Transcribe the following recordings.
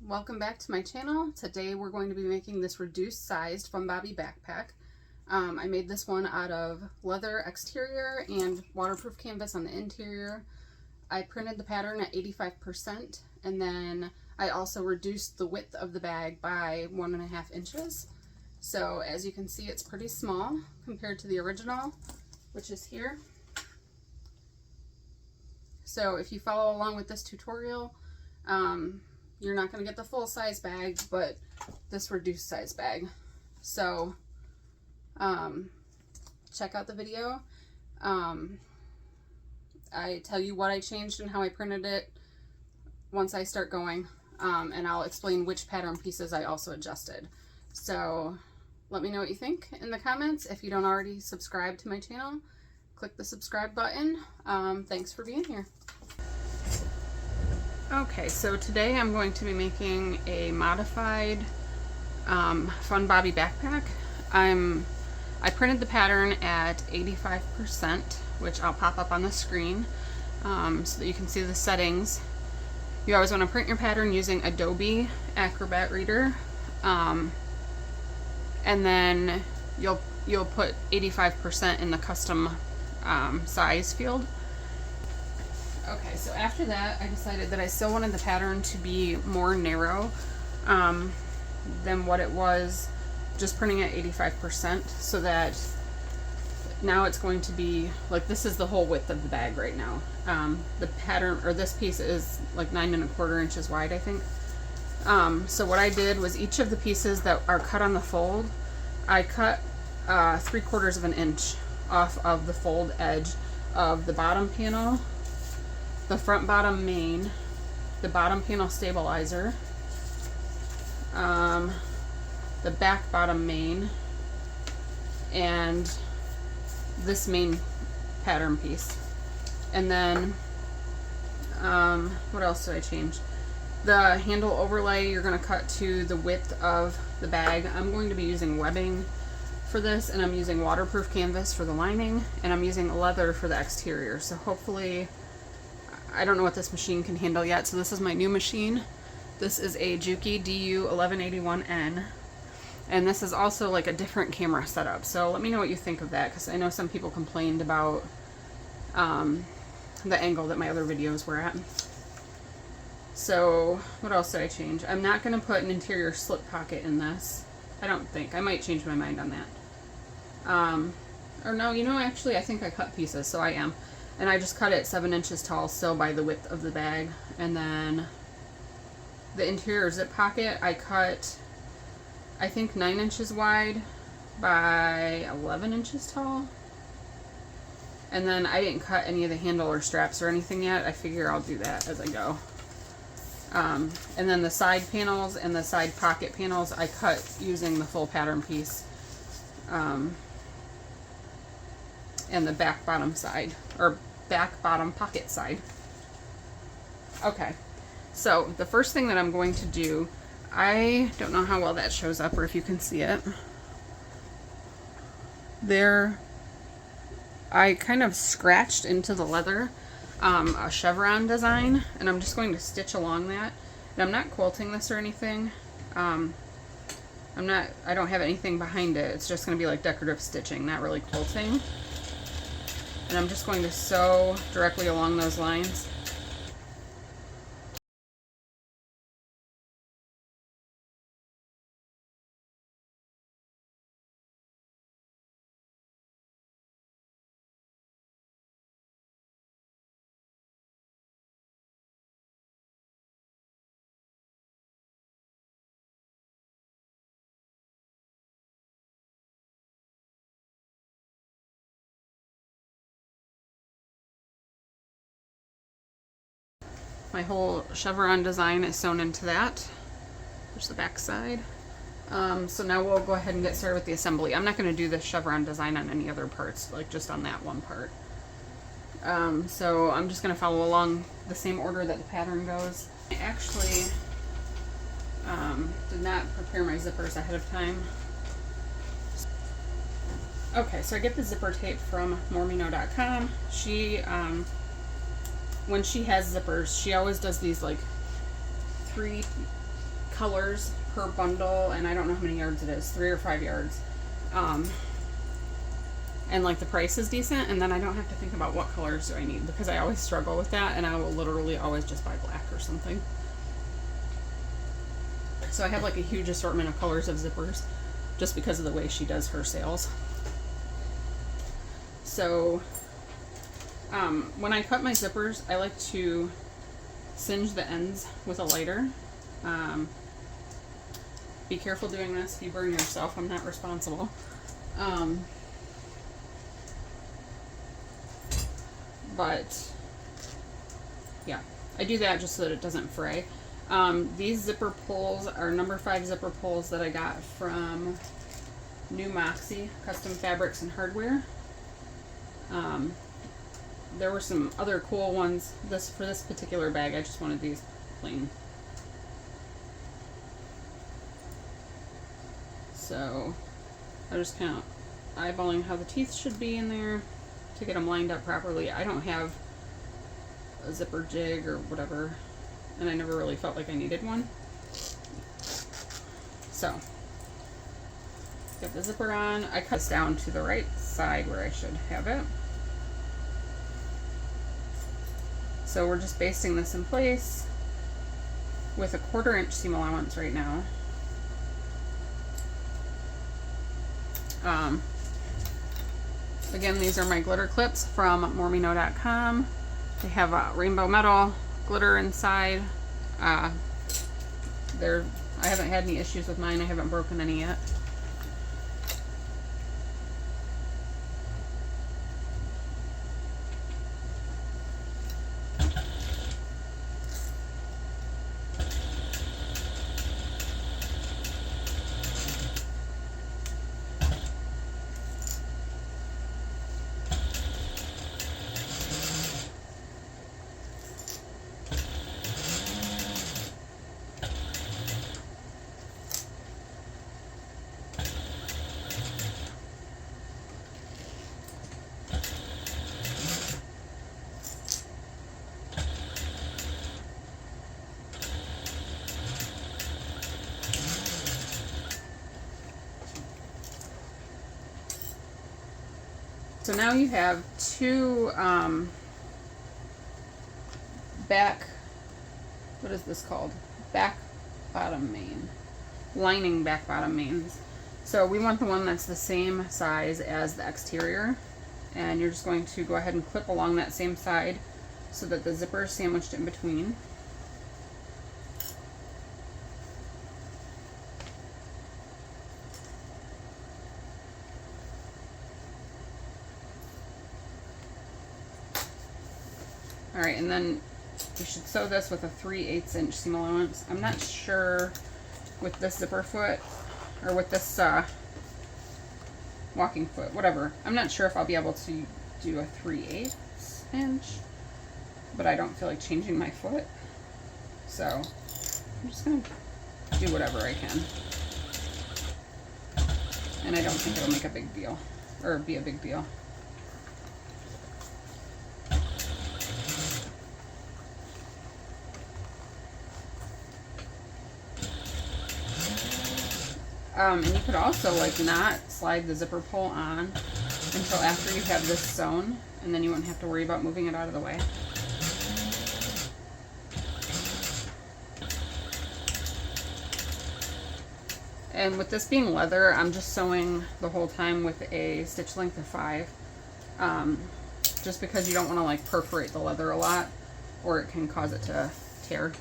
Welcome back to my channel. Today we're going to be making this reduced sized Fun Bobby backpack. I made this one out of leather exterior and waterproof canvas on the interior. I printed the pattern at 85% and then I also reduced the width of the bag by 1.5 inches. So as you can see, it's pretty small compared to the original, which is here. So if you follow along with this tutorial, you're not going to get the full size bag, but this reduced size bag. So check out the video. I tell you what I changed and how I printed it once I start going, and I'll explain which pattern pieces I also adjusted. So let me know what you think in the comments. If you don't already subscribe to my channel, click the subscribe button. Thanks for being here. Okay, so today I'm going to be making a modified Fun Bobby backpack. I printed the pattern at 85%, which I'll pop up on the screen so that you can see the settings. You always want to print your pattern using Adobe Acrobat Reader, and then you'll put 85% in the custom size field. Okay, so after that, I decided that I still wanted the pattern to be more narrow than what it was just printing at 85%, so that now it's going to be, like, this is the whole width of the bag right now. The pattern, or this piece, is like 9.25 inches wide, I think. So what I did was each of the pieces that are cut on the fold, I cut 3/4 of an inch off of the fold edge of the bottom panel, the front bottom main, the bottom panel stabilizer, the back bottom main, and this main pattern piece. And then what else did I change? The handle overlay you're going to cut to the width of the bag. I'm going to be using webbing for this, and I'm using waterproof canvas for the lining, and I'm using leather for the exterior. So hopefully, I don't know what this machine can handle yet, so this is my new machine. This is a Juki DU1181N, and this is also like a different camera setup. So let me know what you think of that, because I know some people complained about the angle that my other videos were at. So what else did I change? I'm not going to put an interior slip pocket in this. I don't think. I might change my mind on that. Or no, you know, actually I think I cut pieces, so I am. And I just cut it 7 inches tall, so by the width of the bag. And then the interior zip pocket, I cut, I think, 9 inches wide by 11 inches tall. And then I didn't cut any of the handle or straps or anything yet. I figure I'll do that as I go. And then the side panels and the side pocket panels, I cut using the full pattern piece. And the back bottom side, or back bottom pocket side. Okay, so the first thing that I'm going to do, I don't know how well that shows up or if you can see it. There, I kind of scratched into the leather a chevron design, and I'm just going to stitch along that. And I'm not quilting this or anything. I don't have anything behind it. It's just going to be like decorative stitching, not really quilting. And I'm just going to sew directly along those lines. My whole chevron design is sewn into that. There's the back side. So now we'll go ahead and get started with the assembly. I'm not going to do the chevron design on any other parts, like just on that one part. So I'm just going to follow along the same order that the pattern goes. I actually did not prepare my zippers ahead of time. Okay, so I get the zipper tape from mormino.com. She when she has zippers, she always does these like 3 colors per bundle, and I don't know how many yards it is, 3 or 5 yards. And like the price is decent, and then I don't have to think about what colors do I need, because I always struggle with that, and I will literally always just buy black or something. So I have like a huge assortment of colors of zippers just because of the way she does her sales. So when I cut my zippers, I like to singe the ends with a lighter. Be careful doing this. If you burn yourself, I'm not responsible. But yeah, I do that just so that it doesn't fray. These zipper pulls are number 5 zipper pulls that I got from New Moxie Custom Fabrics and Hardware. There were some other cool ones. For this particular bag, I just wanted these plain. So I'm just kind of eyeballing how the teeth should be in there to get them lined up properly. I don't have a zipper jig or whatever, and I never really felt like I needed one. So get the zipper on. I cut this down to the right side where I should have it. So we're just basting this in place with a 1/4 inch seam allowance right now. Again, these are my glitter clips from mormino.com. They have a rainbow metal glitter inside. I haven't had any issues with mine. I haven't broken any yet. So now you have 2 what is this called? Back bottom main. Lining back bottom mains. So we want the one that's the same size as the exterior. And you're just going to go ahead and clip along that same side so that the zipper is sandwiched in between. Alright, and then you should sew this with a 3/8 inch seam allowance. I'm not sure with this zipper foot, or with this walking foot, whatever. I'm not sure if I'll be able to do a 3/8 inch, but I don't feel like changing my foot. So I'm just going to do whatever I can. And I don't think it'll make a big deal, or be a big deal. And you could also like not slide the zipper pull on until after you have this sewn, and then you won't have to worry about moving it out of the way. And with this being leather, I'm just sewing the whole time with a stitch length of 5, just because you don't want to like perforate the leather a lot, or it can cause it to tear.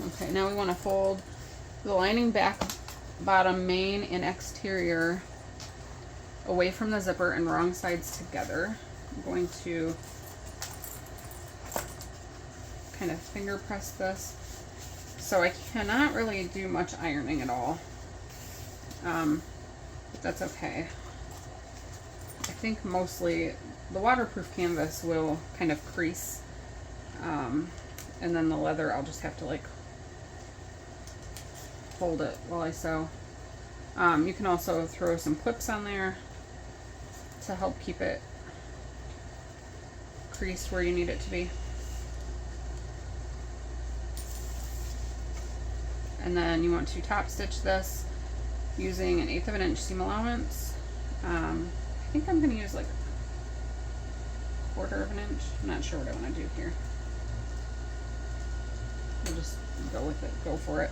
Okay, now we want to fold the lining back bottom main and exterior away from the zipper and wrong sides together. I'm going to kind of finger press this. So I cannot really do much ironing at all, but that's okay. I think mostly the waterproof canvas will kind of crease, and then the leather I'll just have to like hold it while I sew. You can also throw some clips on there to help keep it creased where you need it to be. And then you want to top stitch this using an 1/8 of an inch seam allowance. I think I'm going to use like 1/4 of an inch. I'm not sure what I want to do here. We'll just go with it, go for it.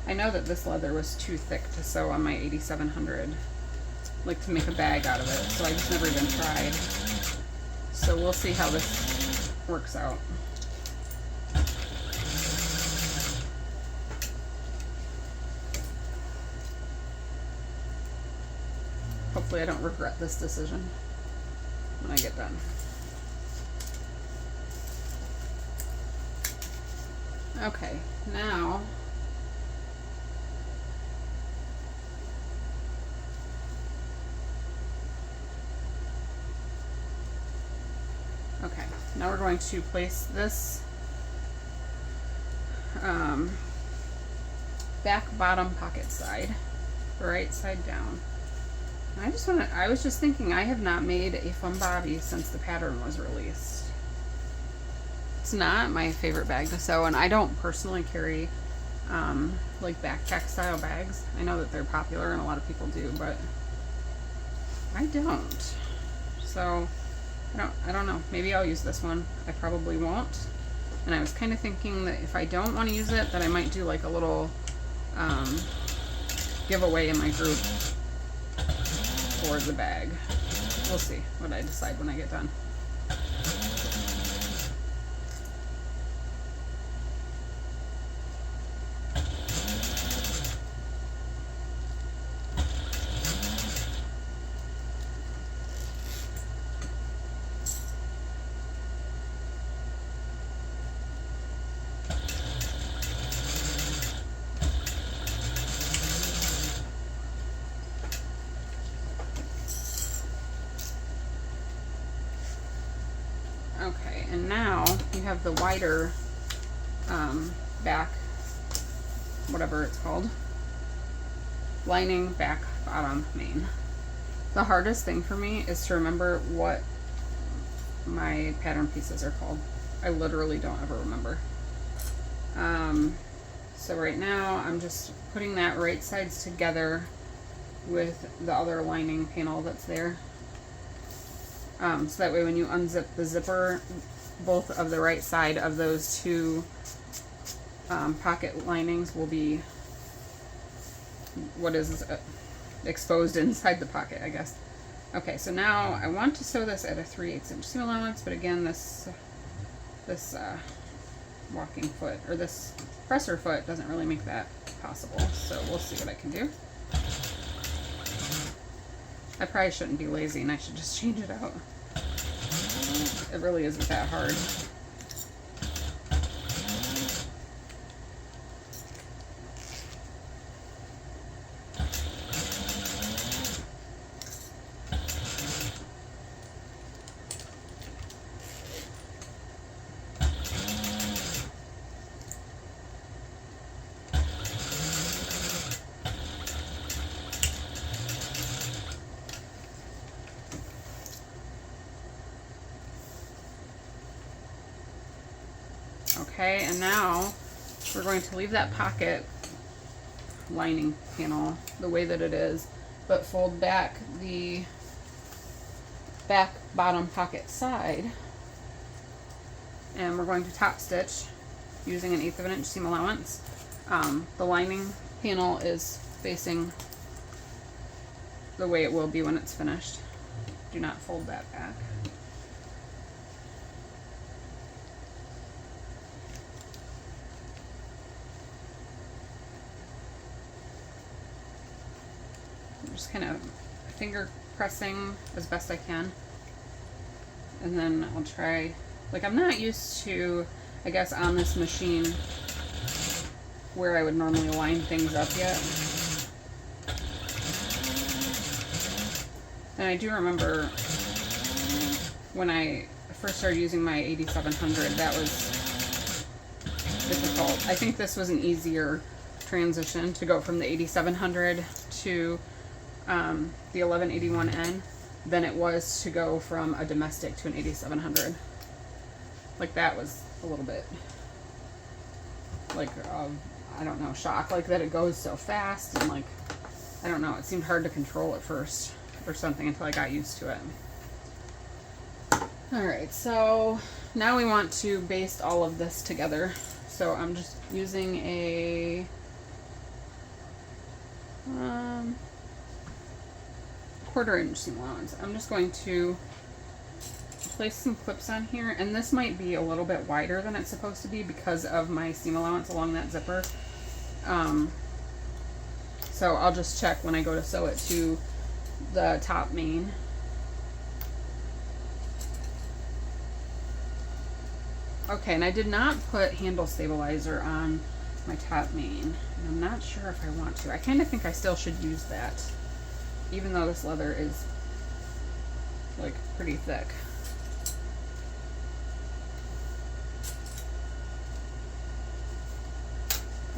I know that this leather was too thick to sew on my 8700, like to make a bag out of it, so I just never even tried. So we'll see how this works out. Hopefully I don't regret this decision when I get done. Okay, now we're going to place this back bottom pocket side, right side down. I was just thinking, I have not made a fun bobby since the pattern was released. It's not my favorite bag to sew, and I don't personally carry like backpack style bags. I know that they're popular and a lot of people do, but I don't. So I don't know. Maybe I'll use this one. I probably won't. And I was kind of thinking that if I don't want to use it, that I might do like a little giveaway in my group for the bag. We'll see what I decide when I get done. Okay, and now you have the wider back, whatever it's called, lining, back, bottom, main. The hardest thing for me is to remember what my pattern pieces are called. I literally don't ever remember. So right now I'm just putting that right sides together with the other lining panel that's there. So that way when you unzip the zipper, both of the right side of those two pocket linings will be what is exposed inside the pocket, I guess. Okay, so now I want to sew this at a 3/8 inch seam allowance, but again, this walking foot, or this presser foot, doesn't really make that possible, so we'll see what I can do. I probably shouldn't be lazy and I should just change it out. It really isn't that hard. Okay, and now we're going to leave that pocket lining panel the way that it is, but fold back the back bottom pocket side, and we're going to top stitch using an 1/8 of an inch seam allowance. The lining panel is facing the way it will be when it's finished. Do not fold that back. I'm just kind of finger pressing as best I can, and then I'll try, like, I'm not used to, I guess, on this machine where I would normally line things up yet. And I do remember when I first started using my 8700, that was difficult. I think this was an easier transition to go from the 8700 to the 1181N, than it was to go from a domestic to an 8700. Like, that was a little bit, like, I don't know, shock, like that it goes so fast, and like, I don't know, it seemed hard to control at first or something until I got used to it. Alright, so now we want to baste all of this together. So I'm just using a 1/4 inch seam allowance. I'm just going to place some clips on here, and this might be a little bit wider than it's supposed to be because of my seam allowance along that zipper. So I'll just check when I go to sew it to the top main. Okay, and I did not put handle stabilizer on my top main, and I'm not sure if I want to. I kind of think I still should use that, even though this leather is like pretty thick.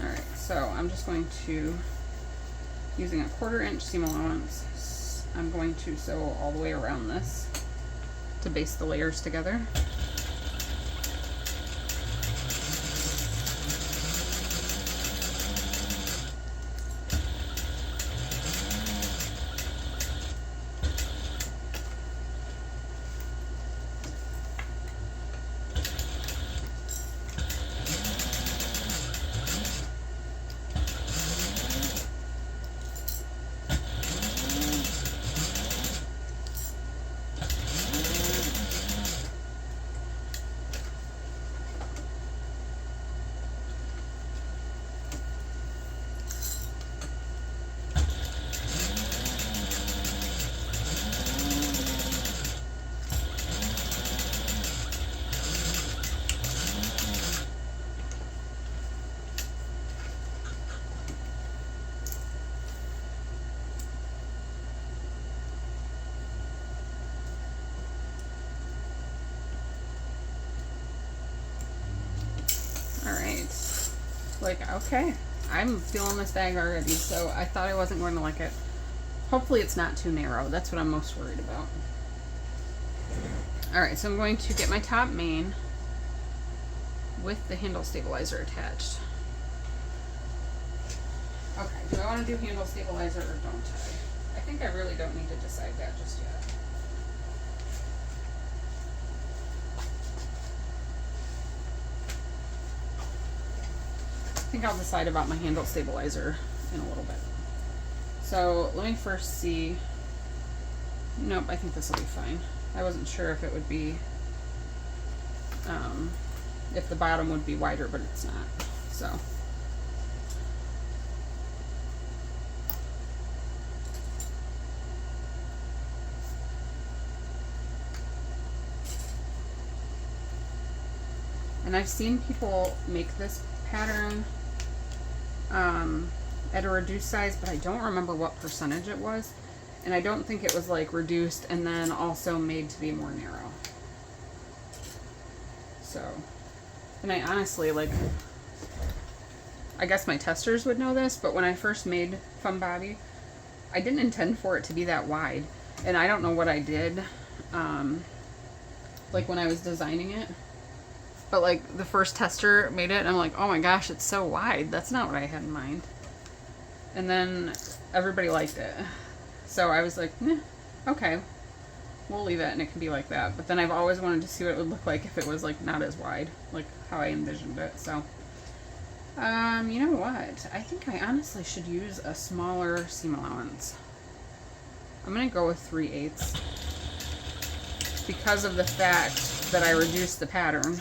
Alright, so I'm just going to, using a 1/4 inch seam allowance, I'm going to sew all the way around this to baste the layers together. Alright, like, okay, I'm feeling this bag already, so I thought I wasn't going to like it. Hopefully it's not too narrow. That's what I'm most worried about. Alright, so I'm going to get my top main with the handle stabilizer attached. Okay, do I want to do handle stabilizer or don't I? I think I really don't need to decide that just yet. I think I'll decide about my handle stabilizer in a little bit. So let me first see. Nope, I think this will be fine. I wasn't sure if it would be, if the bottom would be wider, but it's not. So. And I've seen people make this pattern at a reduced size, but I don't remember what percentage it was, and I don't think it was like reduced and then also made to be more narrow. So, and I honestly, like, I guess my testers would know this, but when I first made Fun Bobby, I didn't intend for it to be that wide, and I don't know what I did, like when I was designing it. But like the first tester made it and I'm like, oh my gosh, it's so wide. That's not what I had in mind. And then everybody liked it. So I was like, okay, we'll leave it and it can be like that. But then I've always wanted to see what it would look like if it was like not as wide, like how I envisioned it. So, you know what? I think I honestly should use a smaller seam allowance. I'm going to go with 3/8 because of the fact that I reduced the pattern.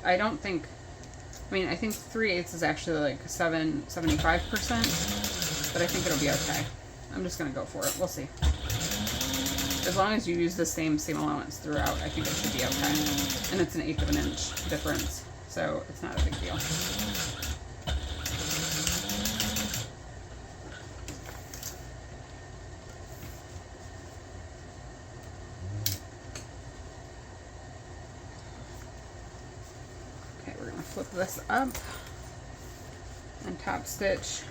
I don't think, I mean, I think 3/8 is actually like 75%, but I think it'll be okay. I'm just going to go for it. We'll see. As long as you use the same seam allowance throughout, I think it should be okay. And it's 1/8 of an inch difference, so it's not a big deal. Flip this up and top stitch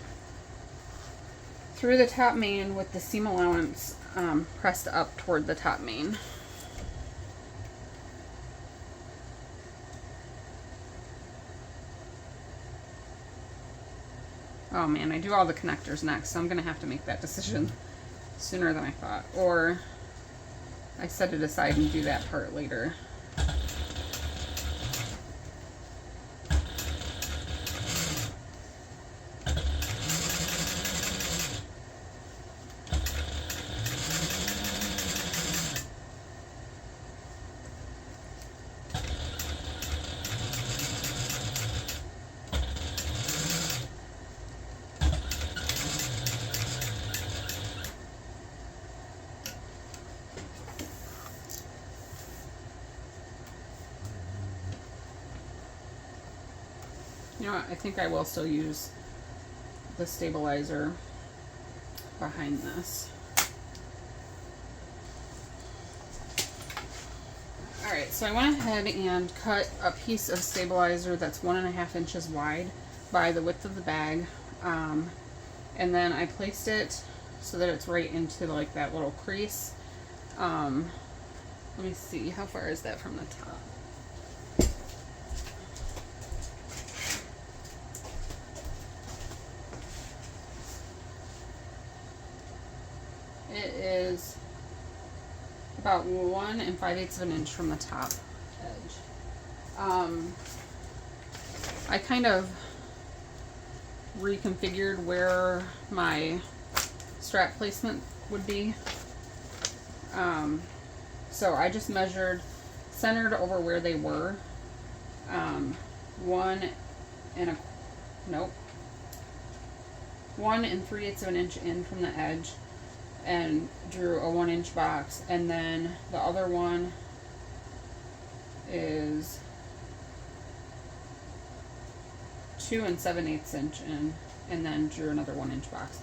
through the top main with the seam allowance pressed up toward the top main. Oh man, I do all the connectors next, so I'm gonna have to make that decision sooner than I thought. Or I set it aside and do that part later. You know what, I think I will still use the stabilizer behind this. Alright, so I went ahead and cut a piece of stabilizer that's 1.5 inches wide by the width of the bag. And then I placed it so that it's right into like that little crease. Let me see, how far is that from the top? It is about 1 5/8 of an inch from the top edge. I kind of reconfigured where my strap placement would be. So I just measured centered over where they were, 1 3/8 of an inch in from the edge, and drew a 1-inch box, and then the other one is 2 7/8 inch in, and then drew another 1-inch box.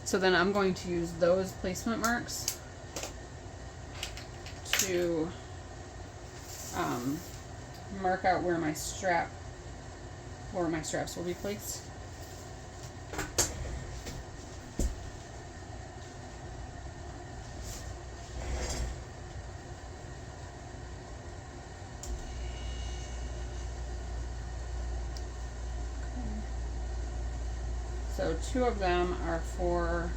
So then I'm going to use those placement marks to mark out where my straps will be placed. So 2 of them are for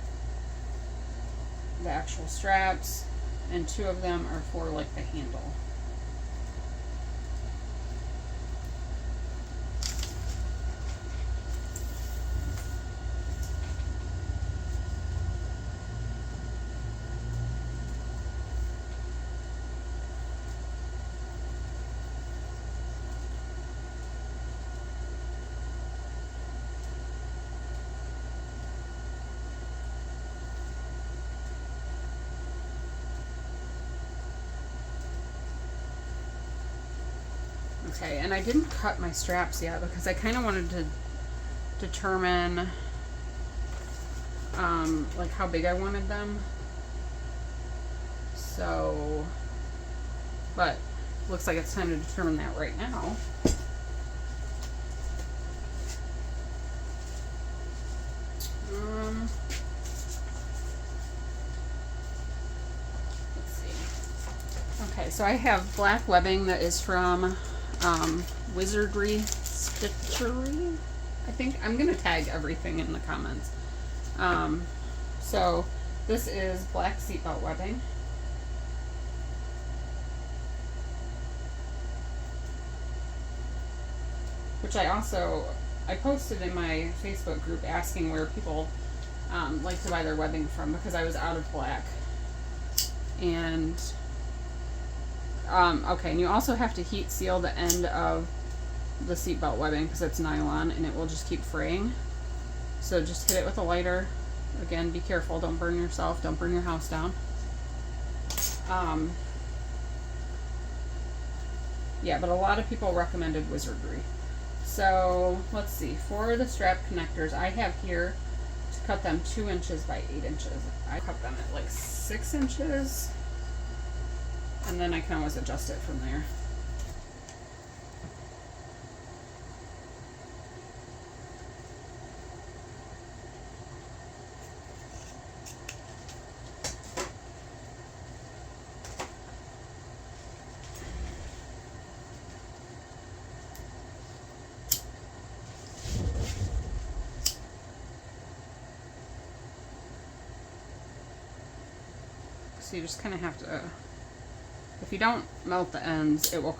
the actual straps, and 2 of them are for like the handle. Okay, and I didn't cut my straps yet because I kind of wanted to determine like how big I wanted them. So, but looks like it's time to determine that right now. Let's see. Okay, so I have black webbing that is from Wizardry Stitchery. I think I'm gonna tag everything in the comments. So this is black seatbelt webbing. Which I posted in my Facebook group asking where people like to buy their webbing from because I was out of black. And okay, and you also have to heat seal the end of the seatbelt webbing because it's nylon and it will just keep fraying. So just hit it with a lighter. Again, be careful, don't burn yourself, don't burn your house down. Yeah, but a lot of people recommended Wizardry. So let's see, for the strap connectors, I have here to cut them 2 inches by 8 inches. I cut them at like 6 inches. And then I can always adjust it from there. So you just kind of have to, if you don't melt the ends, it will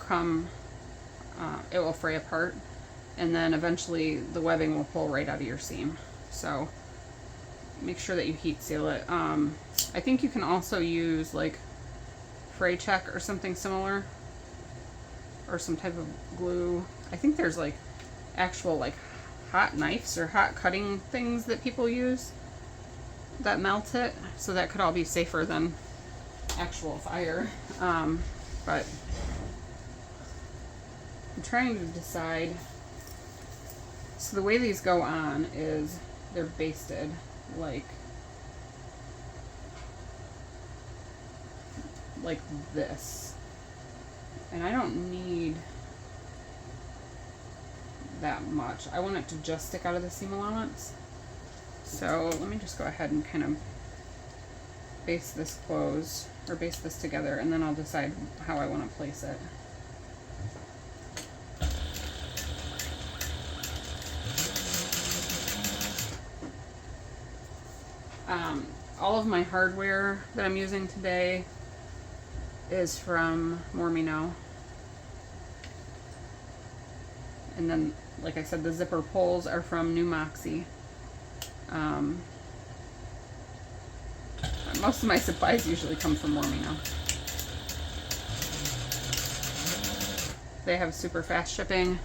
it will fray apart, and then eventually the webbing will pull right out of your seam. So make sure that you heat seal it. I think you can also use like fray check or something similar, or some type of glue. I think there's like actual like hot knives or hot cutting things that people use that melt it, so that could all be safer than actual fire. But I'm trying to decide. So the way these go on is they're basted like this, and I don't need that much. I want it to just stick out of the seam allowance. So let me just go ahead and kind of base this closed, or base this together, and then I'll decide how I want to place it. All of my hardware that I'm using today is from More Me Know. And then, like I said, the zipper pulls are from New Moxie. Most of my supplies usually come from More Me Know. They have super fast shipping,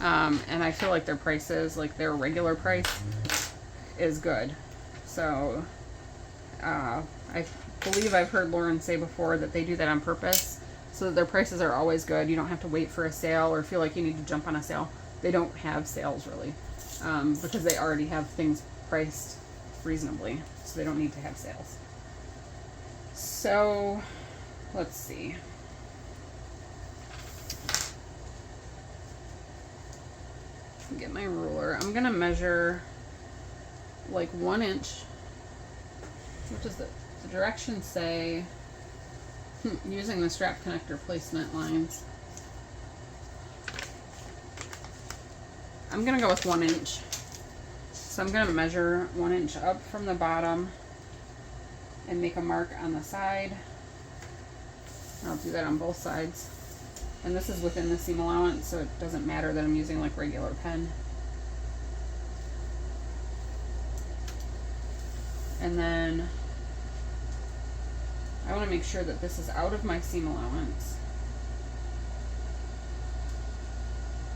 and I feel like their prices, like their regular price, is good. So I believe I've heard Lauren say before that they do that on purpose, so that their prices are always good. You don't have to wait for a sale or feel like you need to jump on a sale. They don't have sales really, because they already have things priced reasonably, so they don't need to have sales. So let's see. Get my ruler. I'm gonna measure like 1 inch. What does the directions say? Using the strap connector placement lines. I'm gonna go with 1 inch. So I'm gonna measure 1 inch up from the bottom and make a mark on the side. I'll do that on both sides. And this is within the seam allowance, so it doesn't matter that I'm using like regular pen. And then I want to make sure that this is out of my seam allowance.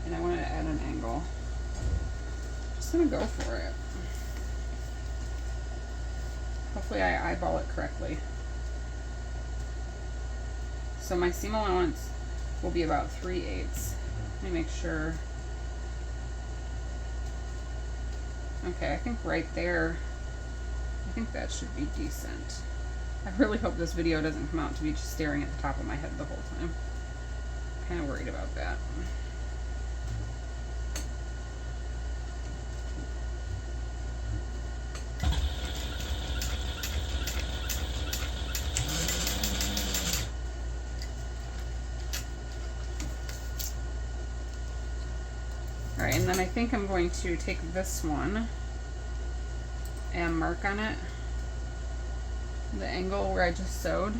And I want to add an angle. Just gonna go for it. Hopefully I eyeball it correctly. So my seam allowance will be about 3/8. Let me make sure. Okay, I think right there, I think that should be decent. I really hope this video doesn't come out to be just staring at the top of my head the whole time. I'm kind of worried about that. Alright, and then I think I'm going to take this one and mark on it the angle where I just sewed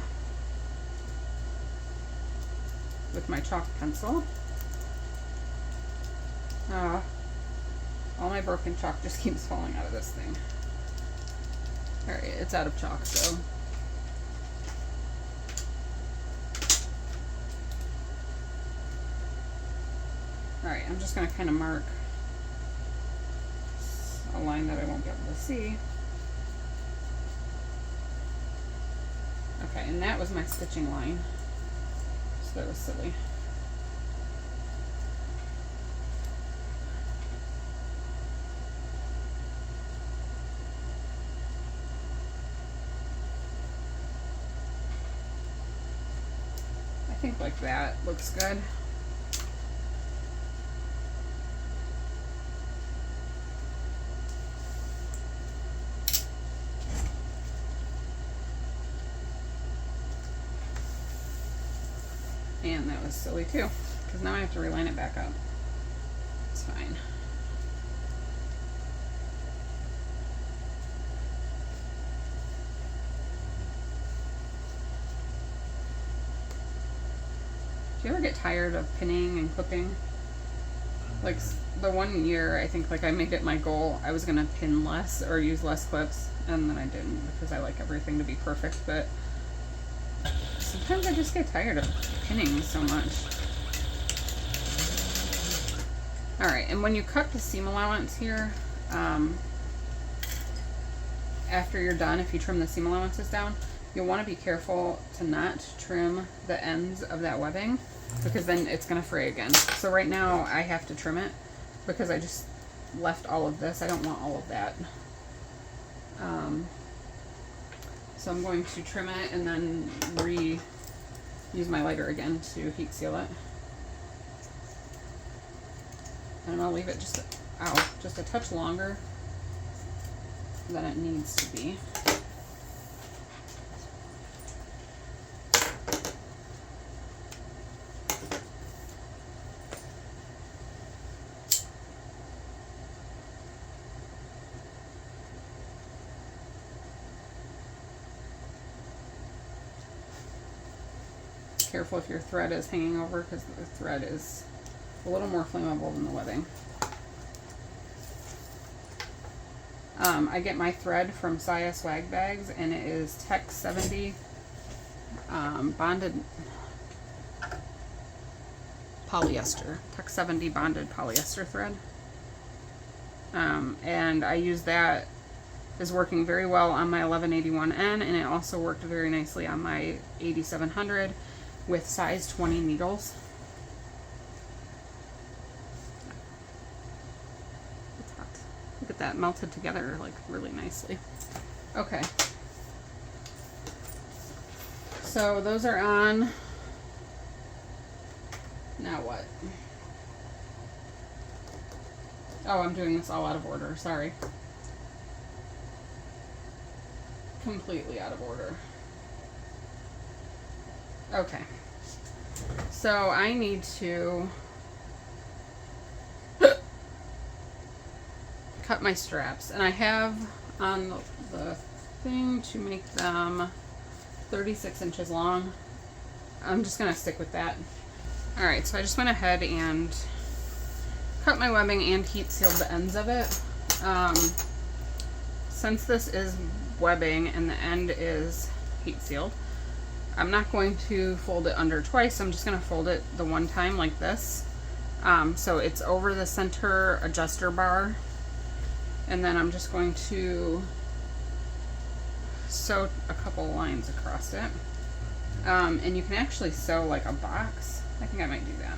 with my chalk pencil. All my broken chalk just keeps falling out of this thing. Alright, it's out of chalk, so alright, I'm just going to kind of mark a line that I won't be able to see. Okay, and that was my stitching line, so that was silly. I think like that looks good. And that was silly too, because now I have to reline it back up. It's fine. get tired of pinning and clipping? Like the one year, I think like I made it my goal, I was gonna pin less or use less clips, and then I didn't because I like everything to be perfect, but sometimes I just get tired of pinning so much. Alright, and when you cut the seam allowance here, after you're done, if you trim the seam allowances down, you'll want to be careful to not trim the ends of that webbing, because then it's going to fray again. So right now I have to trim it because I just left all of this. I don't want all of that. So I'm going to trim it and then use my lighter again to heat seal it. And I'll leave it just a touch longer than it needs to be. Careful if your thread is hanging over, because the thread is a little more flammable than the webbing. I get my thread from Saya Swag Bags, and it is Tech 70 bonded polyester. Tech 70 bonded polyester thread. And I use that. Is working very well on my 1181N, and it also worked very nicely on my 8700 with size 20 needles. It's hot. Look at that, melted together like really nicely. Okay. So those are on. Now what? Oh, I'm doing this all out of order, sorry. Completely out of order. Okay, so I need to cut my straps, and I have on the thing to make them 36 inches long. I'm just gonna stick with that. Alright, so I just went ahead and cut my webbing and heat sealed the ends of it. Since this is webbing and the end is heat sealed, I'm not going to fold it under twice. I'm just going to fold it the one time like this. So it's over the center adjuster bar. And then I'm just going to sew a couple lines across it. And you can actually sew like a box. I think I might do that.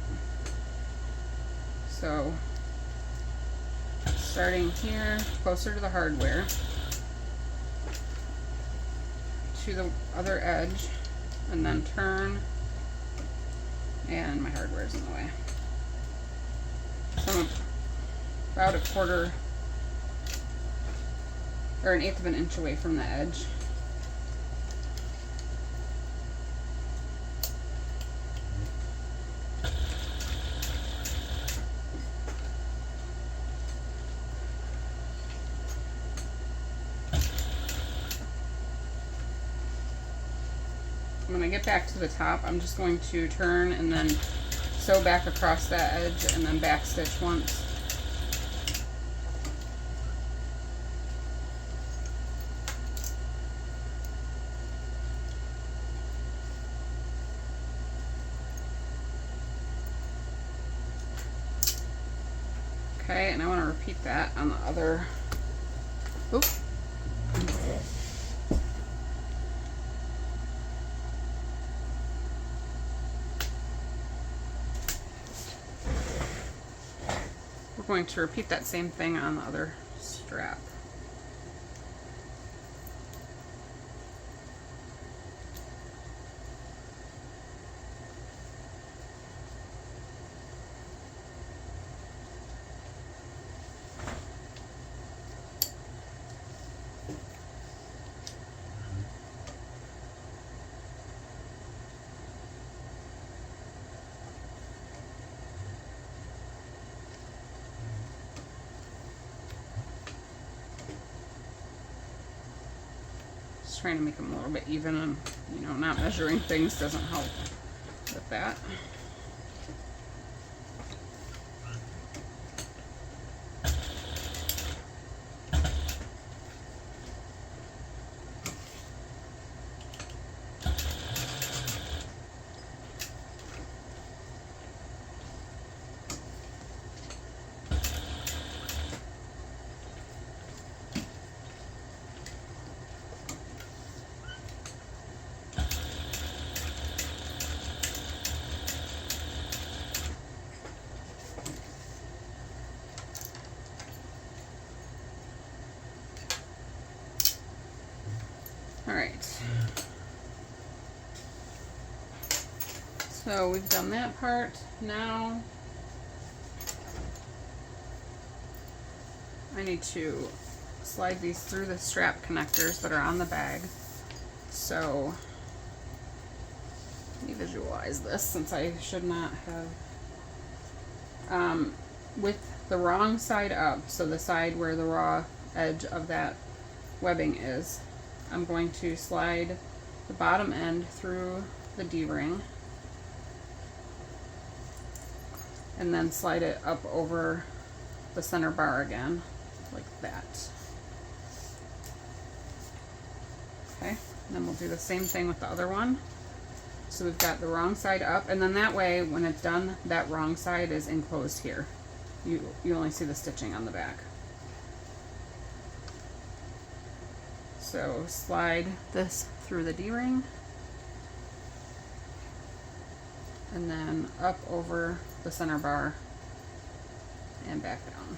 So starting here, closer to the hardware, to the other edge, and then turn, and my hardware is in the way. So I'm about a quarter or an eighth of an inch away from the edge. When I get back to the top, I'm just going to turn and then sew back across that edge and then back stitch once. Okay, and I want to repeat that on the other. Oop. We're going to repeat that same thing on the other strap. Trying to make them a little bit even, and not measuring things doesn't help with that. So we've done that part. Now I need to slide these through the strap connectors that are on the bag. So let me visualize this, since I should not have, with the wrong side up, so the side where the raw edge of that webbing is, I'm going to slide the bottom end through the D-ring and then slide it up over the center bar again, like that. Okay, and then we'll do the same thing with the other one. So we've got the wrong side up, and then that way, when it's done, that wrong side is enclosed here. You only see the stitching on the back. So slide this through the D-ring, and then up over the center bar and back down.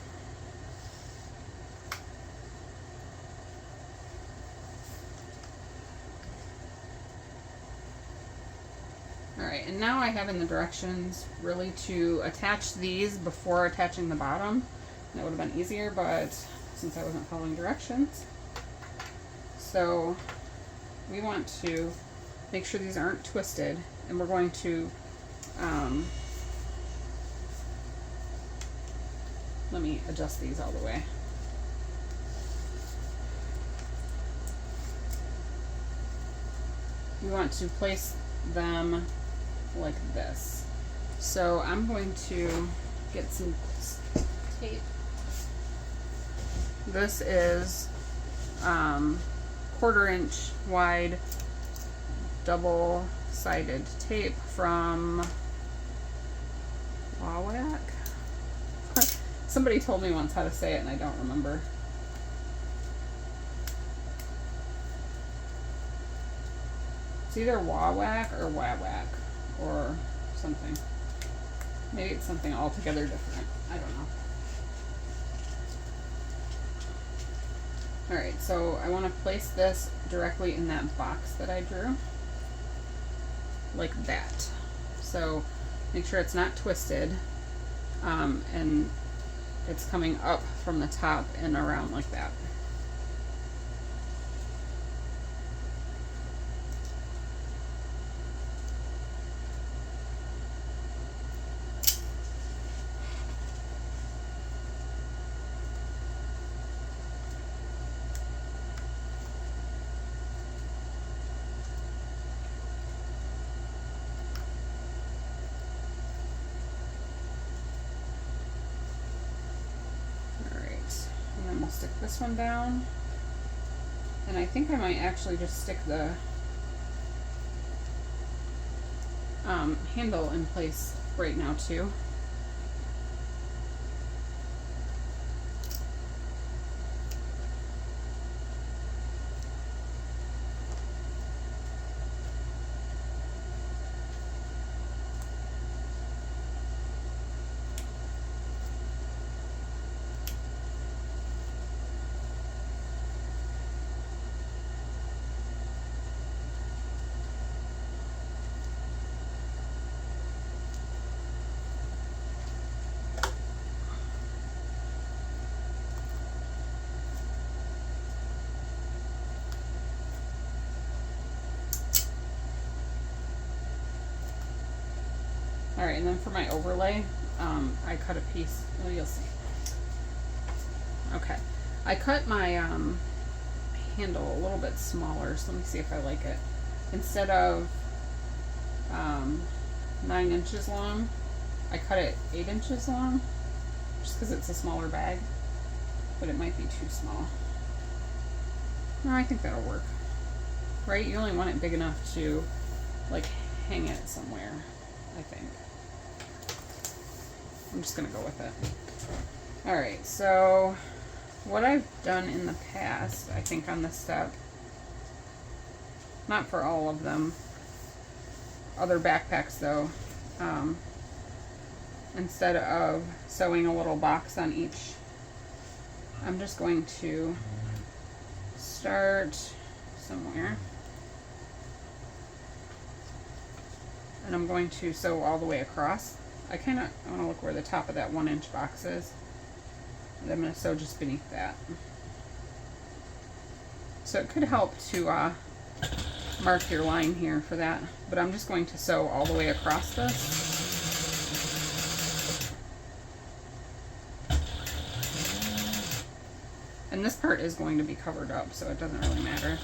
Alright, and now I have in the directions really to attach these before attaching the bottom. That would have been easier, but since I wasn't following directions. So we want to make sure these aren't twisted, and we're going to, let me adjust these all the way. We want to place them like this. So I'm going to get some tape. This is 1/4 inch wide double-sided tape from Wawak. Somebody told me once how to say it and I don't remember. It's either Wawak or Wawak or something. Maybe it's something altogether different. I don't know. Alright, so I want to place this directly in that box that I drew. Like that. So make sure it's not twisted, and it's coming up from the top and around like that. Stick this one down, and I think I might actually just stick the handle in place right now too. Alright, and then for my overlay, I cut a piece, well, you'll see. Okay, I cut my handle a little bit smaller, so let me see if I like it. Instead of 9 inches long, I cut it 8 inches long, just because it's a smaller bag, but it might be too small. No, I think that'll work. Right, you only want it big enough to, like, hang it somewhere, I think. I'm just gonna go with it. Alright, so what I've done in the past, I think on this step, not for all of them, other backpacks though, instead of sewing a little box on each, I'm just going to start somewhere and I'm going to sew all the way across. I want to look where the top of that 1-inch box is. And I'm going to sew just beneath that. So it could help to mark your line here for that, but I'm just going to sew all the way across this. And this part is going to be covered up, so it doesn't really matter.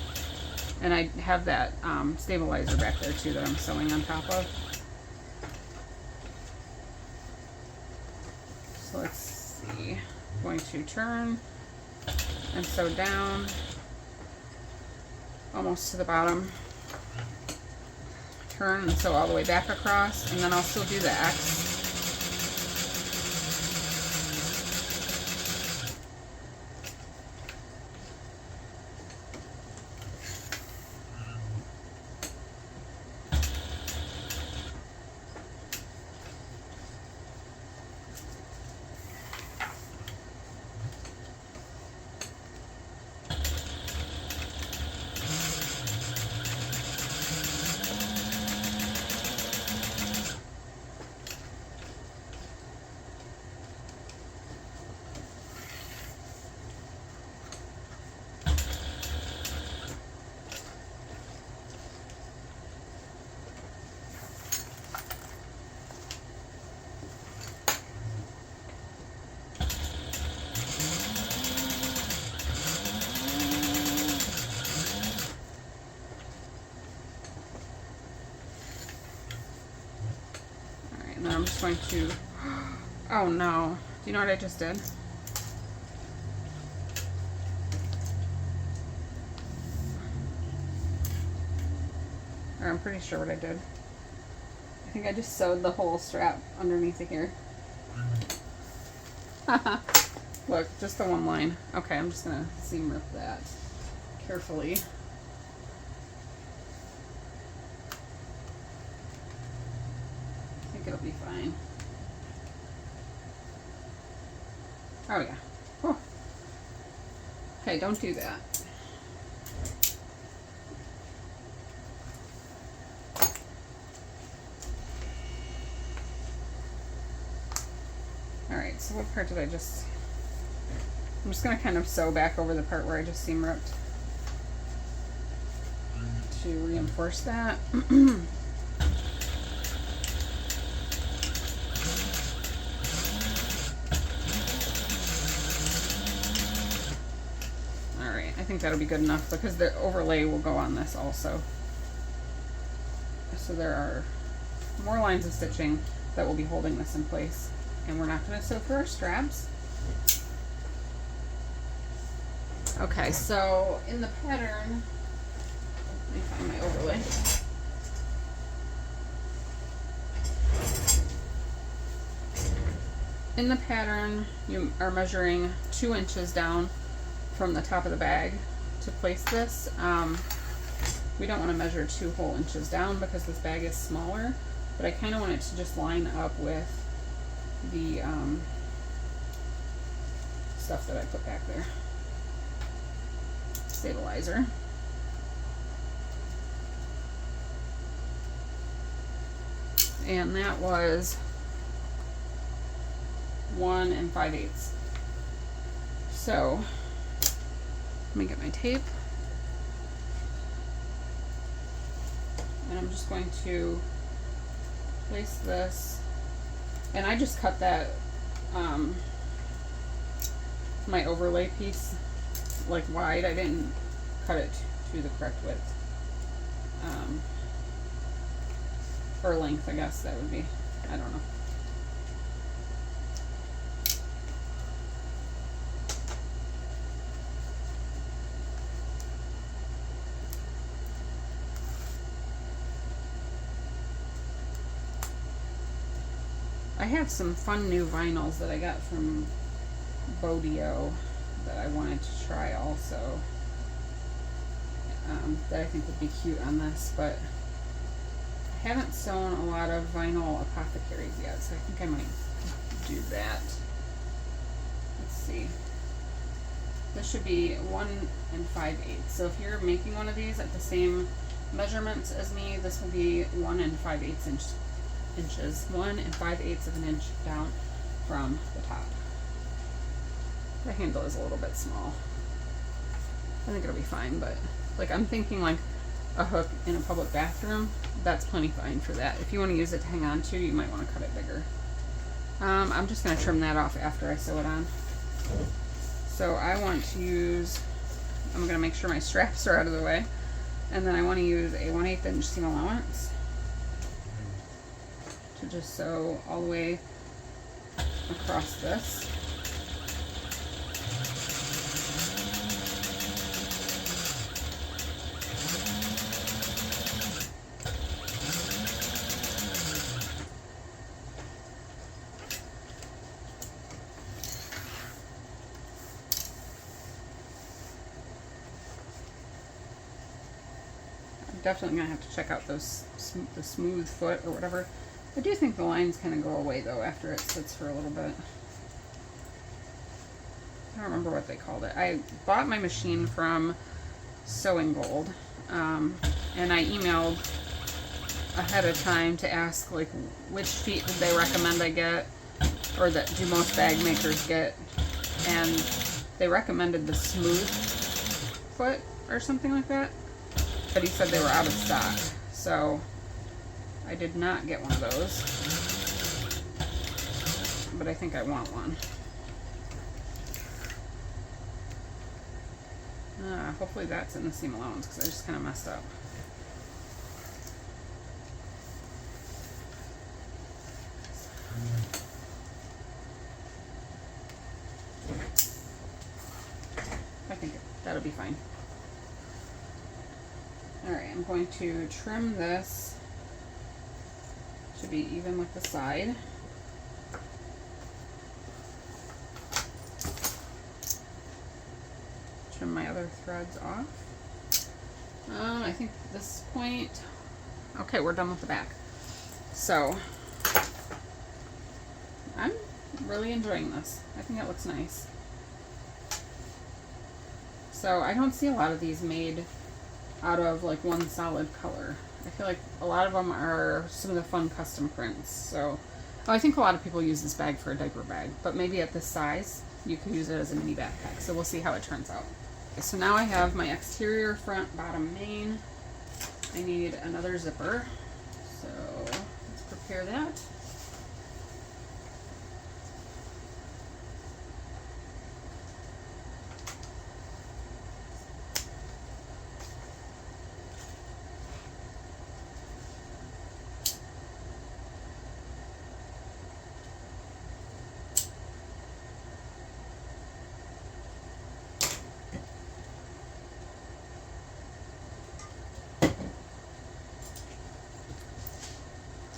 And I have that stabilizer back there too that I'm sewing on top of. So let's see. I'm going to turn and sew down almost to the bottom. Turn and sew all the way back across, and then I'll still do the X. And then I'm just going to, oh no, do you know what I just did? Or I'm pretty sure what I did. I think I just sewed the whole strap underneath of here. Look, just the one line. Okay, I'm just gonna seam rip that carefully. It'll be fine. Oh yeah. Oh. Okay, don't do that. Alright, so what part did I just... I'm just going to kind of sew back over the part where I just seam ripped to reinforce that. I think that'll be good enough because the overlay will go on this also. So there are more lines of stitching that will be holding this in place. And we're not going to sew for our straps. Okay, so in the pattern, let me find my overlay. In the pattern, you are measuring 2 inches down from the top of the bag to place this. We don't want to measure 2 whole inches down because this bag is smaller, but I kind of want it to just line up with the stuff that I put back there. Stabilizer. And that was 1 5/8. So let me get my tape. And I'm just going to place this. And I just cut that, my overlay piece, like wide. I didn't cut it to the correct width. Or length, I guess that would be. I don't know. I have some fun new vinyls that I got from Bodio that I wanted to try also, that I think would be cute on this, but I haven't sewn a lot of vinyl apothecaries yet, so I think I might do that. Let's see. This should be 1 5/8. So if you're making one of these at the same measurements as me, this will be 1 5/8 inches, 1 5/8 of an inch down from the top. The handle is a little bit small. I think it'll be fine, but like I'm thinking like a hook in a public bathroom, that's plenty fine for that. If you want to use it to hang on to, you might want to cut it bigger. I'm just going to trim that off after I sew it on. So I want to use, I'm going to make sure my straps are out of the way, and then I want to use a 1/8 inch seam allowance to just sew all the way across this. Definitely gonna have to check out those the smooth foot or whatever. I do think the lines kind of go away though after it sits for a little bit. I don't remember what they called it. I bought my machine from Sewing Gold, and I emailed ahead of time to ask like which feet did they recommend I get, or that do most bag makers get, and they recommended the smooth foot or something like that. But he said they were out of stock, so I did not get one of those, but I think I want one. Hopefully that's in the seam allowance, because I just kind of messed up. I think that'll be fine. Alright, I'm going to trim this to be even with the side. Trim my other threads off. I think at this point, okay, we're done with the back. So, I'm really enjoying this. I think it looks nice. So, I don't see a lot of these made out of like one solid color. I feel like a lot of them are some of the fun custom prints. So, I think a lot of people use this bag for a diaper bag, but maybe at this size, you can use it as a mini backpack. So we'll see how it turns out. So now I have my exterior, front, bottom, main. I need another zipper. So let's prepare that.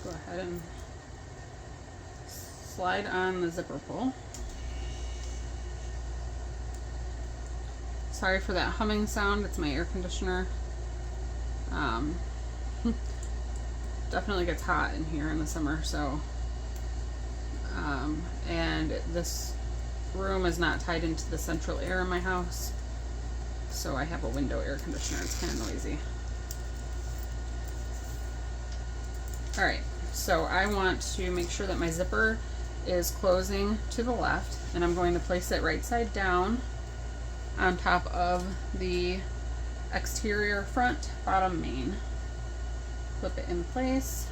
Go ahead and slide on the zipper pull. Sorry for that humming sound, it's my air conditioner. Definitely gets hot in here in the summer, so and this room is not tied into the central air in my house, so I have a window air conditioner. It's kind of noisy. Alright, so I want to make sure that my zipper is closing to the left, and I'm going to place it right side down on top of the exterior, front, bottom, main. Flip it in place.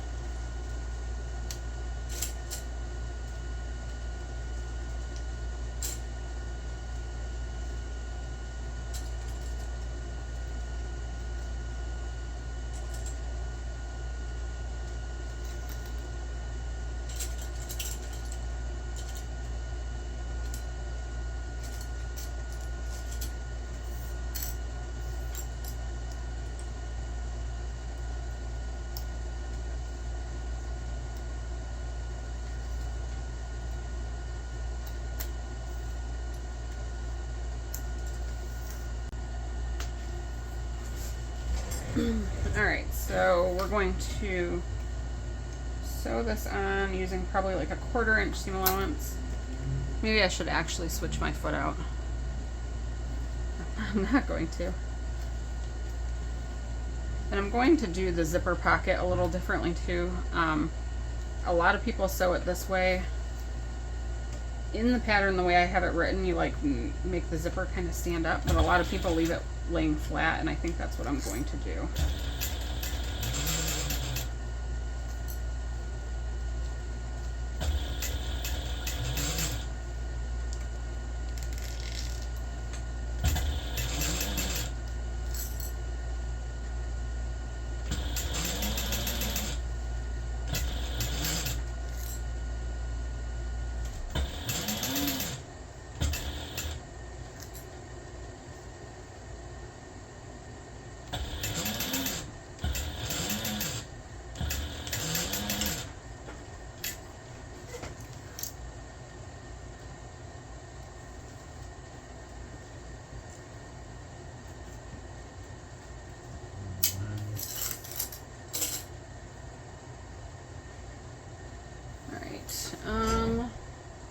Alright, so we're going to sew this on using probably like a 1/4 inch seam allowance. Maybe I should actually switch my foot out. I'm not going to. And I'm going to do the zipper pocket a little differently too. A lot of people sew it this way. In the pattern, the way I have it written, you like make the zipper kind of stand up, but a lot of people leave it laying flat, and I think that's what I'm going to do.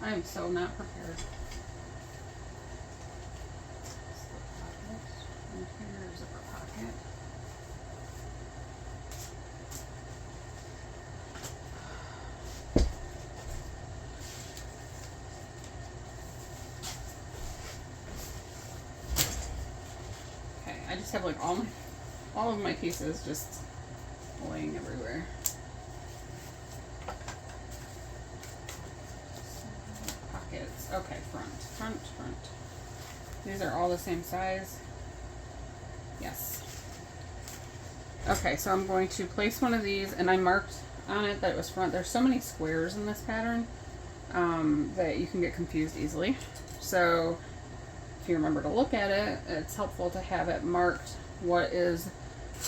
I'm so not prepared. And here's zipper pocket. Okay, I just have like all of my pieces just laying everywhere. Okay, front. These are all the same size. Yes. Okay, so I'm going to place one of these, and I marked on it that it was front. There's so many squares in this pattern that you can get confused easily. So if you remember to look at it, it's helpful to have it marked what is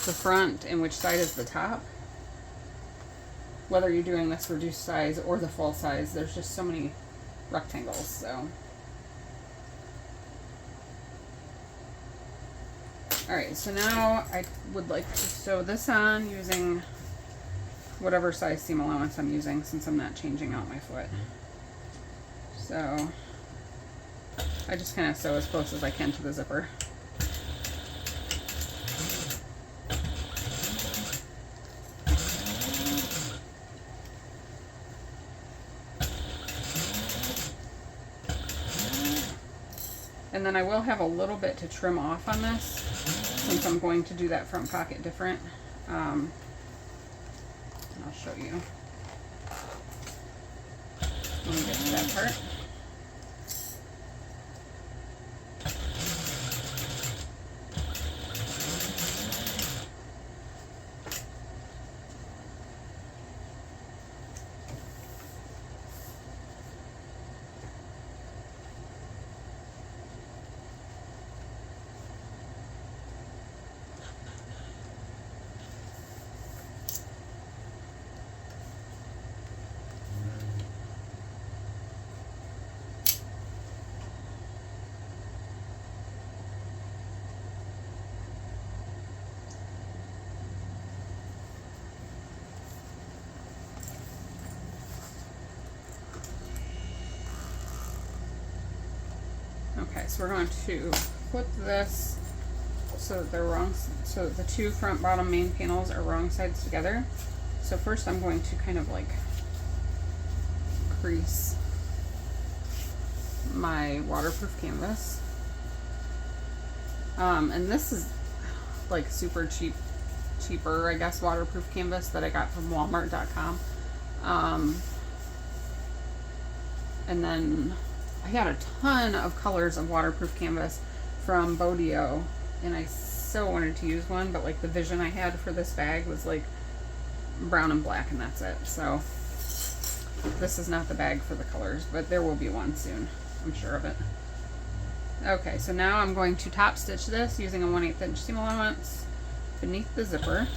the front and which side is the top. Whether you're doing this reduced size or the full size, there's just so many rectangles, so. Alright, so now I would like to sew this on using whatever size seam allowance I'm using, since I'm not changing out my foot. So I just kind of sew as close as I can to the zipper. And then I will have a little bit to trim off on this, since I'm going to do that front pocket different. And I'll show you when we get to that part. Okay, so we're going to flip this so that they're wrong, so that the two front bottom main panels are wrong sides together. So first I'm going to kind of like crease my waterproof canvas. And this is like super cheaper, I guess, waterproof canvas that I got from Walmart.com. And then I got a ton of colors of waterproof canvas from Bodio, and I so wanted to use one, but like the vision I had for this bag was like brown and black, and that's it. So this is not the bag for the colors, but there will be one soon, I'm sure of it. Okay, so now I'm going to top stitch this using a 1/8 inch seam allowance beneath the zipper.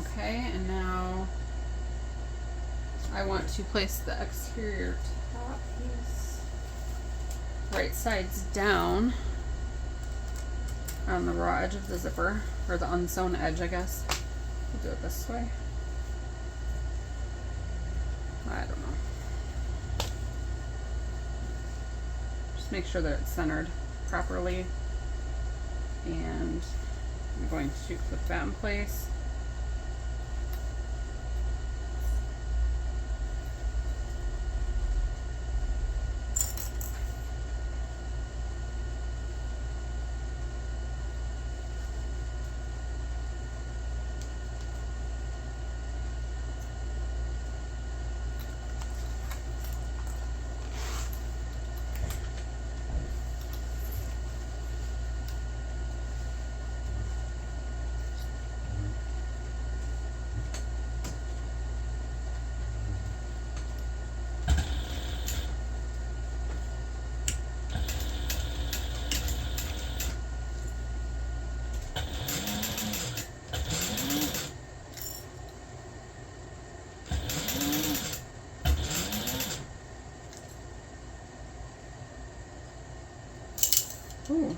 Okay, and now I want to place the exterior top piece right sides down on the raw edge of the zipper, or the unsewn edge, I guess. We'll do it this way. I don't know. Just make sure that it's centered properly. And I'm going to clip that in place. Ooh.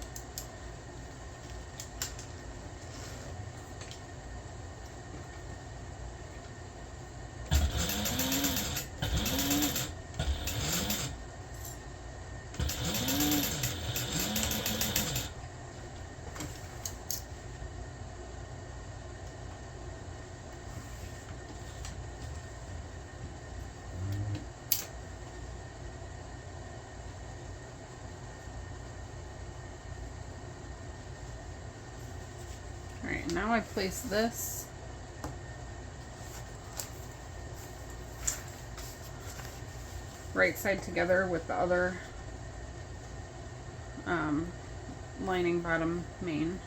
Alright, now I place this right side together with the other lining bottom main.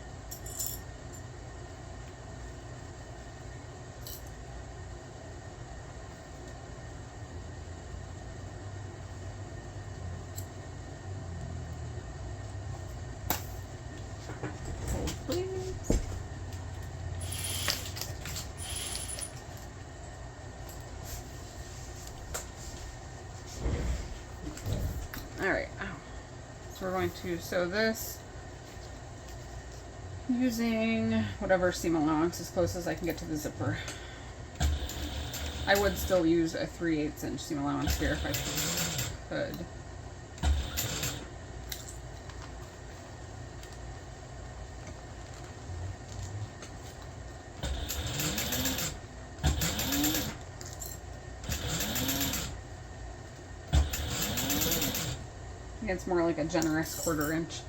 Hold, please. Alright, so we're going to sew this using whatever seam allowance as close as I can get to the zipper. I would still use a 3/8 inch seam allowance here if I could. I think it's more like a generous 1/4 inch.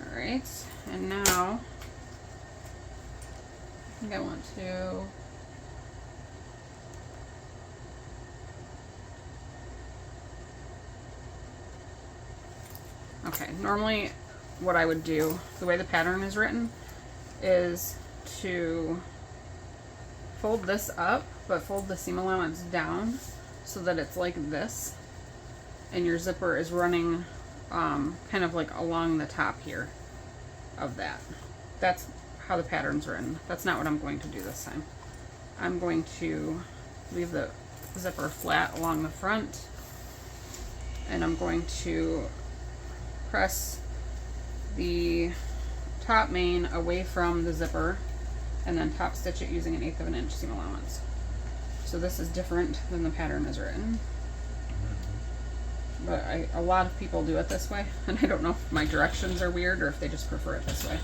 Alright, and now I think I want to normally what I would do, the way the pattern is written, is to fold this up, but fold the seam allowance down so that it's like this, and your zipper is running kind of like along the top here of that. That's how the pattern's written. That's not what I'm going to do this time. I'm going to leave the zipper flat along the front, and I'm going to press the top main away from the zipper and then top stitch it using an 1/8 inch seam allowance. So this is different than the pattern is written, but a lot of people do it this way, and I don't know if my directions are weird or if they just prefer it this way.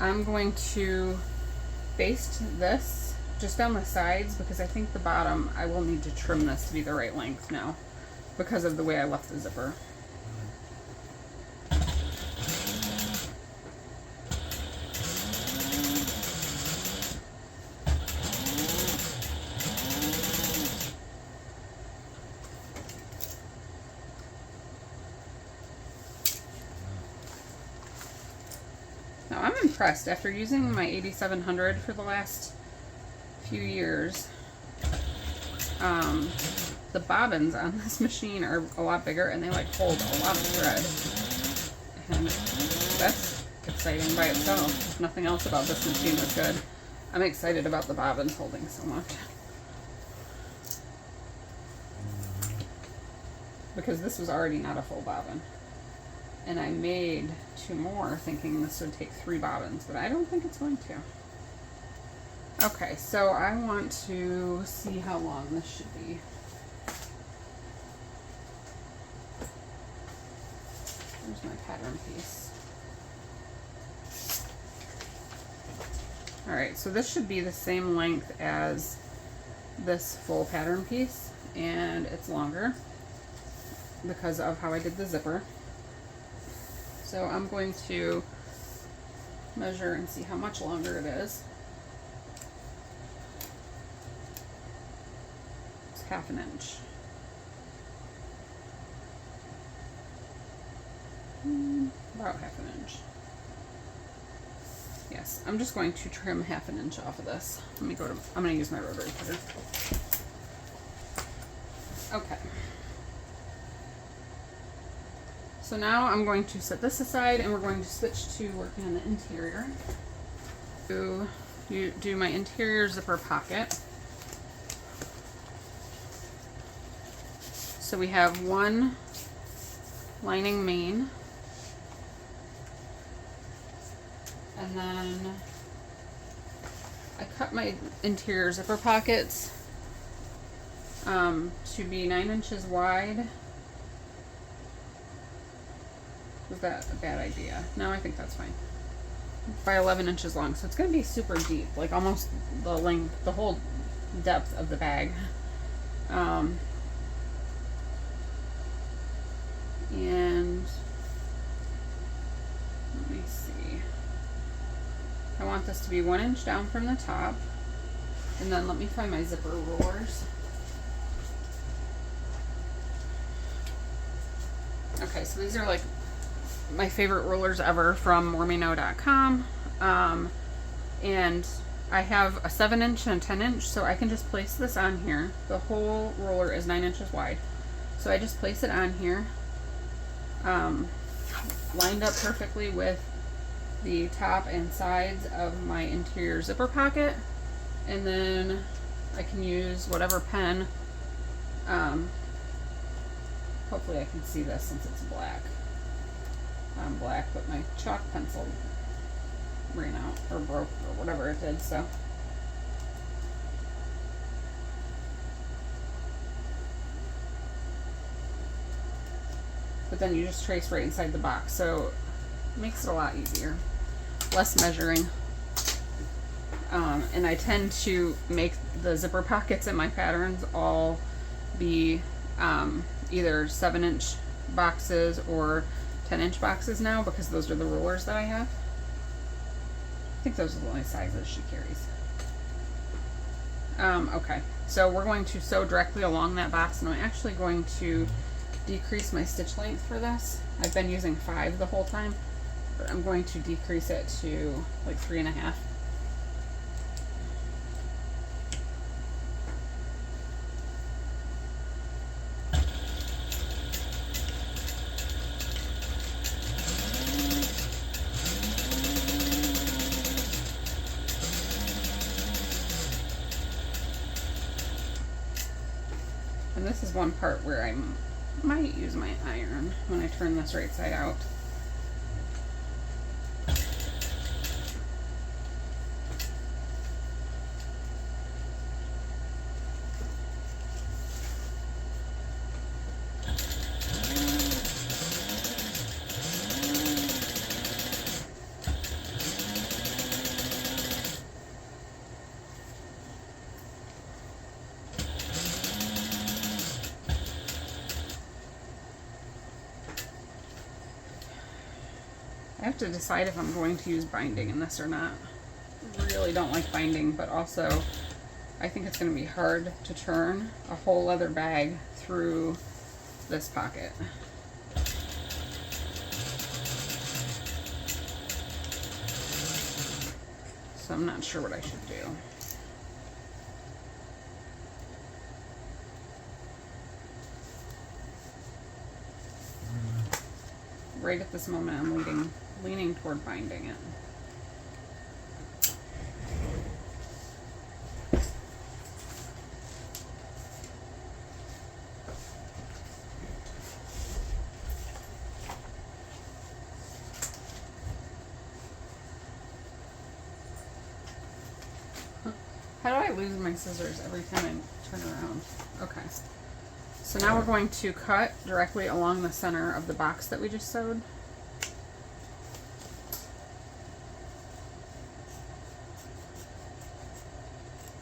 I'm going to baste this just down the sides because I think the bottom, I will need to trim this to be the right length now because of the way I left the zipper. Now I'm impressed after using my 8700 for the last few years. The bobbins on this machine are a lot bigger and they like hold a lot of thread. And that's exciting by itself. If nothing else about this machine is good. I'm excited about the bobbins holding so much. Because this was already not a full bobbin. And I made 2 more thinking this would take 3 bobbins, but I don't think it's going to. Okay, so I want to see how long this should be. There's my pattern piece. Alright, so this should be the same length as this full pattern piece, and it's longer because of how I did the zipper. So I'm going to measure and see how much longer it is. It's 1/2 inch. About 1/2 inch. Yes, I'm just going to trim 1/2 inch off of this. I'm going to use my rotary cutter. Okay. So now I'm going to set this aside and we're going to switch to working on the interior. Do my interior zipper pocket. So we have 1 lining main. And then I cut my interior zipper pockets to be 9 inches wide. Was that a bad idea? No, I think that's fine. By 11 inches long. So it's going to be super deep, like almost the length, the whole depth of the bag. And let me see. I want this to be 1 inch down from the top. And then let me find my zipper rulers. Okay, so these are like my favorite rulers ever from mormino.com. And I have a 7 inch and a 10 inch, so I can just place this on here. The whole ruler is 9 inches wide. So I just place it on here, lined up perfectly with the top and sides of my interior zipper pocket. And then I can use whatever pen. Hopefully I can see this since it's black. I'm black, but my chalk pencil ran out or broke or whatever it did, so. But then you just trace right inside the box, so it makes it a lot easier. Less measuring. And I tend to make the zipper pockets in my patterns all be either 7 inch boxes or 10 inch boxes now, because those are the rulers that I have. I think those are the only sizes she carries. Okay, so we're going to sew directly along that box, and I'm actually going to decrease my stitch length for this. I've been using 5 the whole time, but I'm going to decrease it to like 3.5. And this is one part where I might use my iron when I turn this right side out. I have to decide if I'm going to use binding in this or not. I really don't like binding, but also I think it's going to be hard to turn a whole leather bag through this pocket. So I'm not sure what I should do. Right at this moment, I'm leaning toward binding it. How do I lose my scissors every time I turn around? Okay. So now we're going to cut directly along the center of the box that we just sewed.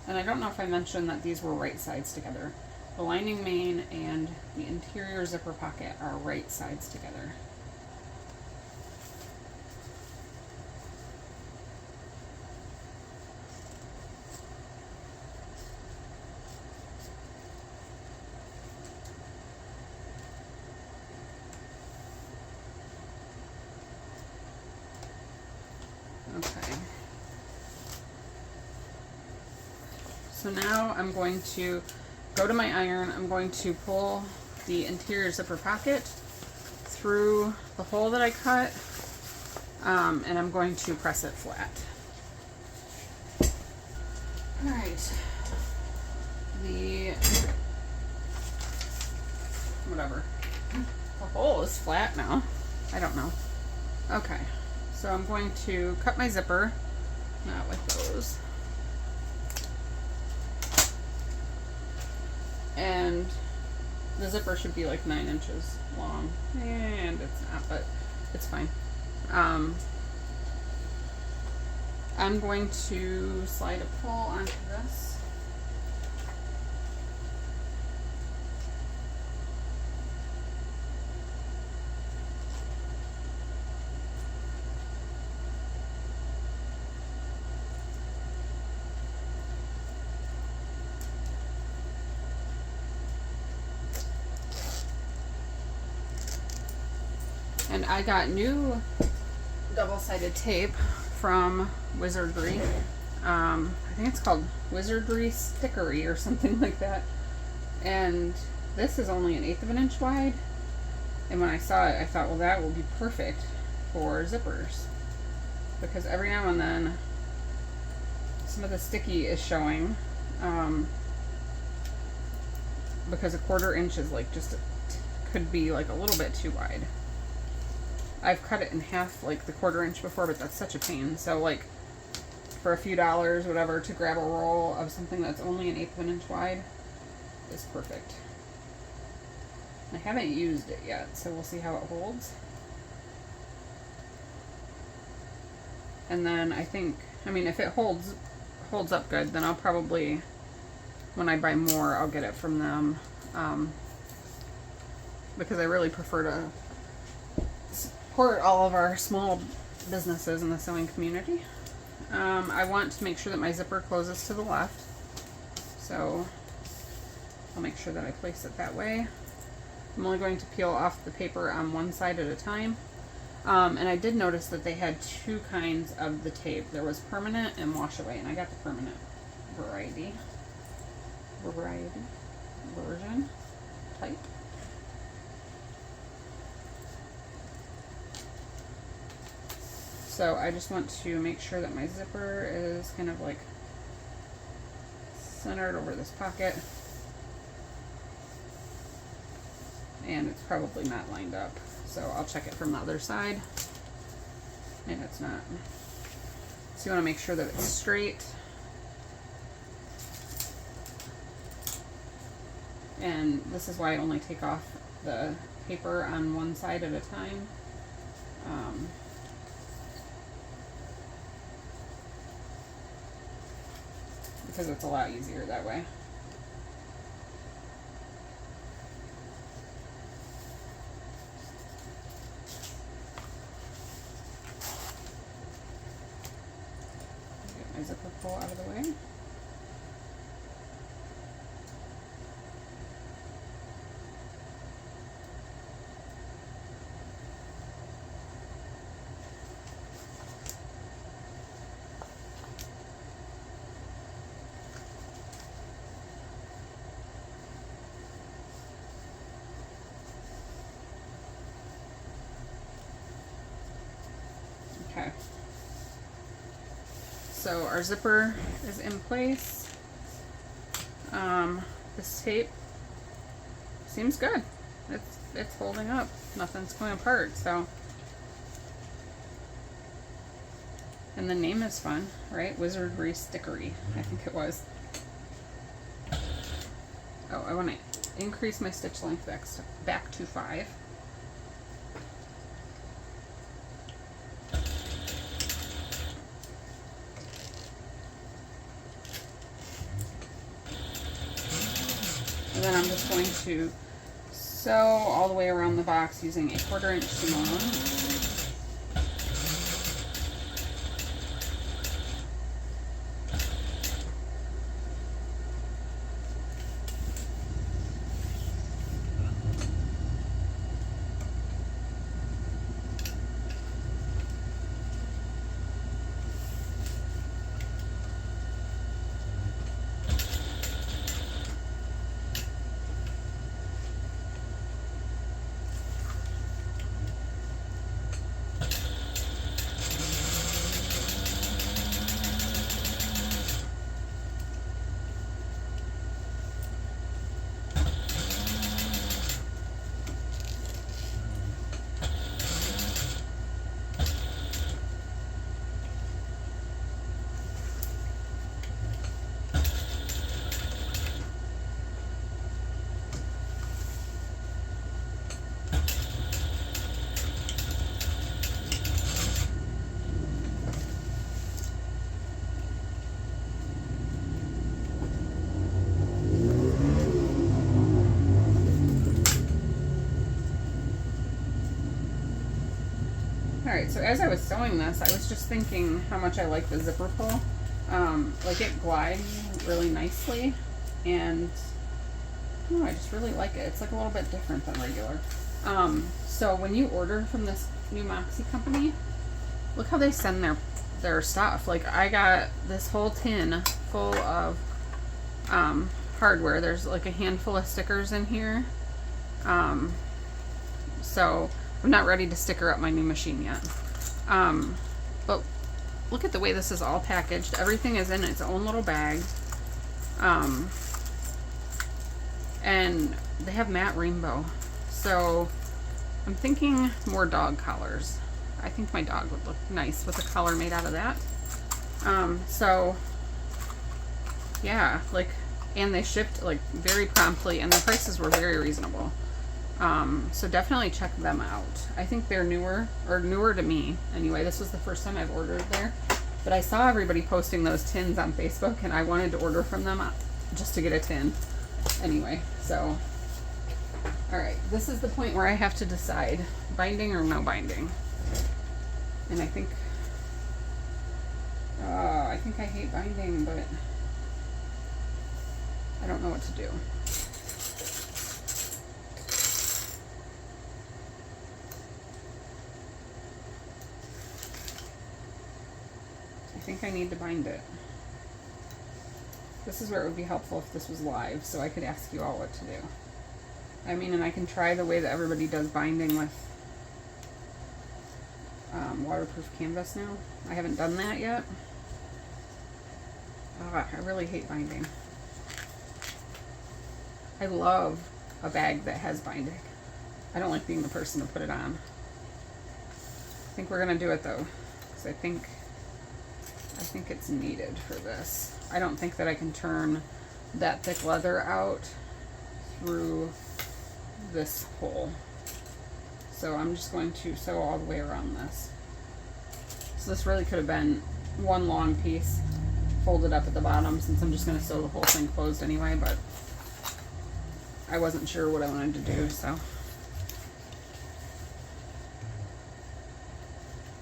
And I don't know if I mentioned that these were right sides together. The lining main and the interior zipper pocket are right sides together. Okay. So now I'm going to go to my iron. I'm going to pull the interior zipper pocket through the hole that I cut, and I'm going to press it flat. All right. Whatever. The hole is flat now. I don't know. Okay. So I'm going to cut my zipper, not with those. And the zipper should be like 9 inches long, and it's not, but it's fine. I'm going to slide a pull onto this. And I got new double-sided tape from Wizardry. I think it's called Wizardry Stickery or something like that. And this is only 1/8 of an inch wide. And when I saw it, I thought, well, that will be perfect for zippers. Because every now and then, some of the sticky is showing. Because 1/4 inch is like just, could be like a little bit too wide. I've cut it in half, like the 1/4 inch before, but that's such a pain. So like for a few dollars, whatever, to grab a roll of something that's only 1/8 of an inch wide is perfect. I haven't used it yet, so we'll see how it holds. And then I think, I mean, if it holds up good, then I'll probably, when I buy more, I'll get it from them. Because I really prefer to support all of our small businesses in the sewing community. I want to make sure that my zipper closes to the left, so I'll make sure that I place it that way. I'm only going to peel off the paper on one side at a time. And I did notice that they had 2 kinds of the tape. There was permanent and wash away, and I got the permanent version type. So I just want to make sure that my zipper is kind of like centered over this pocket. And it's probably not lined up. So I'll check it from the other side. And it's not. So you want to make sure that it's straight. And this is why I only take off the paper on one side at a time. Because it's a lot easier that way. hole out of the way. Okay. So our zipper is in place. This tape seems good. It's holding up. Nothing's coming apart, so. And the name is fun, right? Wizardry Stickery, I think it was. Oh, I want to increase my stitch length back to 5. And then I'm just going to sew all the way around the box using a 1/4 inch seam. Alright, so as I was sewing this, I was just thinking how much I like the zipper pull. Like it glides really nicely, and oh, I just really like it. It's like a little bit different than regular. So when you order from this new Moxie company, look how they send their stuff. Like I got this whole tin full of hardware. There's like a handful of stickers in here. So I'm not ready to sticker up my new machine yet. But look at the way this is all packaged. Everything is in its own little bag. And they have matte rainbow. So I'm thinking more dog collars. I think my dog would look nice with a collar made out of that. So yeah, like, and they shipped like very promptly, and the prices were very reasonable. So definitely check them out. I think they're newer to me. Anyway, this was the first time I've ordered there. But I saw everybody posting those tins on Facebook, and I wanted to order from them just to get a tin. Anyway, so, alright, this is the point where I have to decide, binding or no binding. And I think I hate binding, but I don't know what to do. I think I need to bind it. This is where it would be helpful if this was live, so I could ask you all what to do. I mean, and I can try the way that everybody does binding with waterproof canvas now. I haven't done that yet. I really hate binding. I love a bag that has binding. I don't like being the person to put it on. I think we're going to do it though, because I think it's needed for this. I don't think that I can turn that thick leather out through this hole. So I'm just going to sew all the way around this. So this really could have been one long piece folded up at the bottom, since I'm just going to sew the whole thing closed anyway, but I wasn't sure what I wanted to do, so.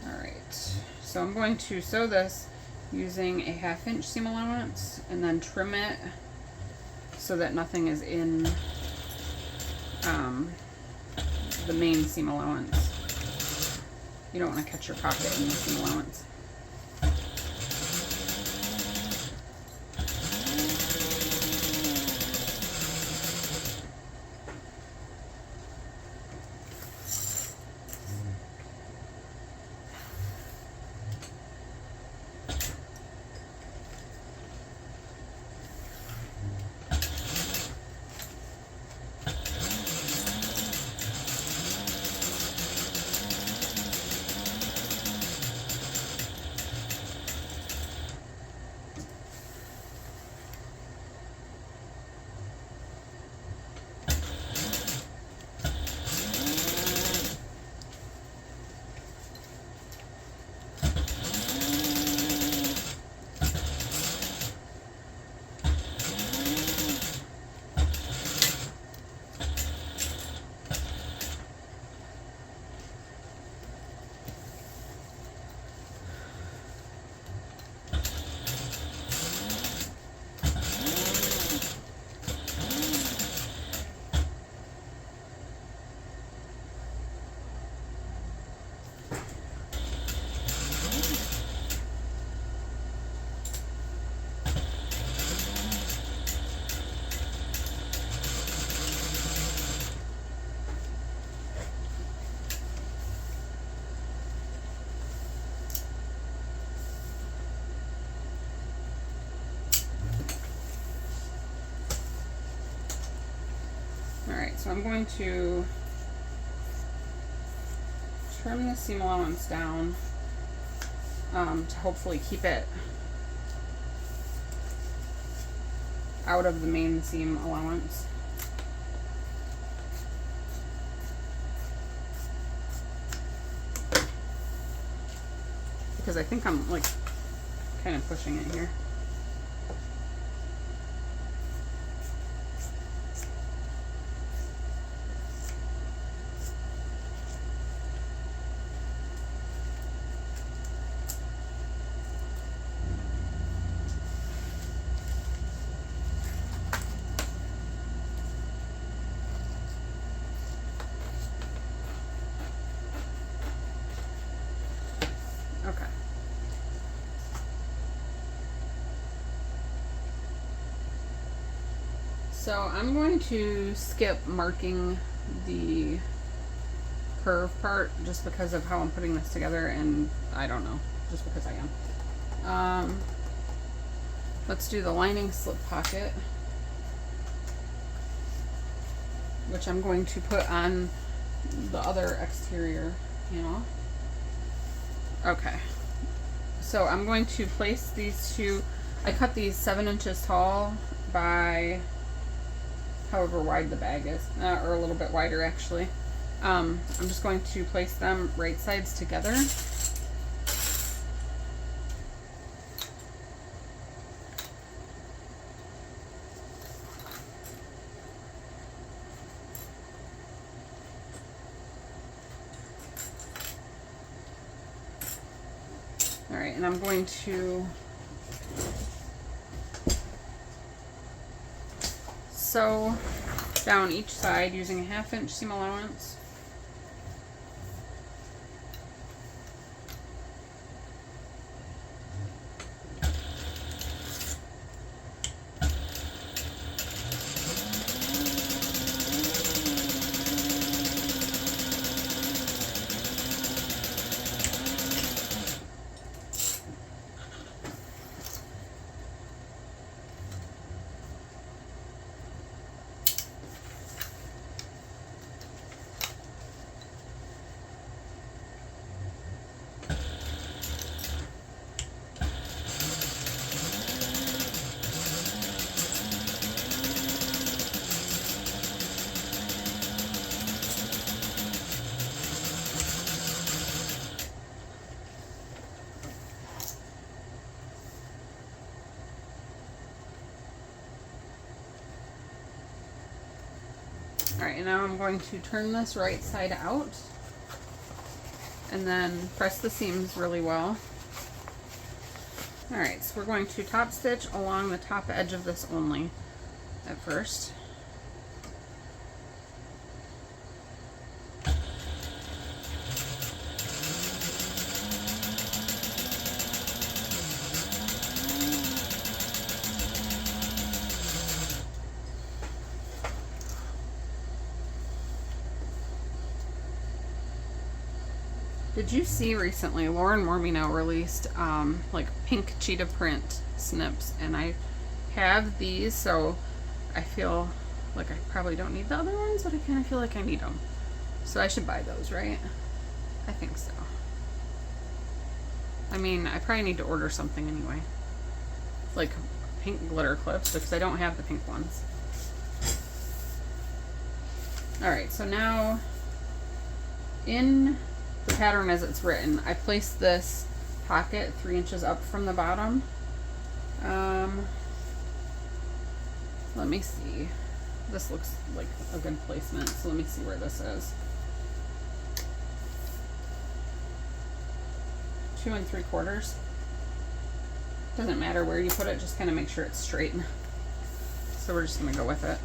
Alright, so I'm going to sew this using a 1/2 inch seam allowance and then trim it so that nothing is in the main seam allowance. You don't want to catch your pocket in the seam allowance. So I'm going to trim the seam allowance down to hopefully keep it out of the main seam allowance. Because I think I'm like kind of pushing it here. Okay. So I'm going to skip marking the curve part just because of how I'm putting this together, and I don't know, just because I am. Let's do the lining slip pocket, which I'm going to put on the other exterior panel. Okay, so I'm going to place these two. I cut these 7 inches tall by however wide the bag is, or a little bit wider actually. I'm just going to place them right sides together. All right, and I'm going to sew down each side using a 1/2 inch seam allowance. All right, and now I'm going to turn this right side out and then press the seams really well. All right, so we're going to top stitch along the top edge of this only at first. Did you see recently Lauren Mormino released like pink cheetah print snips, and I have these, so I feel like I probably don't need the other ones, but I kind of feel like I need them. So I should buy those, right? I think so. I mean, I probably need to order something anyway. Like pink glitter clips, because I don't have the pink ones. Alright, so now in the pattern as it's written, I placed this pocket 3 inches up from the bottom. Let me see. This looks like a good placement, so let me see where this is. 2 3/4. Doesn't matter where you put it, just kind of make sure it's straight. So we're just gonna go with it.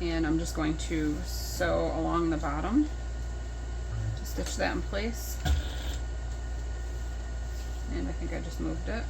And I'm just going to sew along the bottom to stitch that in place. And I think I just moved it.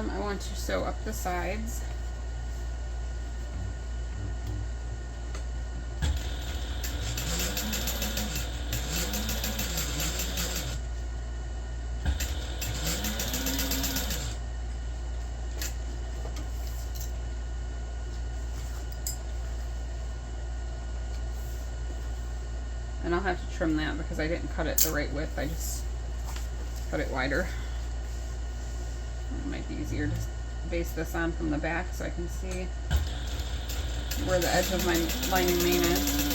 I want to sew up the sides. And I'll have to trim that because I didn't cut it the right width. I just cut it wider. It might be easier to base this on from the back so I can see where the edge of my lining main is.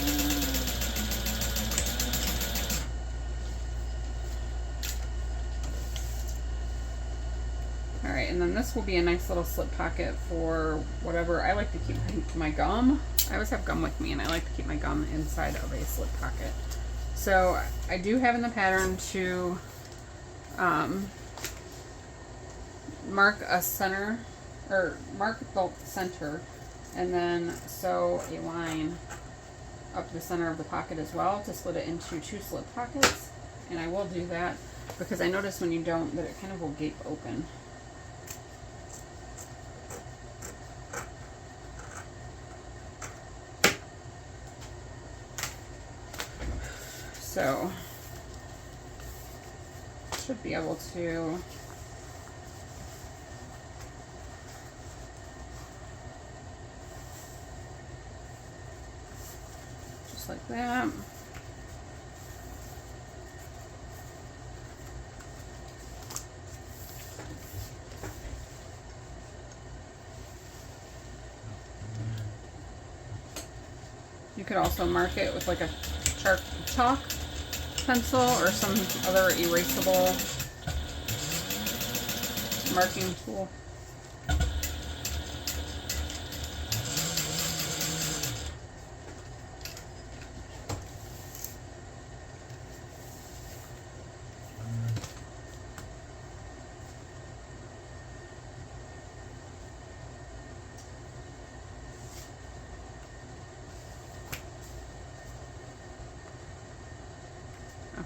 Alright, and then this will be a nice little slip pocket for whatever. I like to keep my gum. I always have gum with me, and I like to keep my gum inside of a slip pocket. So I do have in the pattern to mark a center, or mark the center, and then sew a line up the center of the pocket as well to split it into 2 slip pockets. And I will do that because I notice when you don't that it kind of will gape open. So should be able to just like that. You could also mark it with like a chalk pencil or some other erasable marking tool.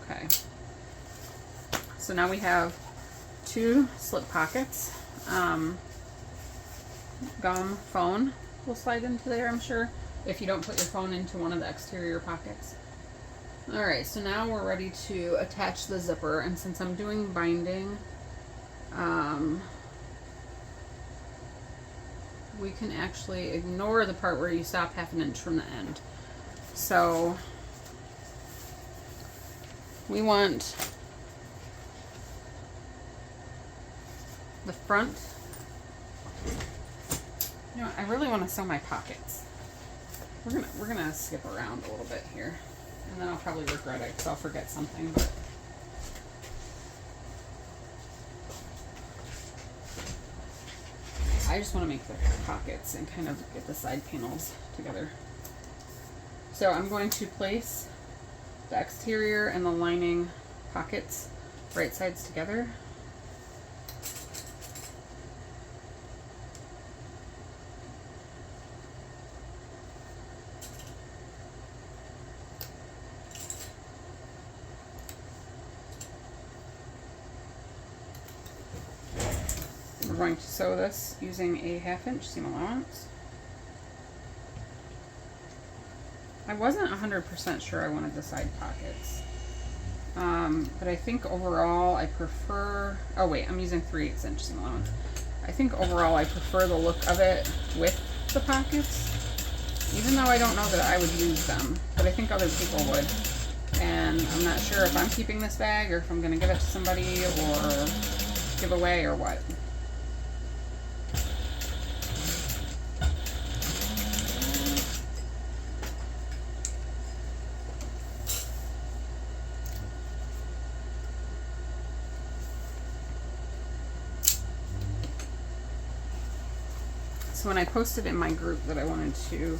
Okay, so now we have 2 slip pockets. Gum phone will slide into there, I'm sure, if you don't put your phone into one of the exterior pockets. Alright, so now we're ready to attach the zipper, and since I'm doing binding, we can actually ignore the part where you stop 1/2 inch from the end. So we want the front You know, I really want to sew my pockets. We're gonna skip around a little bit here, and then I'll probably regret it because I'll forget something. But I just want to make the pockets and kind of get the side panels together. So I'm going to place the exterior and the lining pockets right sides together. We're going to sew this using a 1/2 inch seam allowance. I wasn't 100% sure I wanted the side pockets, but I think overall I prefer, oh wait, I'm using 3/8 inch seam allowance. I think overall I prefer the look of it with the pockets, even though I don't know that I would use them, but I think other people would. And I'm not sure if I'm keeping this bag or if I'm going to give it to somebody or give away or what. So when I posted in my group that I wanted to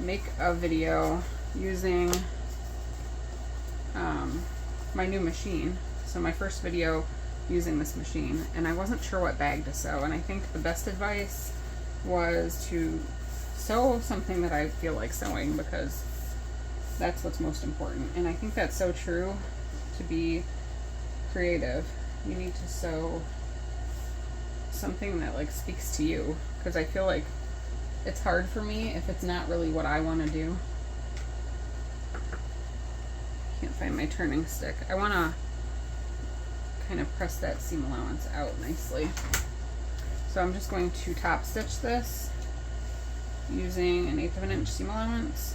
make a video using my new machine, so my first video using this machine, and I wasn't sure what bag to sew, and I think the best advice was to sew something that I feel like sewing, because that's what's most important. And I think that's so true. To be creative, you need to sew something that like speaks to you, because I feel like it's hard for me if it's not really what I want to do. Can't find my turning stick. I want to kind of press that seam allowance out nicely. So I'm just going to top stitch this using an 1/8 of an inch seam allowance.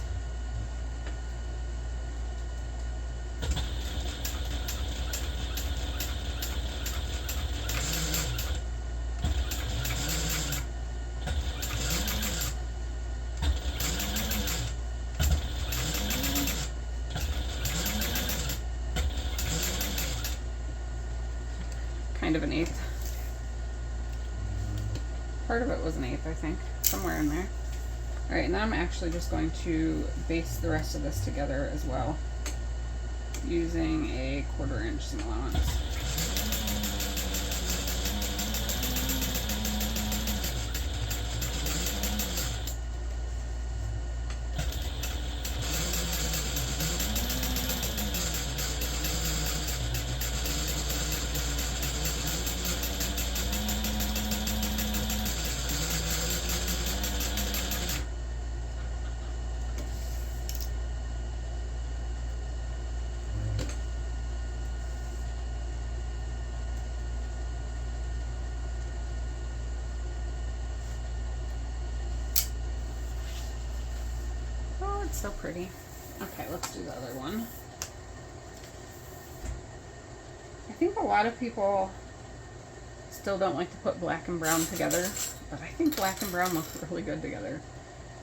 Kind of an 1/8. Part of it was an 1/8, I think, somewhere in there. Alright, and then I'm actually just going to baste the rest of this together as well using a 1/4 inch seam allowance. So pretty. Okay, let's do the other one. I think a lot of people still don't like to put black and brown together, but I think black and brown look really good together.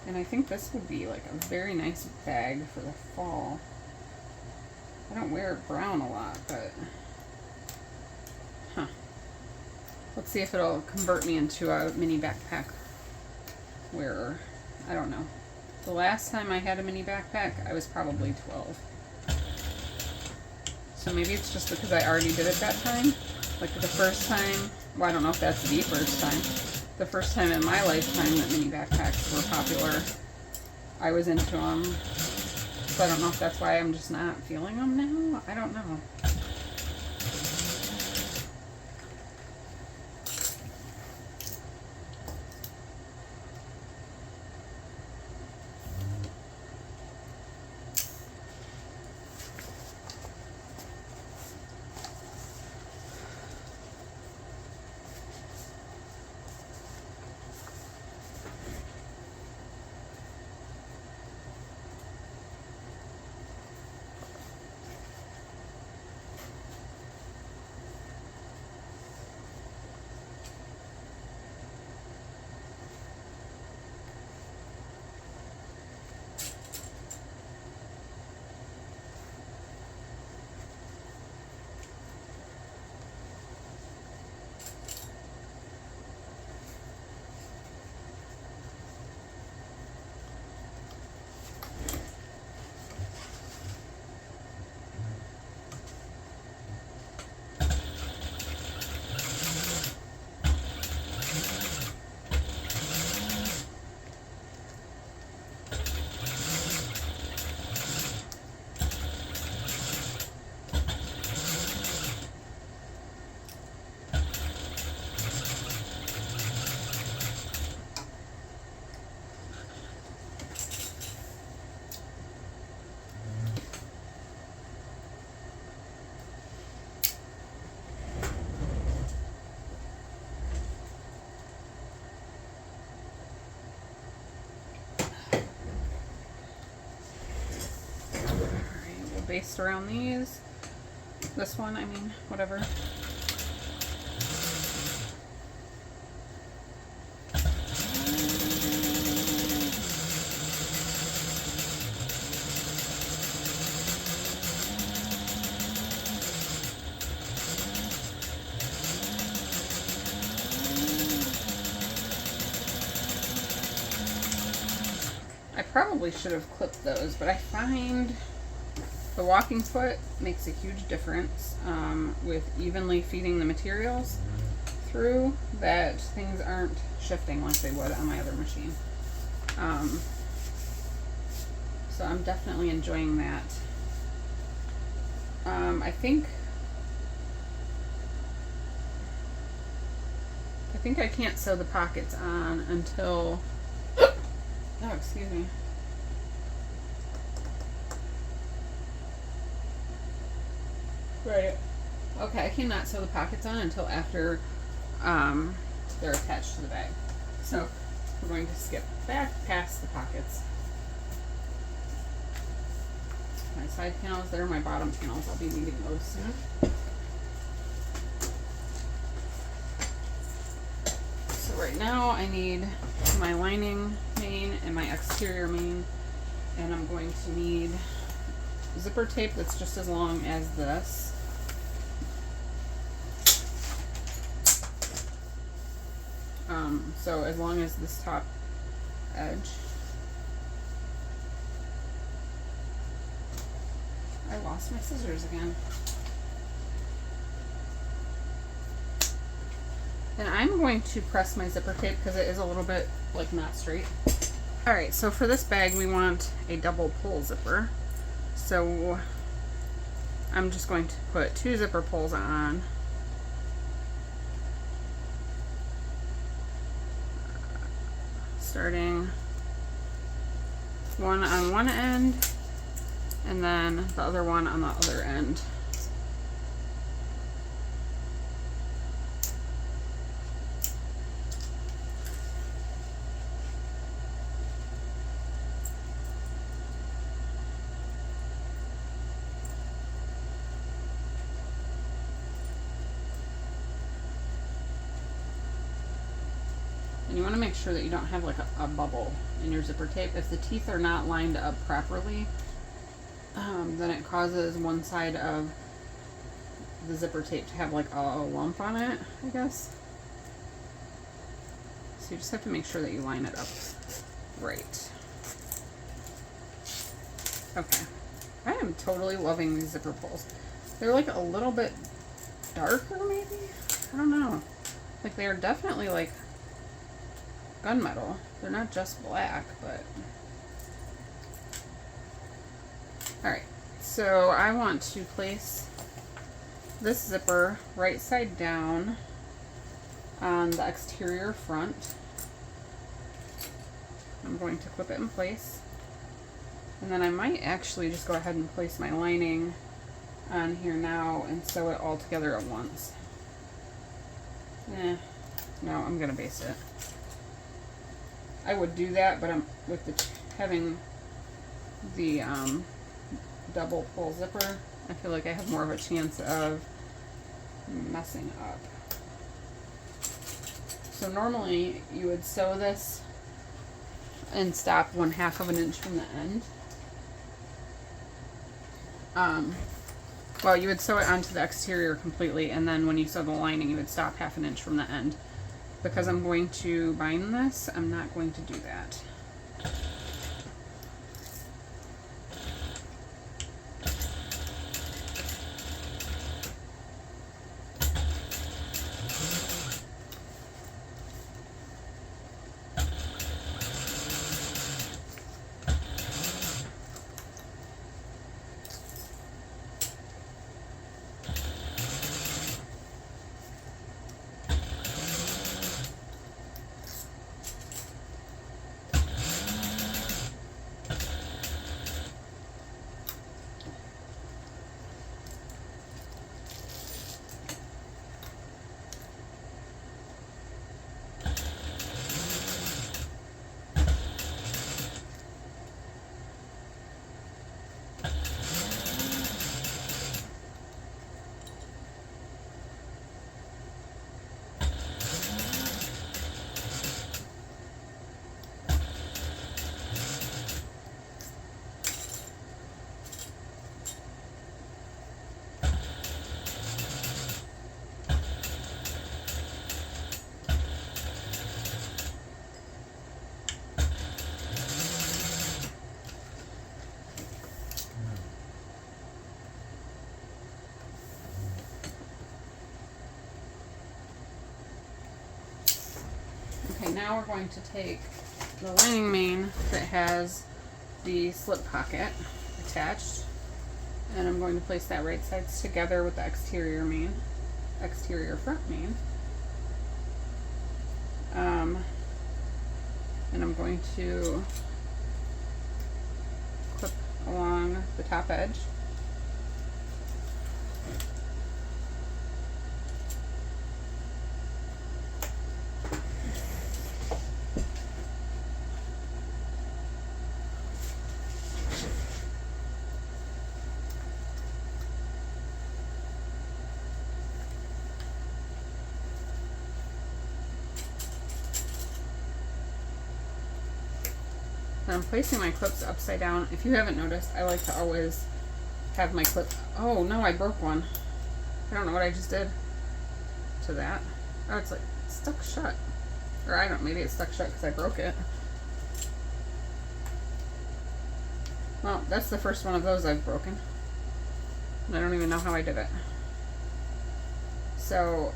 And I think this would be like a very nice bag for the fall. I don't wear brown a lot, but let's see if it'll convert me into a mini backpack wearer. I don't know. The last time I had a mini backpack, I was probably 12. So maybe it's just because I already did it that time. Like the first time, well, I don't know if that's the first time. The first time in my lifetime that mini backpacks were popular, I was into them. So I don't know if that's why I'm just not feeling them now. I don't know. based around these. This one, I mean, whatever. I probably should have clipped those, but I find the walking foot makes a huge difference with evenly feeding the materials through, that things aren't shifting like they would on my other machine. So I'm definitely enjoying that. I think I can't sew the pockets on until, oh, excuse me. Right. Okay, I cannot sew the pockets on until after they're attached to the bag. So we're going to skip back past the pockets. My side panels there, my bottom panels, I'll be needing those soon. So right now I need my lining main and my exterior main, and I'm going to need zipper tape that's just as long as this. So as long as this top edge. I lost my scissors again. And I'm going to press my zipper tape because it is a little bit like not straight. Alright, so for this bag we want a double pull zipper. So I'm just going to put 2 zipper pulls on. Starting one on one end and then the other one on the other end. And you want to make sure that you don't have like a bubble in your zipper tape. If the teeth are not lined up properly, then it causes one side of the zipper tape to have like a lump on it, I guess. So you just have to make sure that you line it up right. Okay. I am totally loving these zipper pulls. They're like a little bit darker maybe? I don't know. Like they are definitely like gunmetal. They're not just black, but... Alright, so I want to place this zipper right side down on the exterior front. I'm going to clip it in place. And then I might actually just go ahead and place my lining on here now and sew it all together at once. No, I'm going to base it. I would do that, but I'm with the having the double pull zipper, I feel like I have more of a chance of messing up. So normally you would sew this and stop 1/2 of an inch from the end. Well, you would sew it onto the exterior completely, and then when you sew the lining, you would stop 1/2 an inch from the end. Because I'm going to bind this, I'm not going to do that. Okay, now we're going to take the lining main that has the slip pocket attached, and I'm going to place that right sides together with the exterior front main. And I'm going to clip along the top edge. I'm placing my clips upside down. If you haven't noticed, I like to always have my clip. Oh no, I broke one. I don't know what I just did to that. Oh, it's like stuck shut. Or I don't, maybe it's stuck shut because I broke it. Well, that's the first one of those I've broken. I don't even know how I did it. So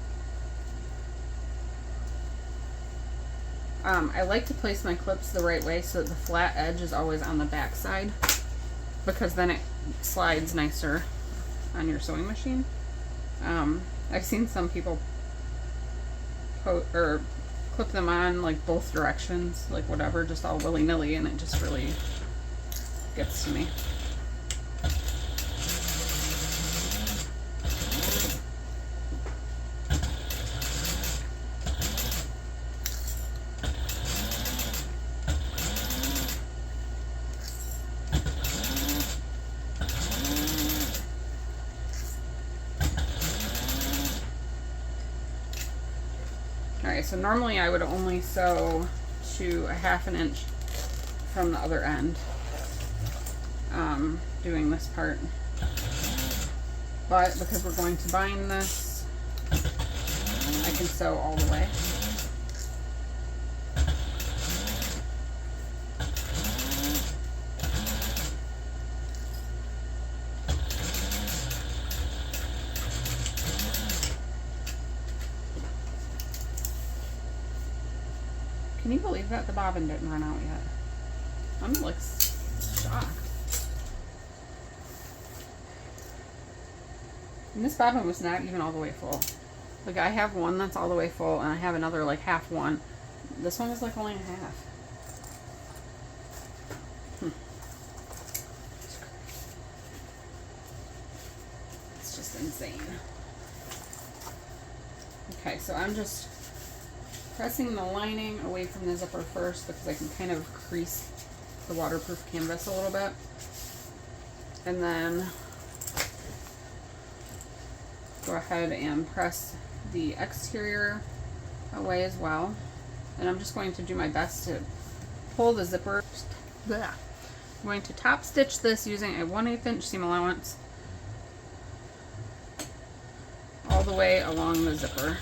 I like to place my clips the right way so that the flat edge is always on the back side, because then it slides nicer on your sewing machine. I've seen some people clip them on like both directions, like whatever, just all willy-nilly, and it just really gets to me. Alright, so normally I would only sew to 1/2 inch from the other end, doing this part. But because we're going to bind this, I can sew all the way. Can you believe that the bobbin didn't run out yet? I'm like shocked. And this bobbin was not even all the way full. Like, I have one that's all the way full, and I have another like half one. This one is like only a half. It's just insane. Okay, so I'm just pressing the lining away from the zipper first because I can kind of crease the waterproof canvas a little bit. And then go ahead and press the exterior away as well. And I'm just going to do my best to pull the zipper. Blah. I'm going to top stitch this using a 1/8 inch seam allowance all the way along the zipper.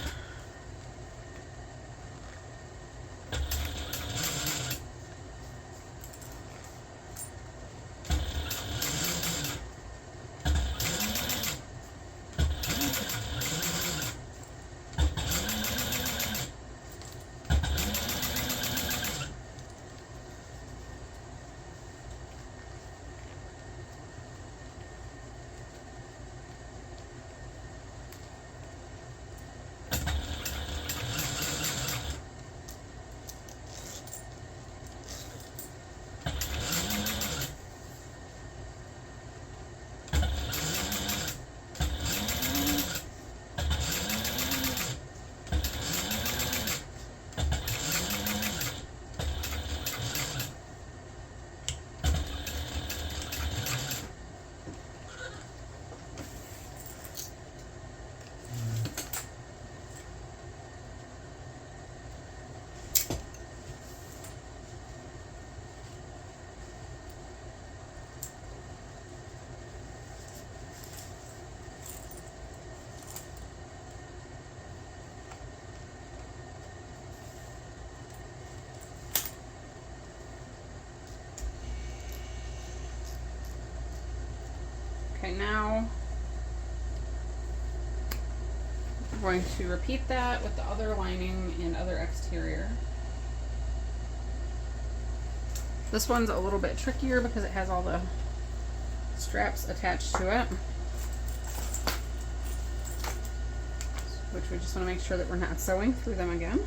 Okay, now I'm going to repeat that with the other lining and other exterior. This one's a little bit trickier because it has all the straps attached to it, which we just want to make sure that we're not sewing through them again.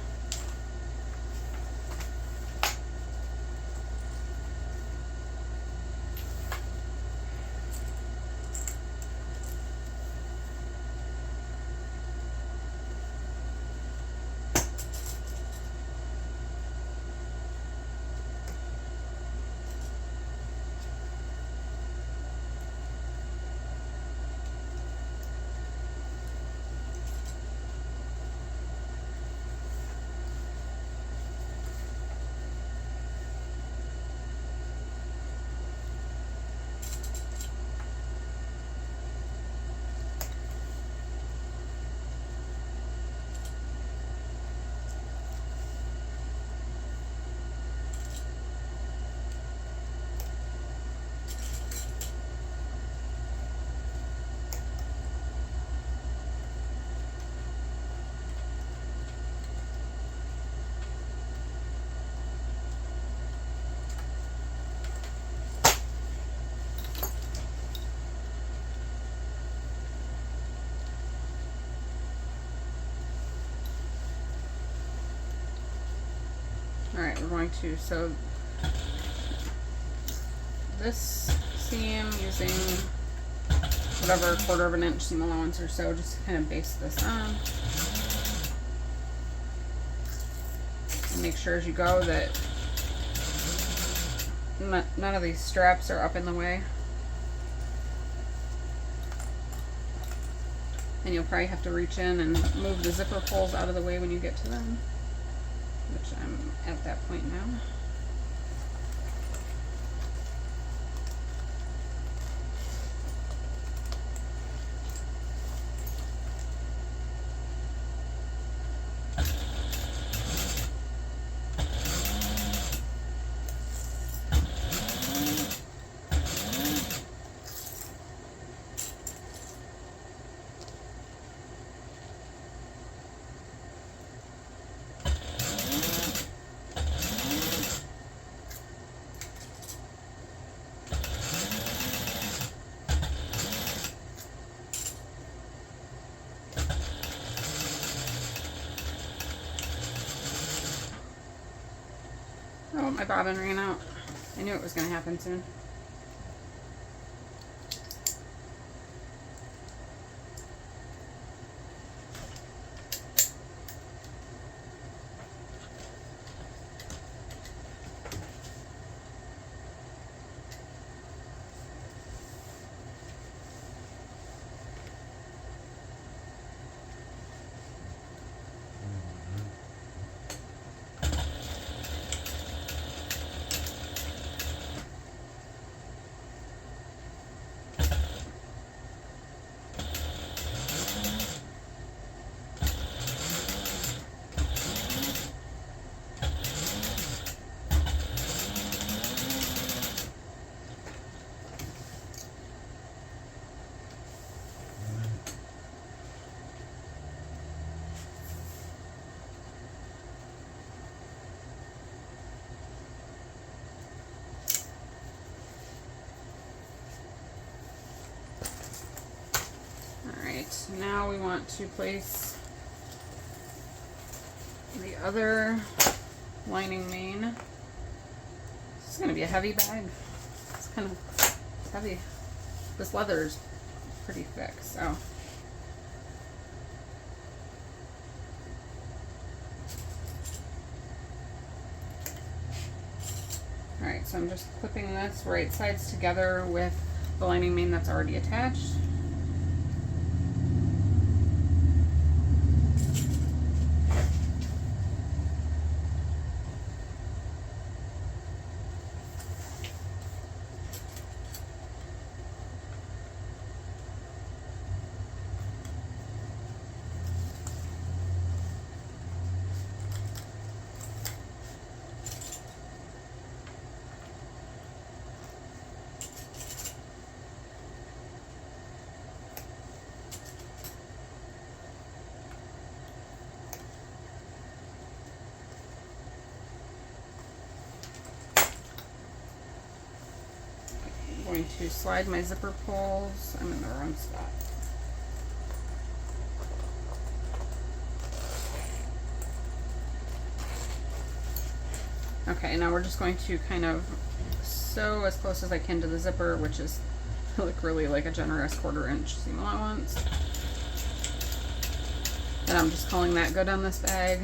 Alright, we're going to sew this seam using whatever 1/4 of an inch seam allowance or so, just to kind of base this on. And make sure as you go that none of these straps are up in the way. And you'll probably have to reach in and move the zipper pulls out of the way when you get to them, which I'm at that point now. Oh, my bobbin ran out. I knew it was going to happen soon. Now we want to place the other lining main. This is going to be a heavy bag. It's kind of heavy. This leather is pretty thick, so. Alright, so I'm just clipping this right sides together with the lining main that's already attached. going to slide my zipper pulls. I'm in the wrong spot. Okay, now we're just going to kind of sew as close as I can to the zipper, which is like really like a generous 1/4 inch seam allowance. And I'm just calling that good on this bag.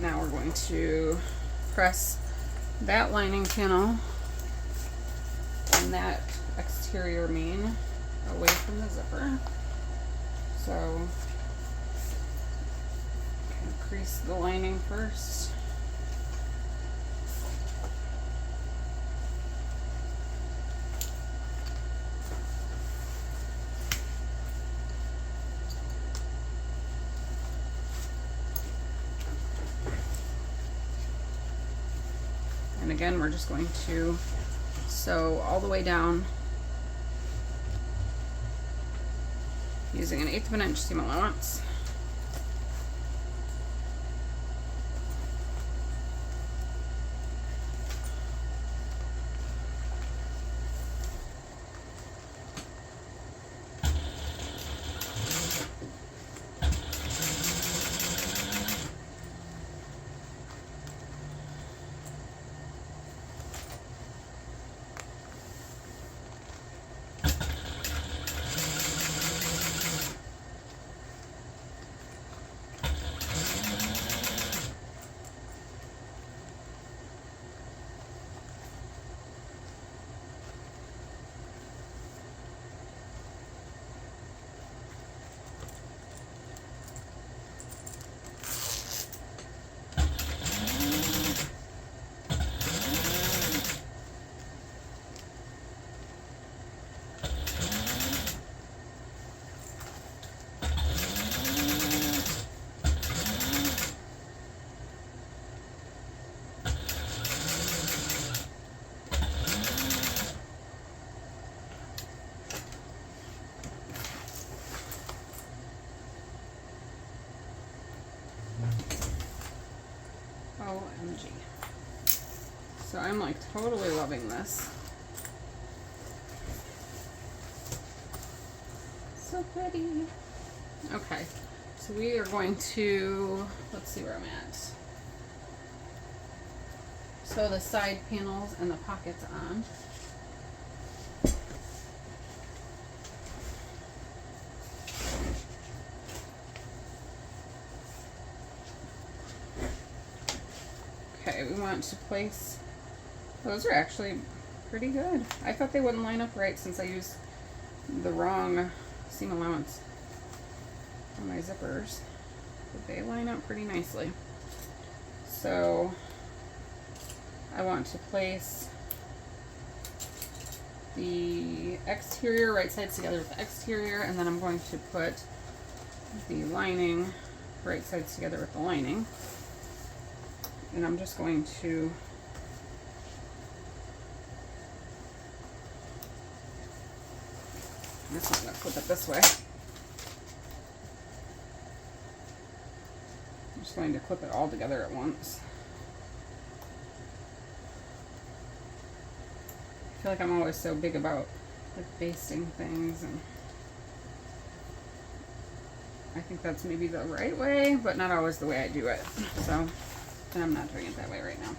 Now we're going to press that lining panel and that exterior main away from the zipper. So kind of crease the lining first. And again, we're just going to sew all the way down using an 1/8 of an inch seam allowance. OMG. So I'm like totally loving this. So pretty. Okay, so we are going to, let's see where I'm at. Sew the side panels and the pockets on. Okay, we want to place, those are actually pretty good. I thought they wouldn't line up right since I used the wrong seam allowance on my zippers, but they line up pretty nicely. So I want to place the exterior right sides together with the exterior, and then I'm going to put the lining right sides together with the lining. And I'm just going to I'm just going to flip it this way. I'm just going to clip it all together at once. I feel like I'm always so big about like basting things, and I think that's maybe the right way, but not always the way I do it. So, and I'm not doing it that way right now.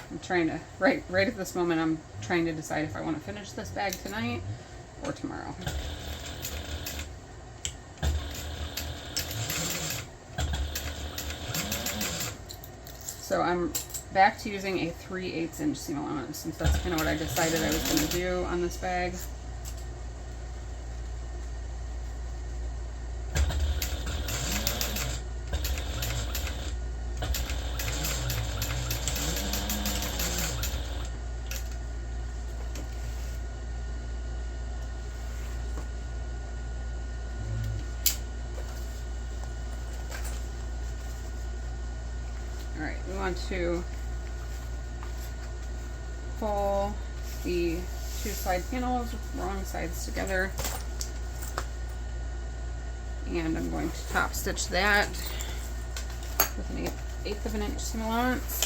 I'm trying to, right at this moment, I'm trying to decide if I want to finish this bag tonight or tomorrow. So I'm back to using a 3/8 inch seam allowance, since that's kind of what I decided I was going to do on this bag. Alright, we want to pull the two side panels, wrong sides together, and I'm going to top stitch that with an 1/8 of an inch seam allowance.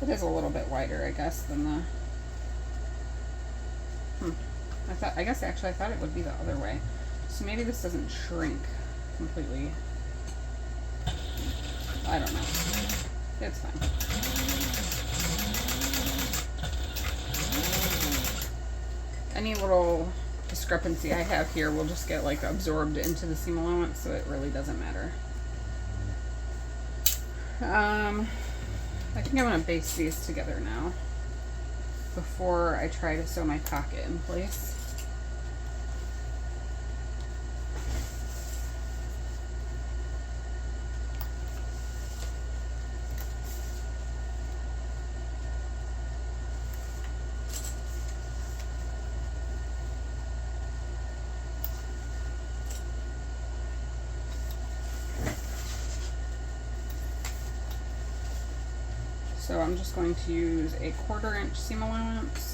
It is a little bit wider, I guess, than the, I guess actually I thought it would be the other way. So maybe this doesn't shrink completely. I don't know. It's fine. Any little discrepancy I have here will just get like absorbed into the seam allowance, so it really doesn't matter. I think I'm going to baste these together now before I try to sew my pocket in place. So I'm just going to use a 1/4 inch seam allowance.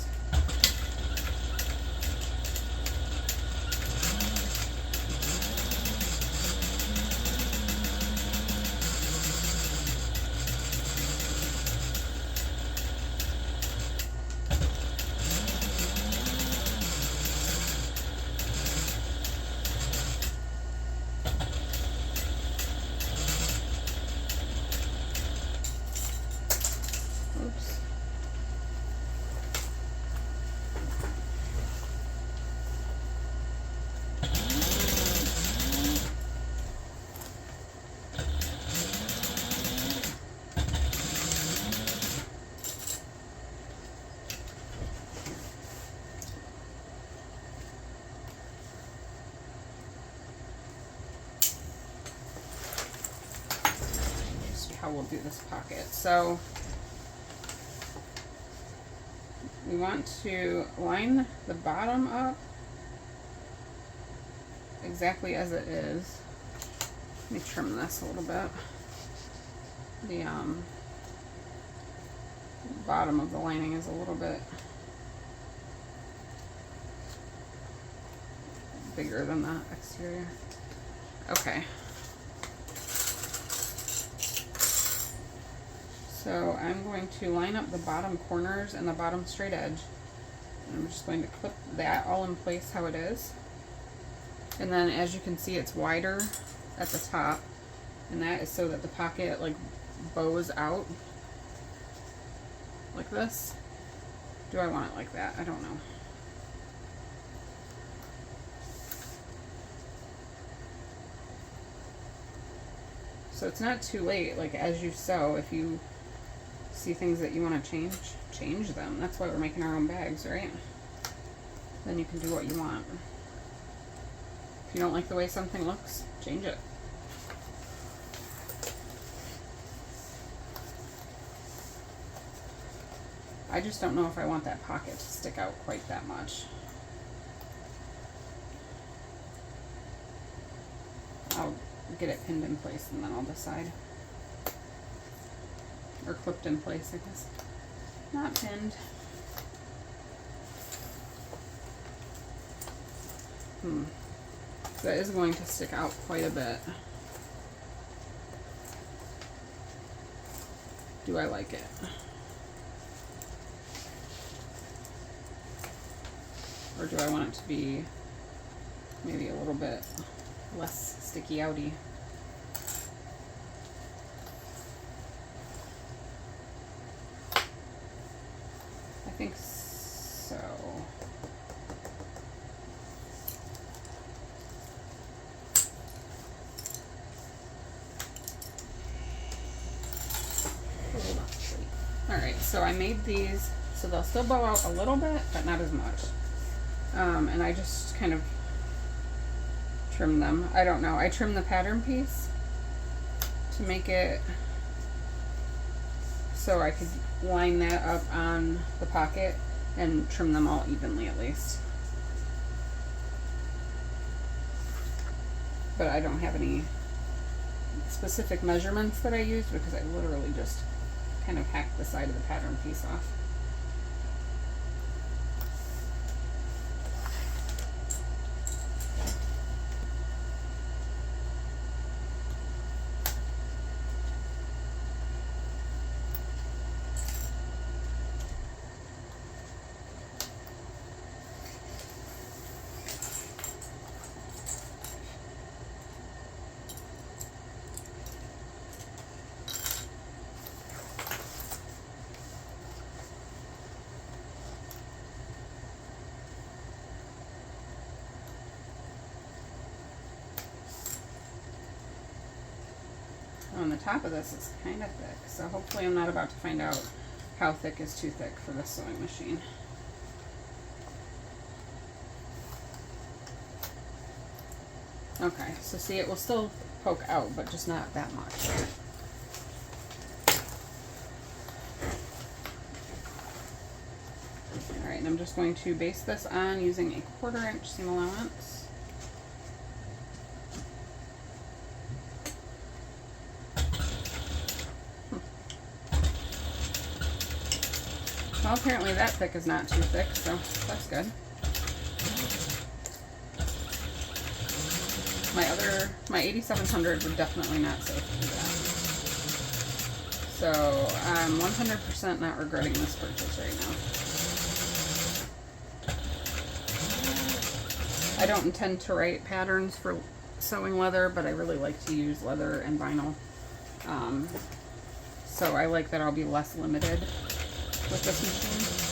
How we'll do this pocket. So we want to line the bottom up exactly as it is. Let me trim this a little bit. The bottom of the lining is a little bit bigger than the exterior. Okay. So I'm going to line up the bottom corners and the bottom straight edge. And I'm just going to clip that all in place how it is. And then as you can see, it's wider at the top. And that is so that the pocket like bows out like this. Do I want it like that? I don't know. So it's not too late, like as you sew, if you see things that you want to change them. That's why we're making our own bags, right? Then you can do what you want. If you don't like the way something looks, change it. I just don't know if I want that pocket to stick out quite that much. I'll get it pinned in place and then I'll decide. Or clipped in place, I guess. Not pinned. That is going to stick out quite a bit. Do I like it? Or do I want it to be maybe a little bit less sticky outy. I think so. Alright, so I made these, so they'll still bow out a little bit, but not as much. And I just kind of trim them. I don't know, I trim the pattern piece to make it so I could line that up on the pocket and trim them all evenly at least. But I don't have any specific measurements that I used because I literally just kind of hacked the side of the pattern piece off. On the top of this is kind of thick, so hopefully I'm not about to find out how thick is too thick for this sewing machine. Okay, so see, it will still poke out, but just not that much. Alright, and I'm just going to base this on using a 1/4 inch seam allowance. Well, apparently that thick is not too thick, so that's good. My 8700 would definitely not say do that. So I'm 100% not regretting this purchase right now. I don't intend to write patterns for sewing leather, but I really like to use leather and vinyl. So I like that I'll be less limited with this machine.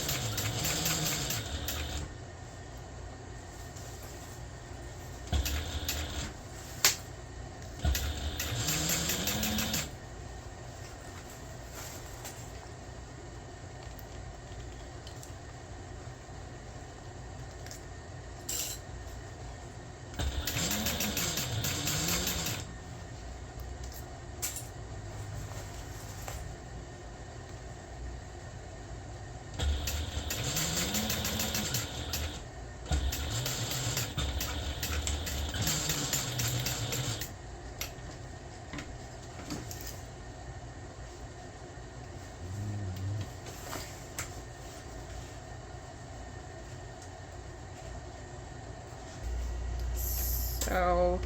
So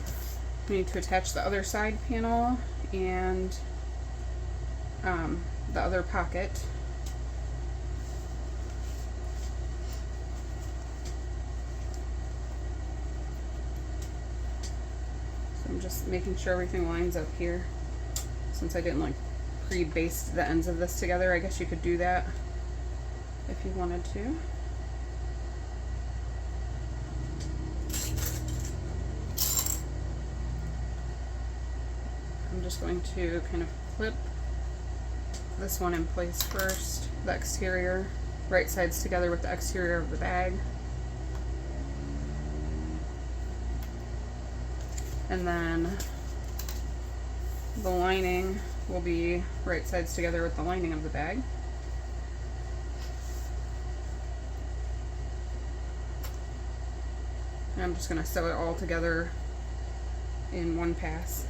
we need to attach the other side panel and the other pocket. So I'm just making sure everything lines up here. Since I didn't like pre-baste the ends of this together, I guess you could do that if you wanted to. I'm just going to kind of clip this one in place first, the exterior, right sides together with the exterior of the bag. And then the lining will be right sides together with the lining of the bag. And I'm just going to sew it all together in one pass.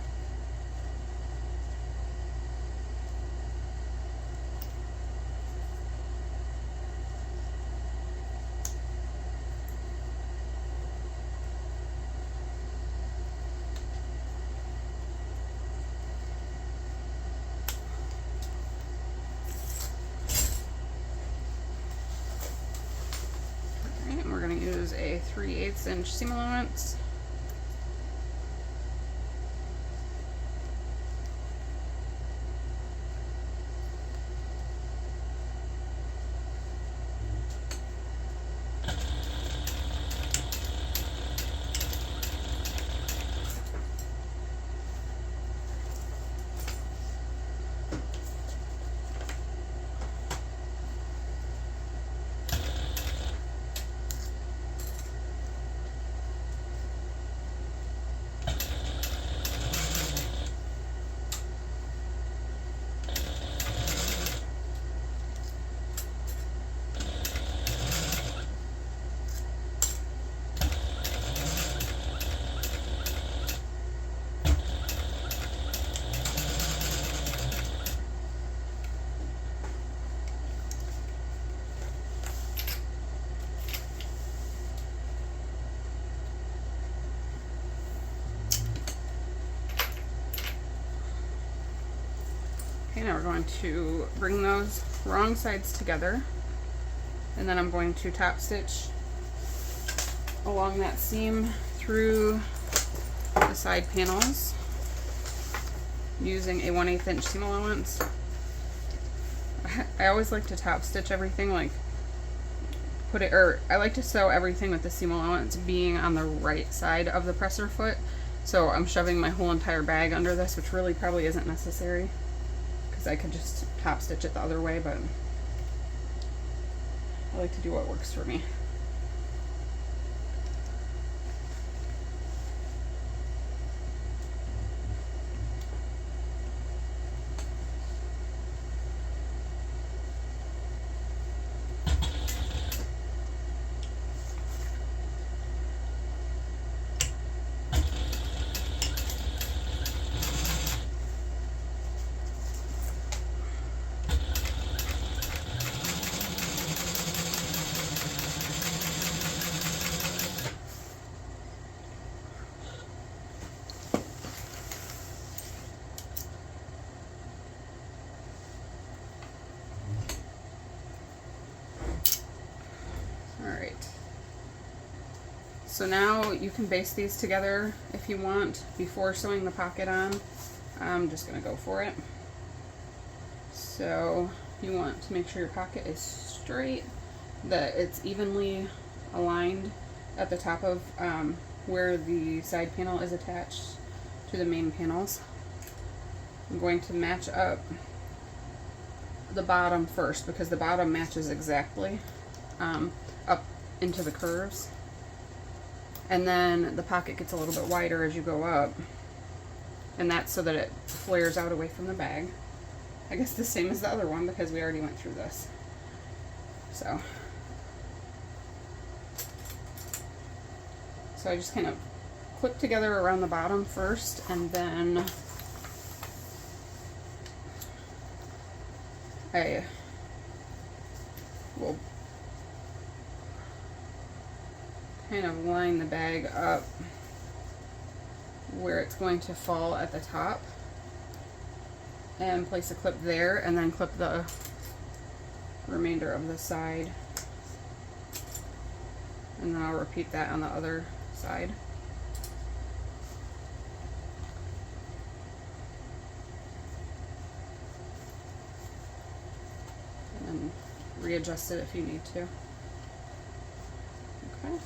We're going to use a 3/8 inch seam allowance Okay, now we're going to bring those wrong sides together, and then I'm going to top stitch along that seam through the side panels using a 1/8 inch seam allowance. I always like to top stitch everything, like I like to sew everything with the seam allowance being on the right side of the presser foot. So I'm shoving my whole entire bag under this, which really probably isn't necessary because I could just top stitch it the other way, but I like to do what works for me. So now you can baste these together if you want before sewing the pocket on. I'm just going to go for it. So you want to make sure your pocket is straight, that it's evenly aligned at the top of where the side panel is attached to the main panels. I'm going to match up the bottom first because the bottom matches exactly up into the curves. And then the pocket gets a little bit wider as you go up, and that's so that it flares out away from the bag. I guess the same as the other one because we already went through this. So I just kind of clip together around the bottom first, and then I will kind of line the bag up where it's going to fall at the top and place a clip there, and then clip the remainder of the side, and then I'll repeat that on the other side. And then readjust it if you need to. Okay.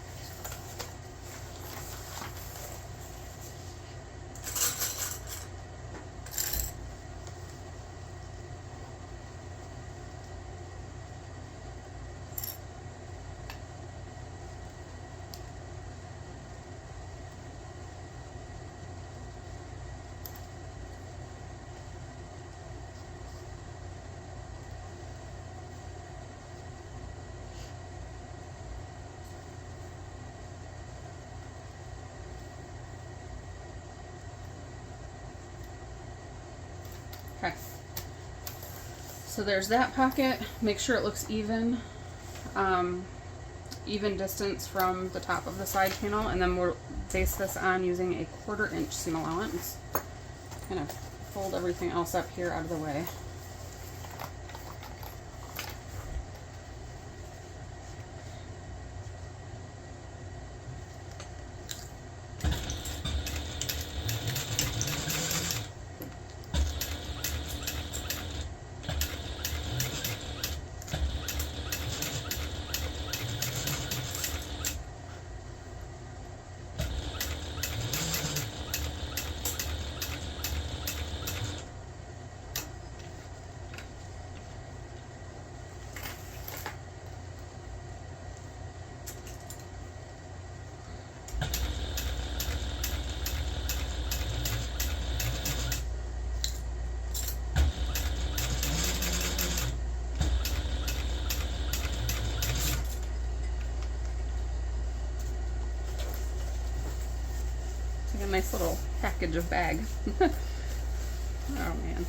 Okay, so there's that pocket. Make sure it looks even, even distance from the top of the side panel, and then we'll base this on using a 1/4 inch seam allowance. Kind of fold everything else up here out of the way. A nice little package of bag. Oh man.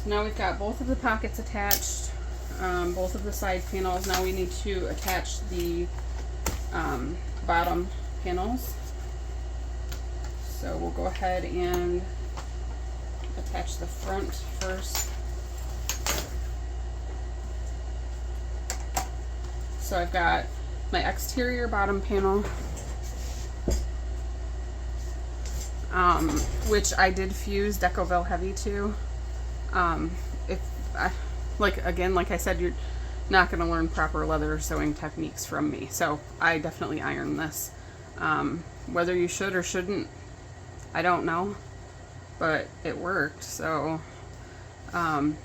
So now we've got both of the pockets attached, both of the side panels. Now we need to attach the bottom panels. So we'll go ahead and attach the front first. So I've got my exterior bottom panel, which I did fuse Decovil Heavy to. Like I said, you're not going to learn proper leather sewing techniques from me. So I definitely iron this. Whether you should or shouldn't, I don't know, but it worked. So, but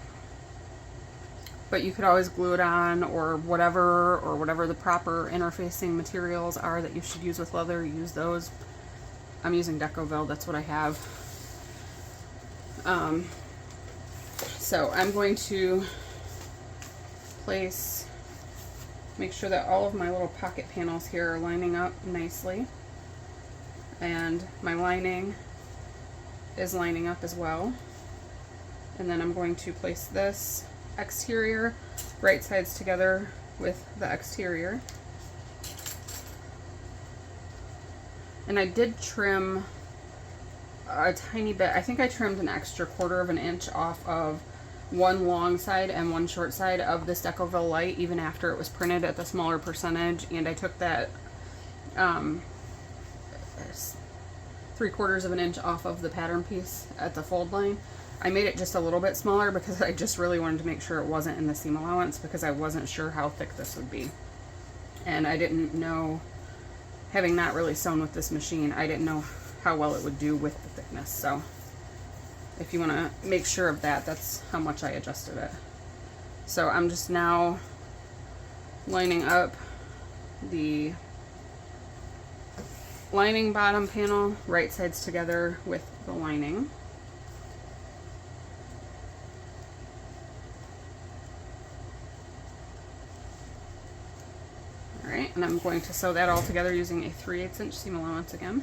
you could always glue it on or whatever the proper interfacing materials are that you should use with leather. Use those. I'm using Decovil, that's what I have. So I'm going to make sure that all of my little pocket panels here are lining up nicely, and my lining is lining up as well. And then I'm going to place this exterior right sides together with the exterior. And I did trim a tiny bit. I think I trimmed an extra 1/4 of an inch off of one long side and one short side of this Decovil Light, even after it was printed at the smaller percentage. And I took that 3/4 of an inch off of the pattern piece at the fold line. I made it just a little bit smaller because I just really wanted to make sure it wasn't in the seam allowance, because I wasn't sure how thick this would be. And I didn't know, having not really sewn with this machine, I didn't know how well it would do with the thickness. So if you want to make sure of that, that's how much I adjusted it. So I'm just now lining up the lining bottom panel right sides together with the lining. Alright, and I'm going to sew that all together using a 3/8 inch seam allowance again.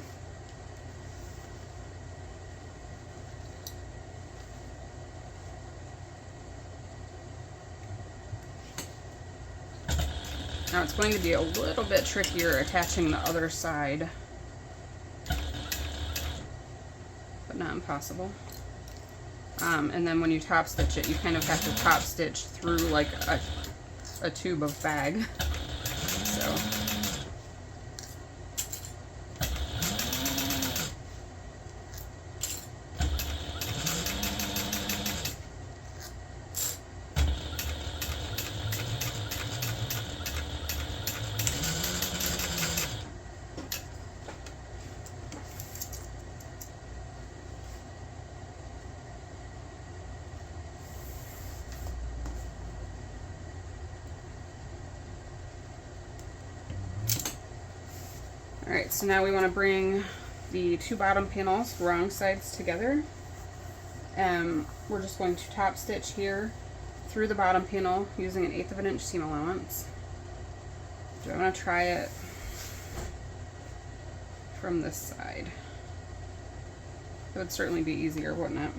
Now it's going to be a little bit trickier attaching the other side, but not impossible. And then when you top stitch it, you kind of have to top stitch through like a tube of bag. So alright, so now we want to bring the two bottom panels wrong sides together. We're just going to top stitch here through the bottom panel using an 1/8 of an inch seam allowance. Do I want to try it from this side? It would certainly be easier, wouldn't it?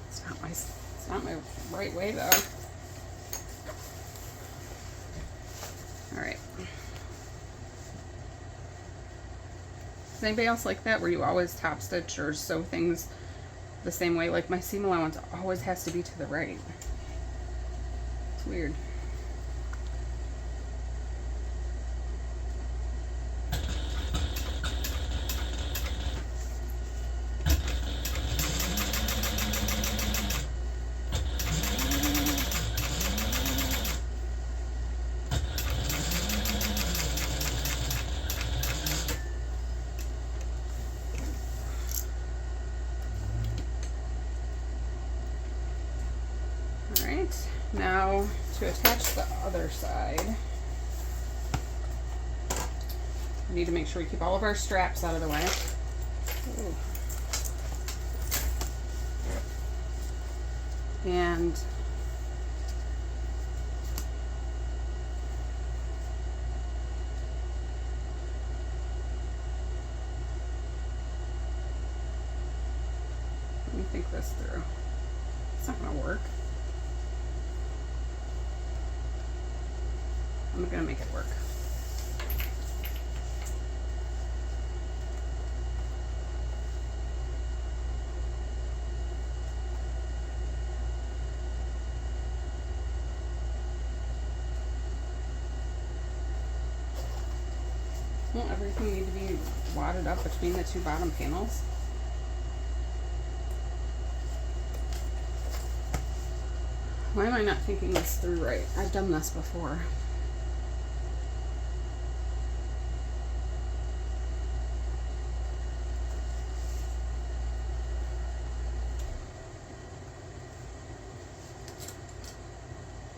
It's not my right way though. Alright. Is anybody else like that, where you always top stitch or sew things the same way? Like my seam allowance always has to be to the right. It's weird. Now to attach the other side, we need to make sure we keep all of our straps out of the way. Ooh. And let me think this through. It's not gonna work. I'm gonna make it work. Won't everything need to be wadded up between the two bottom panels? Why am I not thinking this through right? I've done this before.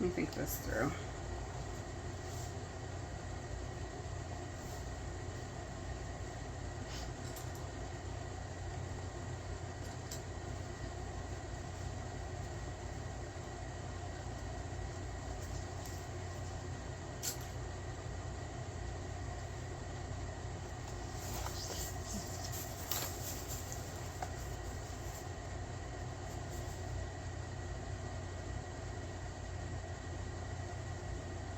Let me think this through.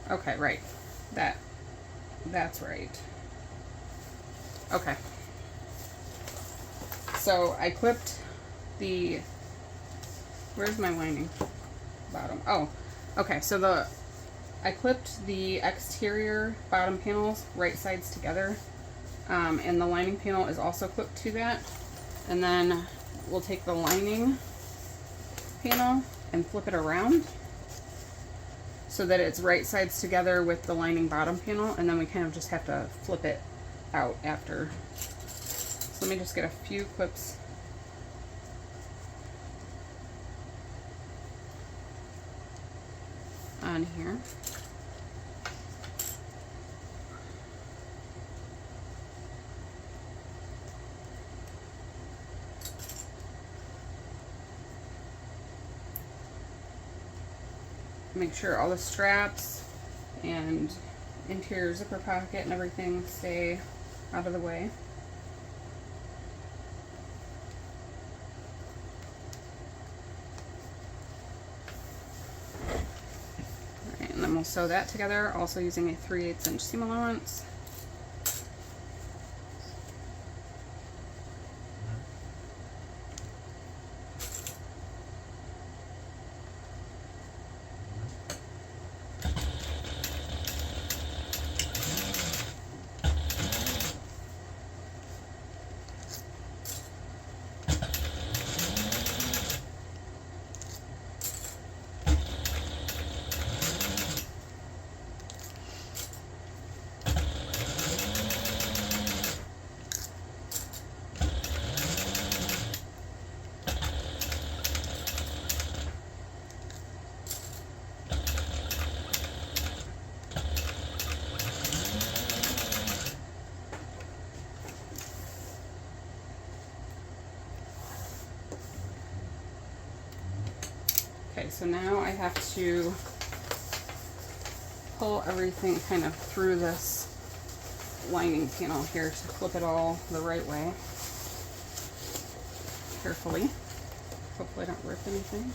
Okay, right. That's right. Okay. So I clipped the, where's my lining? Bottom. Oh, okay. So I clipped the exterior bottom panels right sides together, and the lining panel is also clipped to that. And then we'll take the lining panel and flip it around so that it's right sides together with the lining bottom panel, and then we kind of just have to flip it out after. So let me just get a few clips on here. Make sure all the straps and interior zipper pocket and everything stay out of the way. Alright, and then we'll sew that together, also using a 3/8 inch seam allowance. Okay, so now I have to pull everything kind of through this lining panel here to flip it all the right way. Carefully. Hopefully I don't rip anything.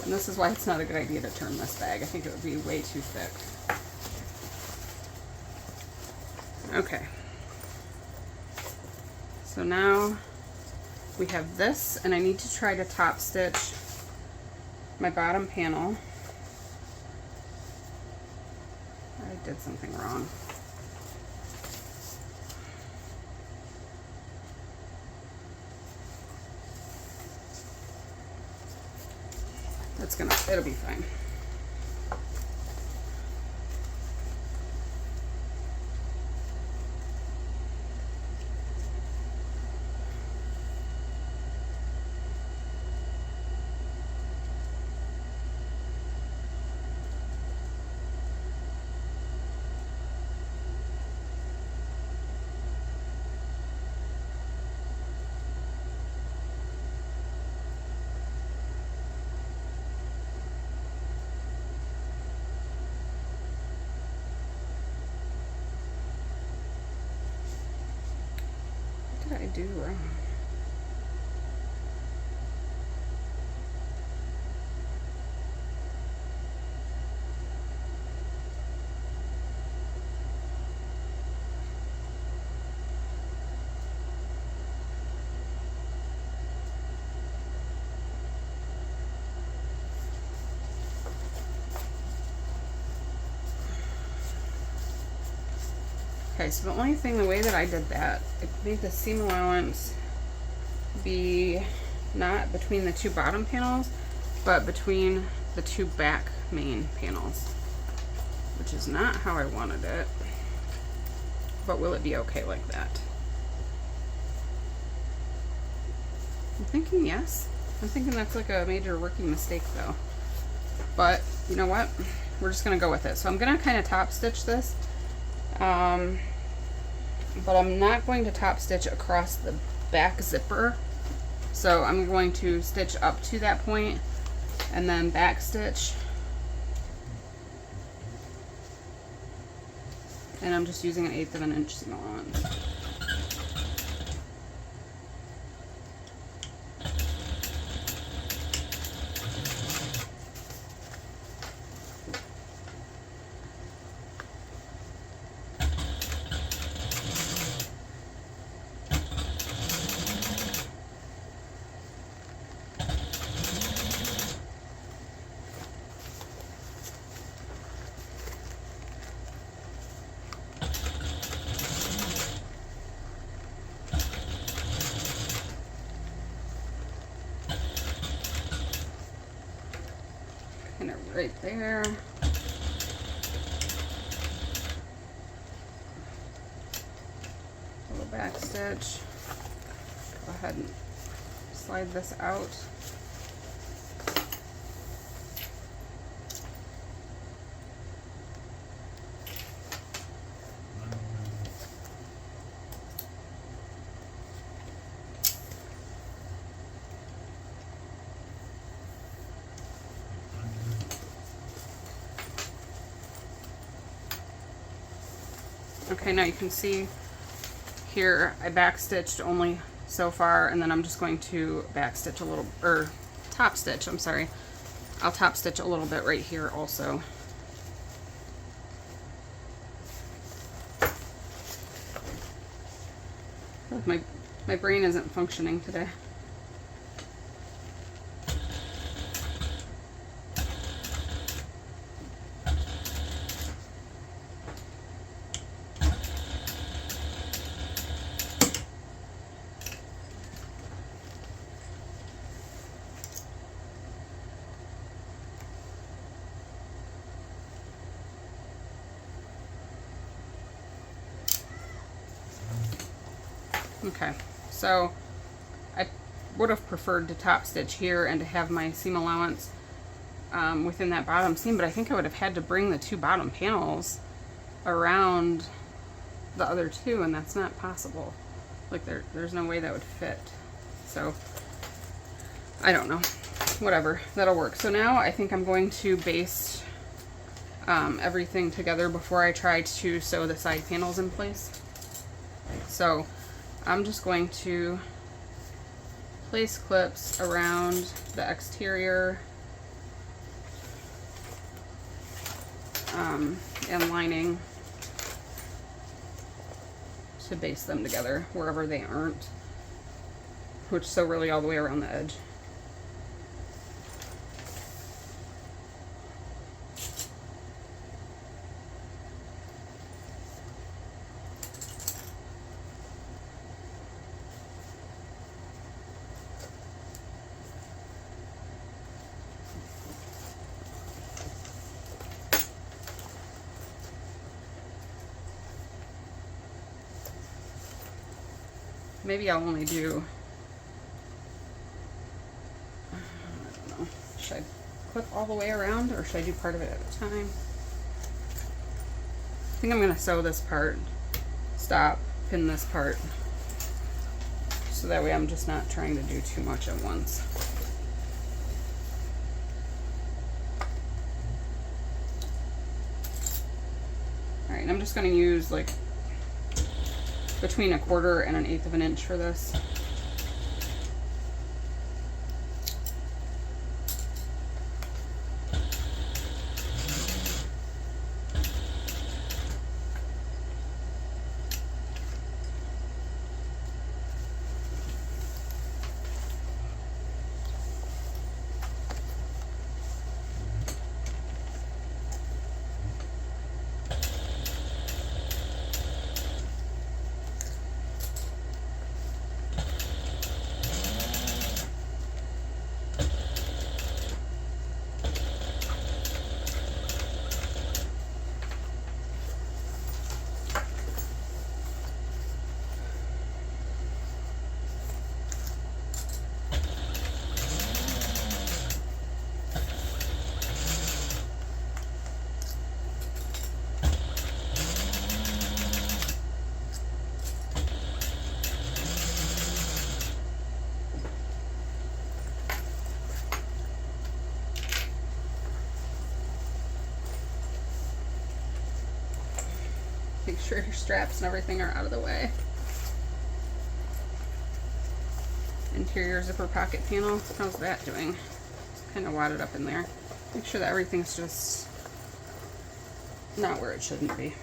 And this is why it's not a good idea to turn this bag. I think it would be way too thick. Okay. So now we have this, and I need to try to top stitch my bottom panel. I did something wrong. It'll be fine. What did I do wrong? Okay, so the only thing, the way that I did that, it made the seam allowance be not between the two bottom panels, but between the two back main panels, which is not how I wanted it. But will it be okay like that? I'm thinking yes. I'm thinking that's like a major rookie mistake though. But you know what? We're just gonna go with it. So I'm gonna kind of top stitch this. But I'm not going to top stitch across the back zipper. So I'm going to stitch up to that point and then back stitch. And I'm just using an 1/8 of an inch seam allowance. Kind of right there. Little back stitch. Go ahead and slide this out. Okay, now you can see here I back stitched only so far, and then I'm just going to back stitch a little, or top stitch, I'm sorry. I'll top stitch a little bit right here also. My brain isn't functioning today. Okay, so I would have preferred to top stitch here and to have my seam allowance within that bottom seam, but I think I would have had to bring the two bottom panels around the other two, and that's not possible. Like there's no way that would fit. So I don't know, whatever, that'll work. So now I think I'm going to baste everything together before I try to sew the side panels in place. So I'm just going to place clips around the exterior and lining to baste them together wherever they aren't, which sew really all the way around the edge. Maybe I'll only do, I don't know, should I clip all the way around or should I do part of it at a time? I think I'm going to sew this part, stop, pin this part, so that way I'm just not trying to do too much at once. Alright, and I'm just going to use like between 1/4 and 1/8 of an inch for this. Make sure your straps and everything are out of the way. Interior zipper pocket panel, how's that doing? It's kind of wadded up in there. Make sure that everything's just not where it shouldn't be.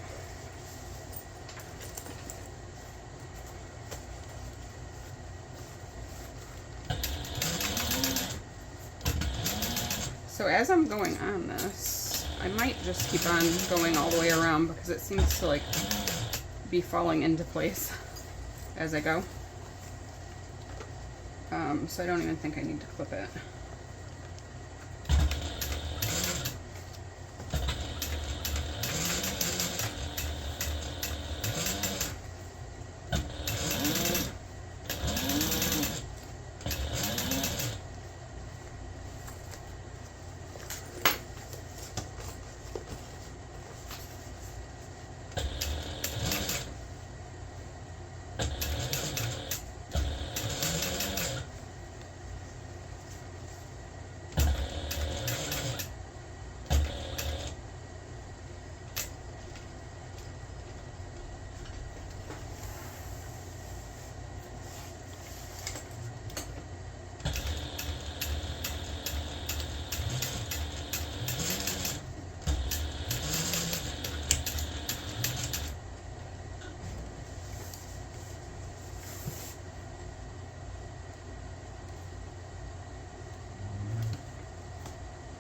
So as I'm going on this, I might just keep on going all the way around because it seems to like be falling into place as I go. So I don't even think I need to clip it.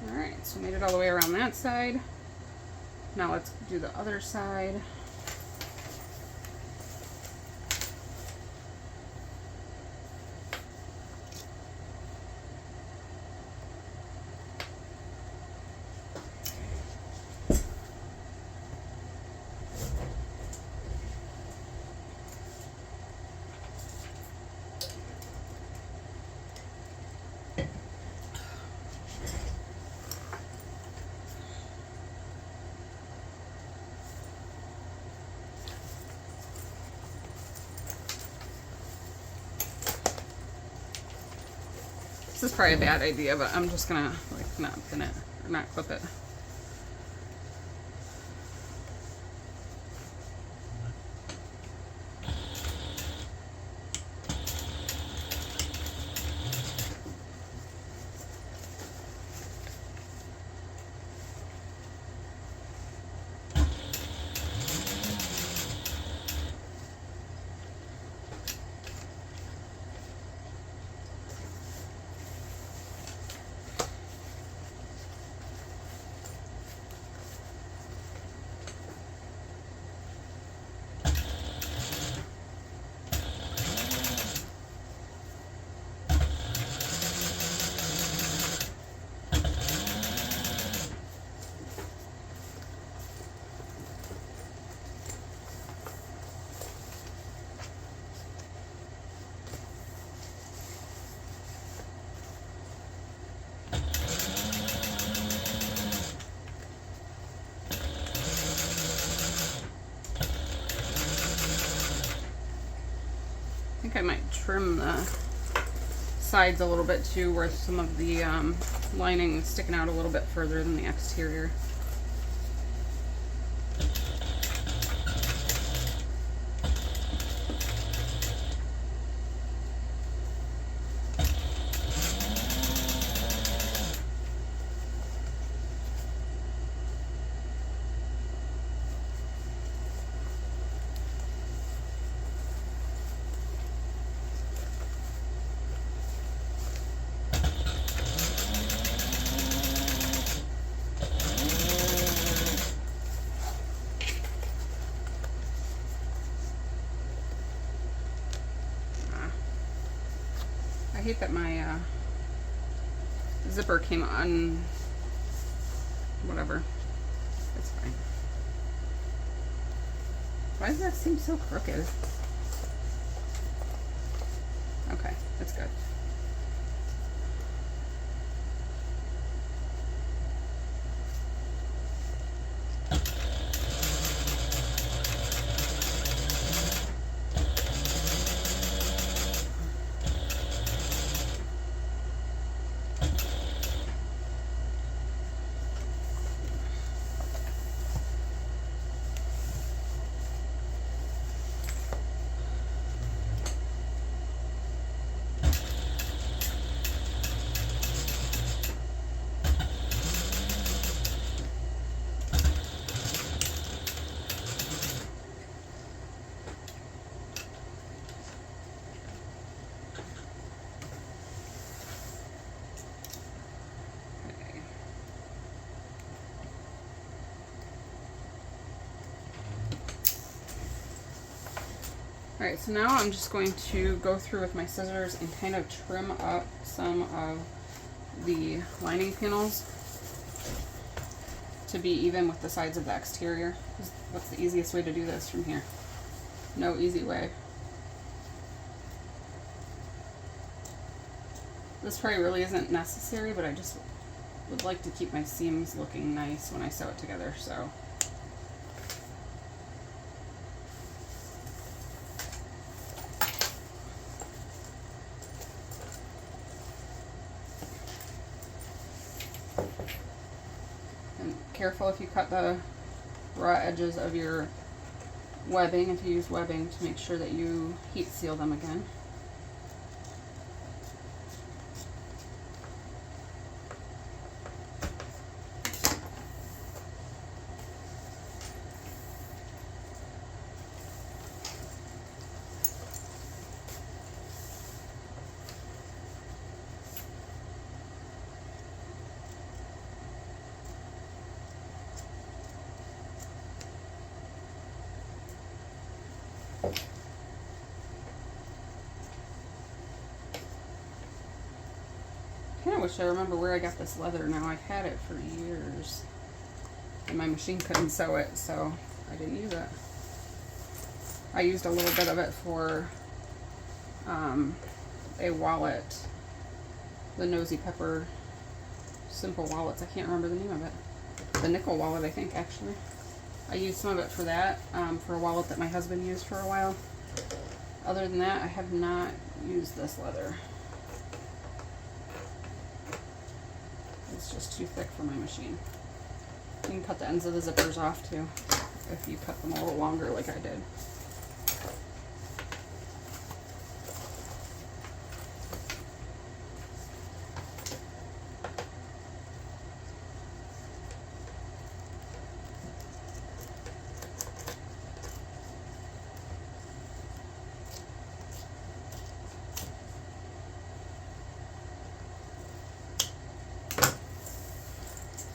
Alright, so made it all the way around that side. Now let's do the other side. This is probably a bad idea, but I'm just gonna like not pin it or not clip it. I think I might trim the sides a little bit too, where some of the lining is sticking out a little bit further than the exterior. I hate that my zipper came on, whatever, it's fine. Why does that seem so crooked? Okay, that's good. Alright, so now I'm just going to go through with my scissors and kind of trim up some of the lining panels to be even with the sides of the exterior. What's the easiest way to do this from here? No easy way. This probably really isn't necessary, but I just would like to keep my seams looking nice when I sew it together, so. And careful if you cut the raw edges of your webbing, if you use webbing, to make sure that you heat seal them again. I kind of wish I remember where I got this leather now. I've had it for years and my machine couldn't sew it, so I didn't use it. I used a little bit of it for a wallet, the Nosy Pepper Simple Wallets. I can't remember the name of it. The nickel wallet, I think, actually. I used some of it for that, for a wallet that my husband used for a while. Other than that, I have not used this leather. It's just too thick for my machine. You can cut the ends of the zippers off too, if you cut them a little longer like I did.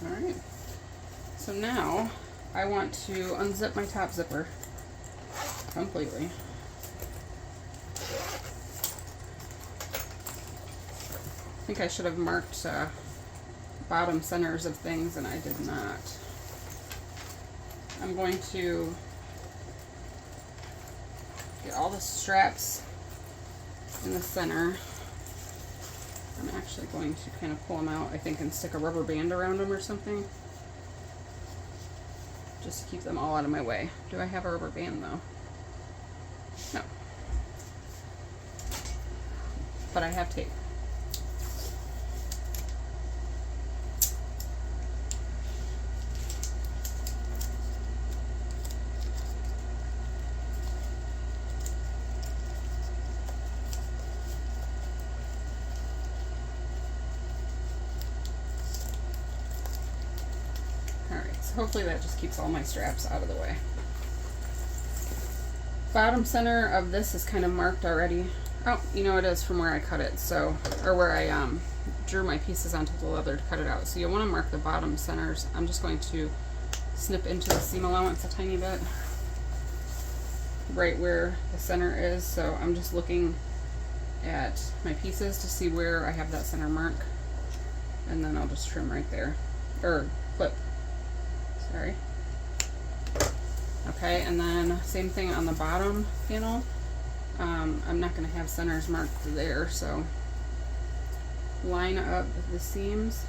Alright, so now I want to unzip my top zipper completely. I think I should have marked bottom centers of things, and I did not. I'm going to get all the straps in the center. I'm actually going to kind of pull them out, I think, and stick a rubber band around them or something. Just to keep them all out of my way. Do I have a rubber band though? No. But I have tape. Hopefully that just keeps all my straps out of the way. Bottom center of this is kind of marked already. Oh, you know it is from where I cut it, so, or where I drew my pieces onto the leather to cut it out. So you'll want to mark the bottom centers. I'm just going to snip into the seam allowance a tiny bit, right where the center is. So I'm just looking at my pieces to see where I have that center mark, and then I'll just trim right there, or clip. Sorry. Okay, and then same thing on the bottom panel. I'm not going to have centers marked there, so line up the seams.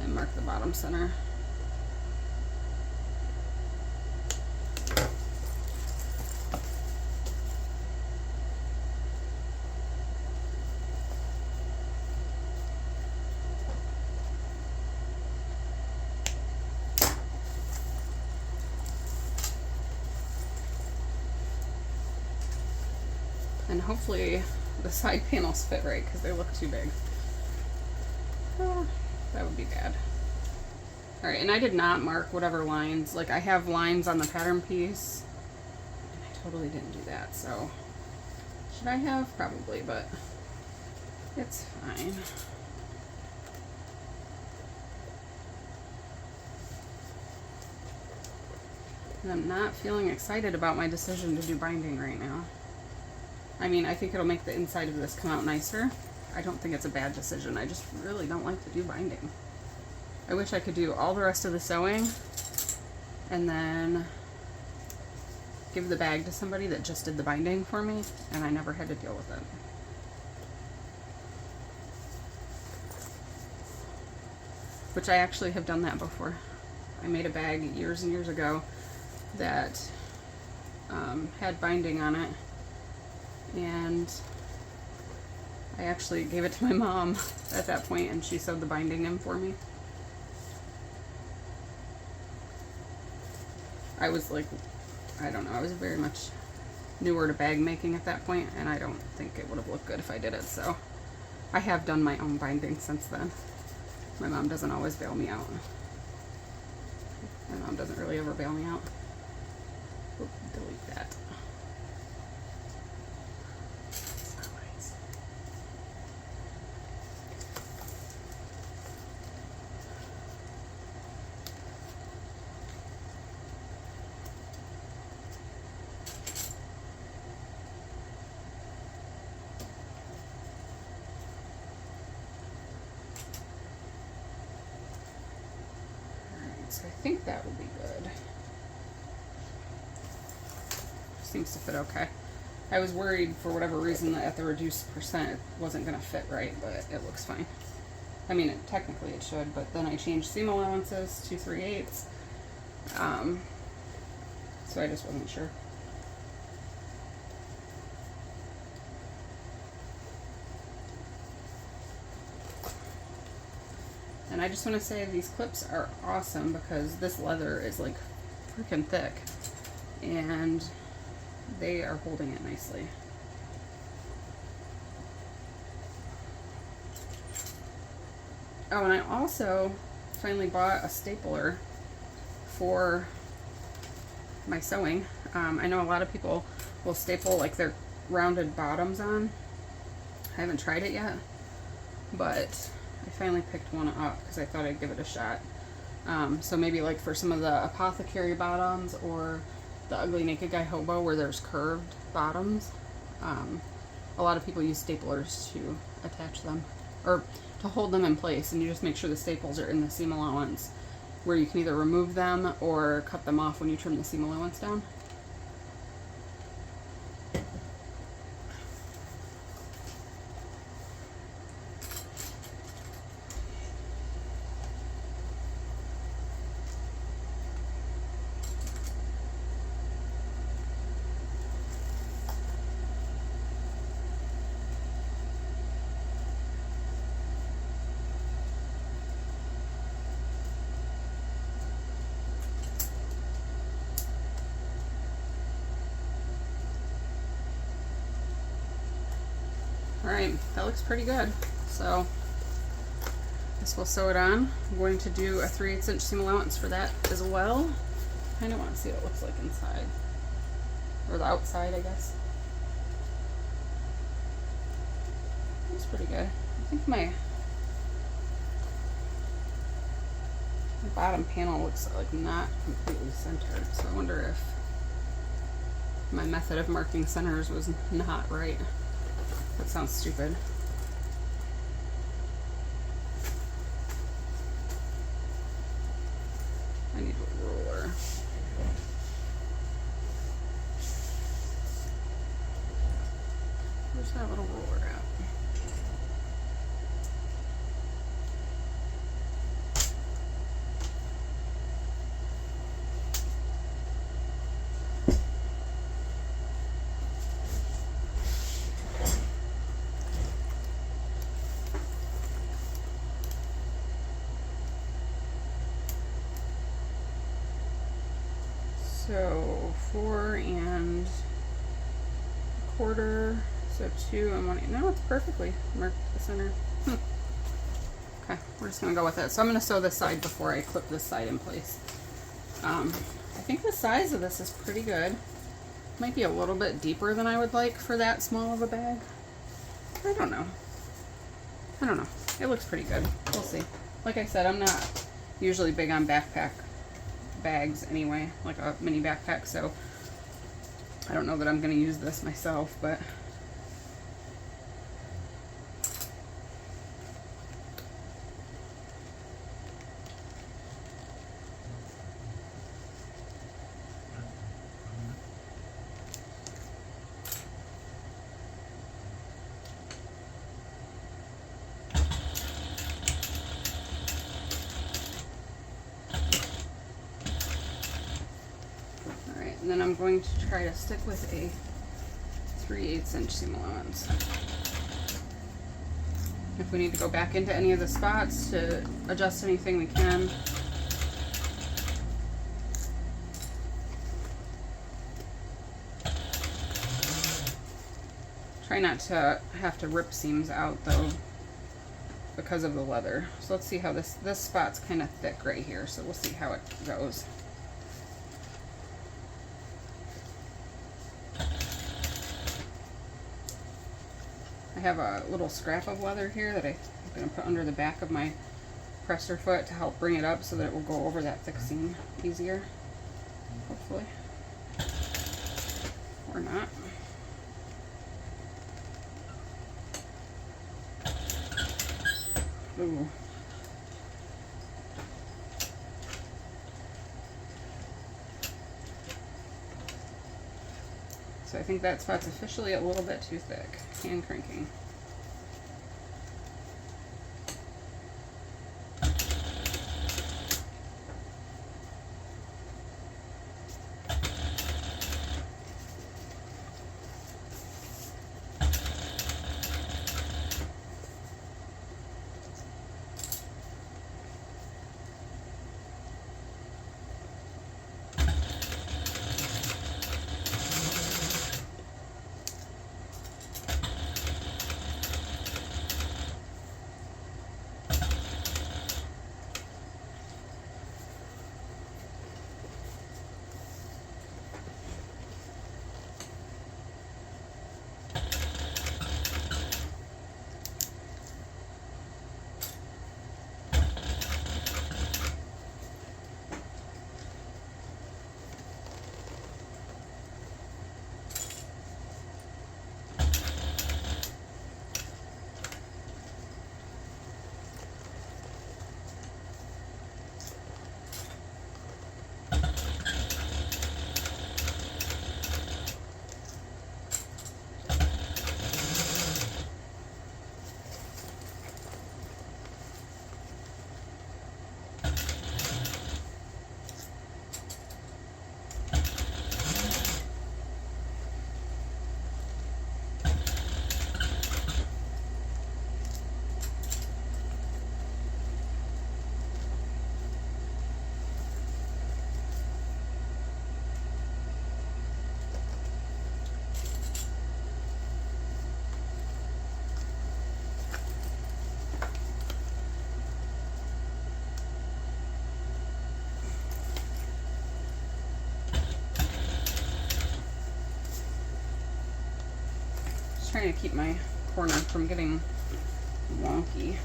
And mark the bottom center. And hopefully the side panels fit right, because they look too big. Oh, that would be bad. Alright, and I did not mark whatever lines. Like, I have lines on the pattern piece, and I totally didn't do that, so should I have? Probably, but it's fine. And I'm not feeling excited about my decision to do binding right now. I mean, I think it'll make the inside of this come out nicer. I don't think it's a bad decision. I just really don't like to do binding. I wish I could do all the rest of the sewing and then give the bag to somebody that just did the binding for me, and I never had to deal with it. Which I actually have done that before. I made a bag years and years ago that had binding on it, and I actually gave it to my mom at that point, and she sewed the binding in for me. I was like, I don't know, I was very much newer to bag making at that point, and I don't think it would have looked good if I did it, so I have done my own binding since then. My mom doesn't always bail me out. My mom doesn't really ever bail me out. Oop, delete that. That's not nice. So I think that would be good. Seems to fit okay. I was worried for whatever reason that at the reduced percent it wasn't going to fit right, but it looks fine. I mean, technically it should, but then I changed seam allowances to 3/8. So I just wasn't sure. And I just want to say these clips are awesome because this leather is like freaking thick and they are holding it nicely. Oh, and I also finally bought a stapler for my sewing. I know a lot of people will staple like their rounded bottoms on. I haven't tried it yet, but I finally picked one up because I thought I'd give it a shot. So maybe like for some of the apothecary bottoms or the ugly naked guy hobo where there's curved bottoms, a lot of people use staplers to attach them or to hold them in place, and you just make sure the staples are in the seam allowance where you can either remove them or cut them off when you trim the seam allowance down. Alright, that looks pretty good. So, I guess we'll sew it on. I'm going to do a 3/8 inch seam allowance for that as well. I kind of want to see what it looks like inside. Or the outside, I guess. Looks pretty good. I think my bottom panel looks like not completely centered, so I wonder if my method of marking centers was not right. That sounds stupid. I need a ruler. Where's that little ruler at? So 4 1/4, so 2 1/8. No, it's perfectly marked the center. Okay, we're just gonna go with it. So I'm gonna sew this side before I clip this side in place. I think the size of this is pretty good. Might be a little bit deeper than I would like for that small of a bag. I don't know. It looks pretty good. We'll see. Like I said, I'm not usually big on backpack bags anyway, like a mini backpack, so I don't know that I'm going to use this myself, but and then I'm going to try to stick with a 3/8 inch seam allowance. If we need to go back into any of the spots to adjust anything, we can. Try not to have to rip seams out though because of the leather. So let's see how this spot's kind of thick right here, so we'll see how it goes. I have a little scrap of leather here that I'm going to put under the back of my presser foot to help bring it up so that it will go over that thick seam easier, hopefully, or not. Ooh. So I think that spot's officially a little bit too thick. Hand cranking. Trying to keep my corner from getting wonky.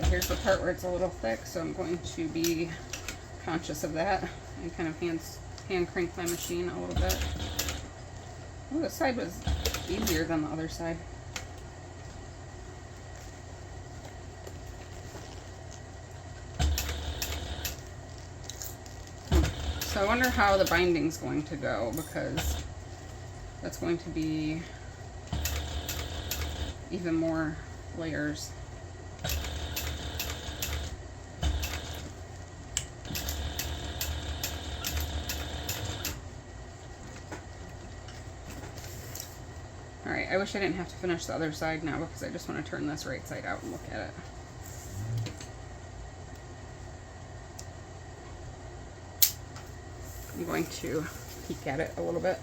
Here's the part where it's a little thick, so I'm going to be conscious of that and kind of hand crank my machine a little bit. Oh, the side was easier than the other side. So I wonder how the binding's going to go, because that's going to be even more layers. Alright, I wish I didn't have to finish the other side now, because I just want to turn this right side out and look at it. I'm going to peek at it a little bit.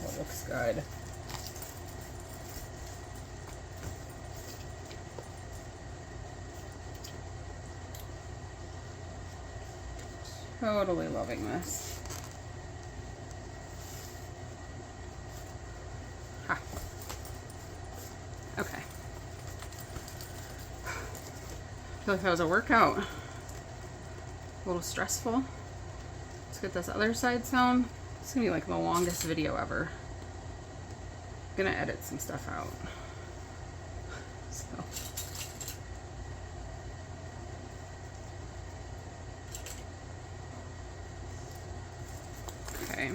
Oh, it looks good. Totally loving this. Ha. Okay. I feel like that was a workout. A little stressful. Let's get this other side sewn. It's gonna be like the longest video ever. I'm gonna edit some stuff out. So. Okay.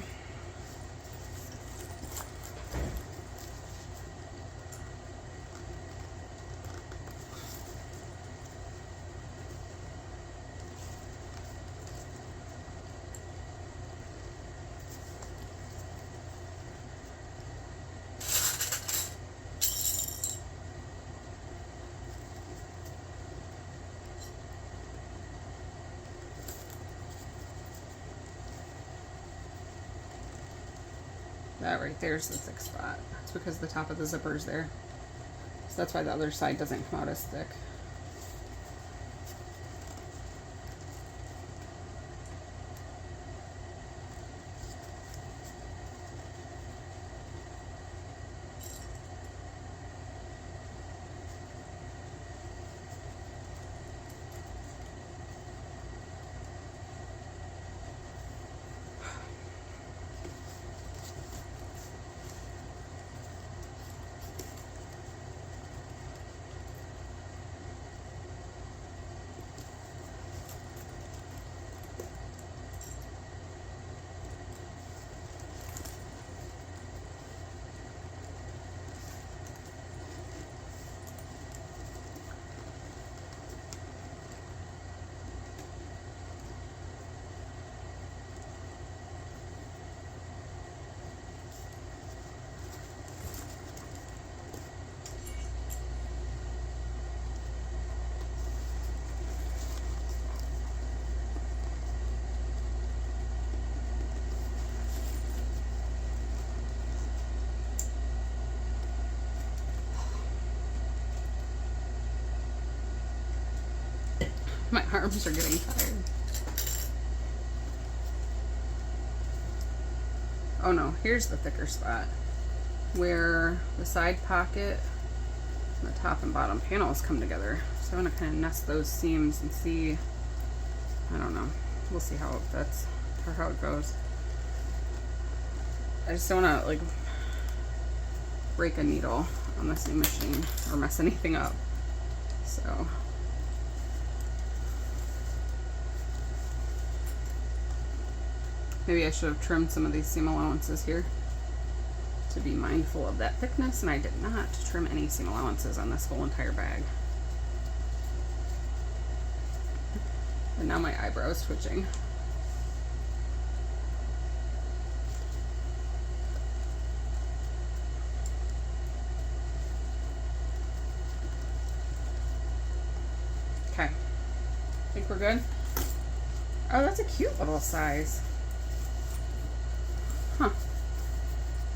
That right there is the thick spot. It's because the top of the zipper is there. So that's why the other side doesn't come out as thick. My arms are getting tired. Oh no, here's the thicker spot where the side pocket and the top and bottom panels come together. So I'm gonna kind of nest those seams and see, I don't know, we'll see how it fits or how it goes. I just don't wanna like break a needle on this new machine or mess anything up. So maybe I should have trimmed some of these seam allowances here to be mindful of that thickness, and I did not trim any seam allowances on this whole entire bag. And now my eyebrow is twitching. Okay, think we're good? Oh, that's a cute little size. Huh.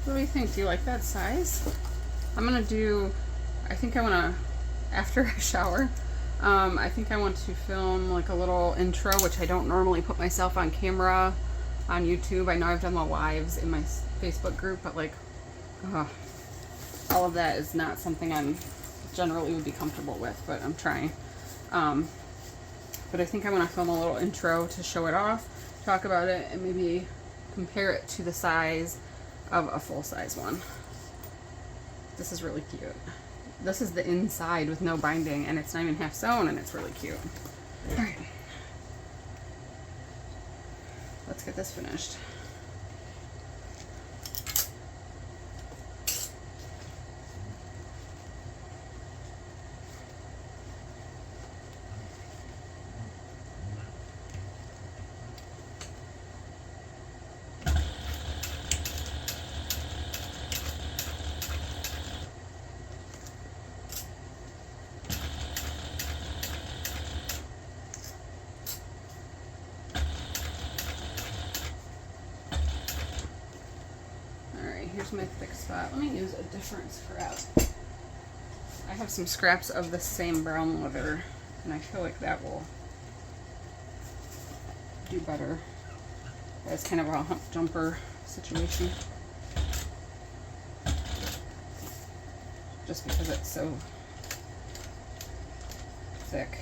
What do you think? Do you like that size? I'm gonna do, I think I wanna, after I shower, I think I want to film like a little intro, which I don't normally put myself on camera on YouTube. I know I've done the lives in my Facebook group, but like, all of that is not something I'm generally would be comfortable with, but I'm trying. but I think I want to film a little intro to show it off, talk about it, and maybe compare it to the size of a full-size one. This is really cute. This is the inside with no binding, and it's not even half sewn, and it's really cute. All right. Let's get this finished. Here's my thick spot. Let me use a different scrap. I have some scraps of the same brown leather, and I feel like that will do better as kind of a hump jumper situation. Just because it's so thick.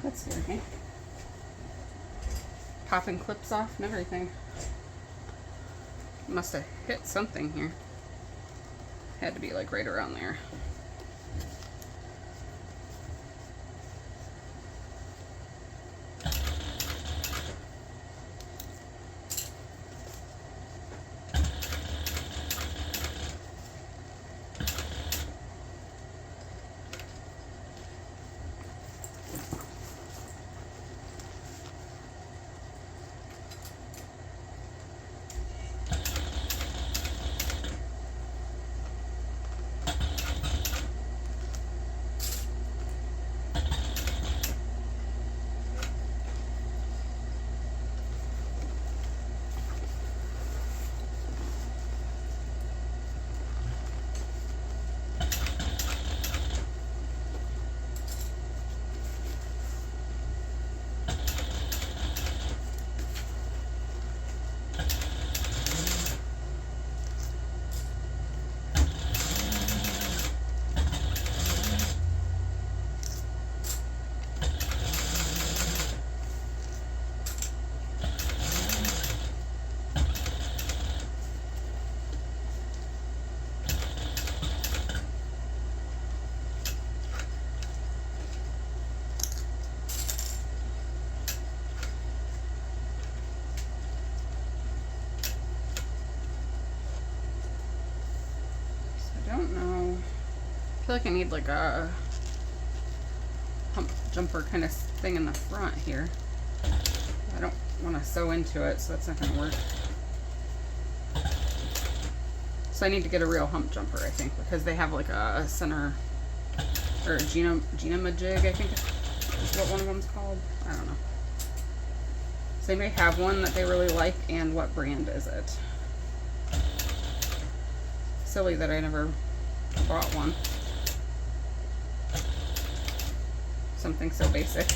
That's scary. Popping clips off and everything. Must have hit something here. Had to be like right around there. I feel like I need like a hump jumper kind of thing in the front here. I don't want to sew into it, so that's not going to work. So I need to get a real hump jumper, I think, because they have like a center, or a Gina Majig, I think is what one of them's called. I don't know. So they may have one that they really like, and what brand is it? Silly that I never bought one. Something so basic.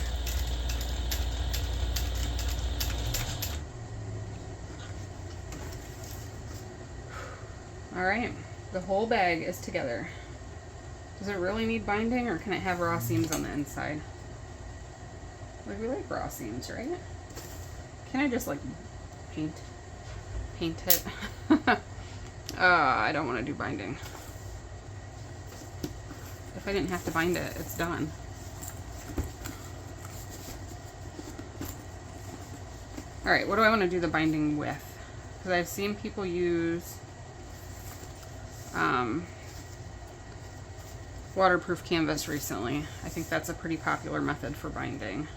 All right, the whole bag is together. Does it really need binding, or can it have raw seams on the inside? Like, we like raw seams, right? Can I just like paint it? I don't want to do binding. If I didn't have to bind it, it's done. All right, what do I want to do the binding with? Because I've seen people use waterproof canvas recently. I think that's a pretty popular method for binding.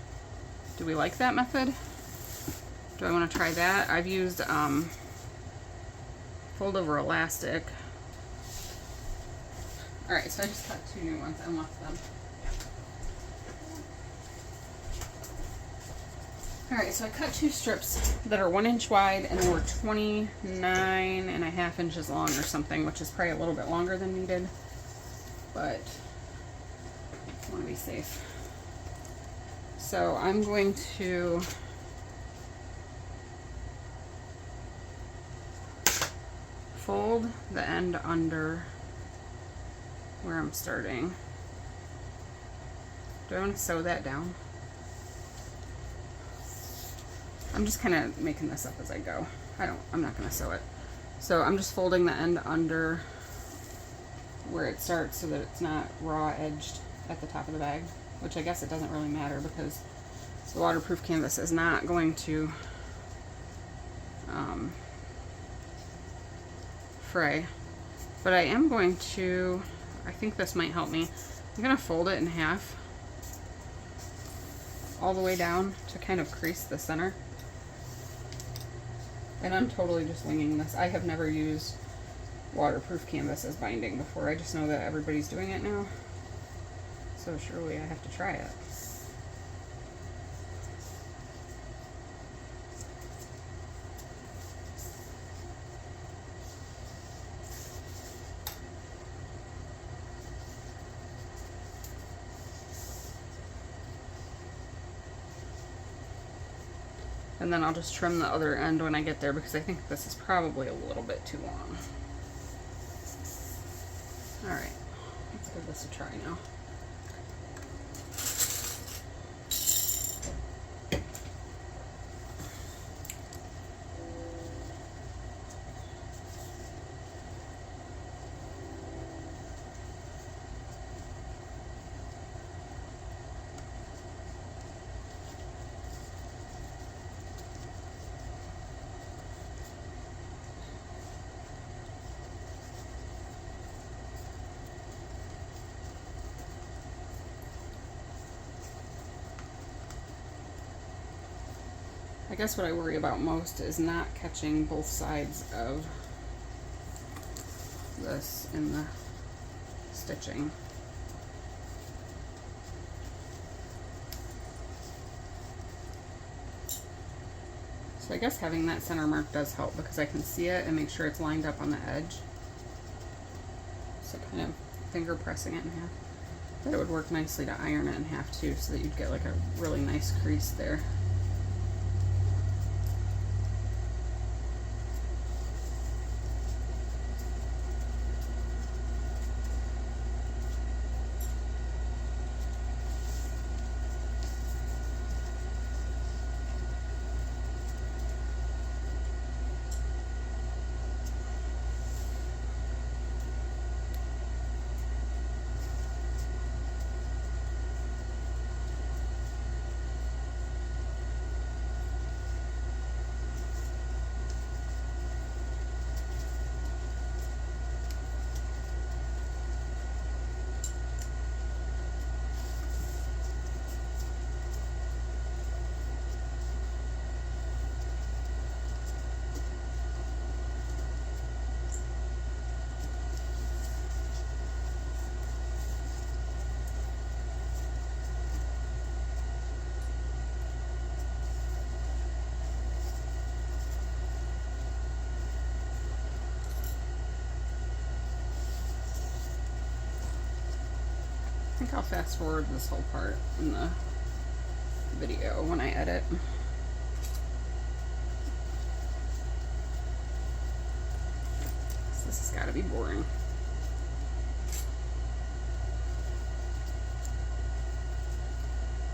Do we like that method? Do I want to try that? I've used fold over elastic. All right, so I just cut 2 new ones and left them. All right, so I cut 2 strips that are 1 inch wide, and they were 29.5 inches long or something, which is probably a little bit longer than needed, but I want to be safe. So I'm going to fold the end under where I'm starting. Do I want to sew that down? I'm just kind of making this up as I go. I'm not going to sew it. So I'm just folding the end under where it starts so that it's not raw edged at the top of the bag, which I guess it doesn't really matter because the waterproof canvas is not going to fray. But I am going to, I think this might help me. I'm going to fold it in half all the way down to kind of crease the center. And I'm totally just winging this. I have never used waterproof canvas as binding before. I just know that everybody's doing it now. So surely I have to try it. And then I'll just trim the other end when I get there because I think this is probably a little bit too long. Alright, let's give this a try now. I guess what I worry about most is not catching both sides of this in the stitching. So I guess having that center mark does help because I can see it and make sure it's lined up on the edge. So kind of finger pressing it in half. But it would work nicely to iron it in half too so that you'd get like a really nice crease there. I think I'll fast forward this whole part in the video when I edit. So this has got to be boring.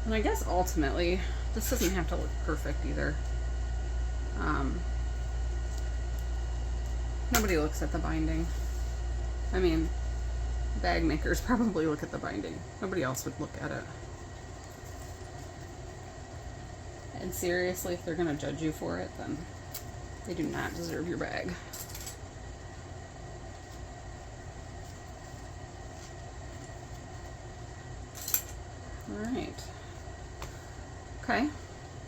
And I guess ultimately, this doesn't have to look perfect either. Nobody looks at the binding. I mean, bag makers probably look at the binding. Nobody else would look at it. And seriously, if they're gonna judge you for it, then they do not deserve your bag. Alright. Okay.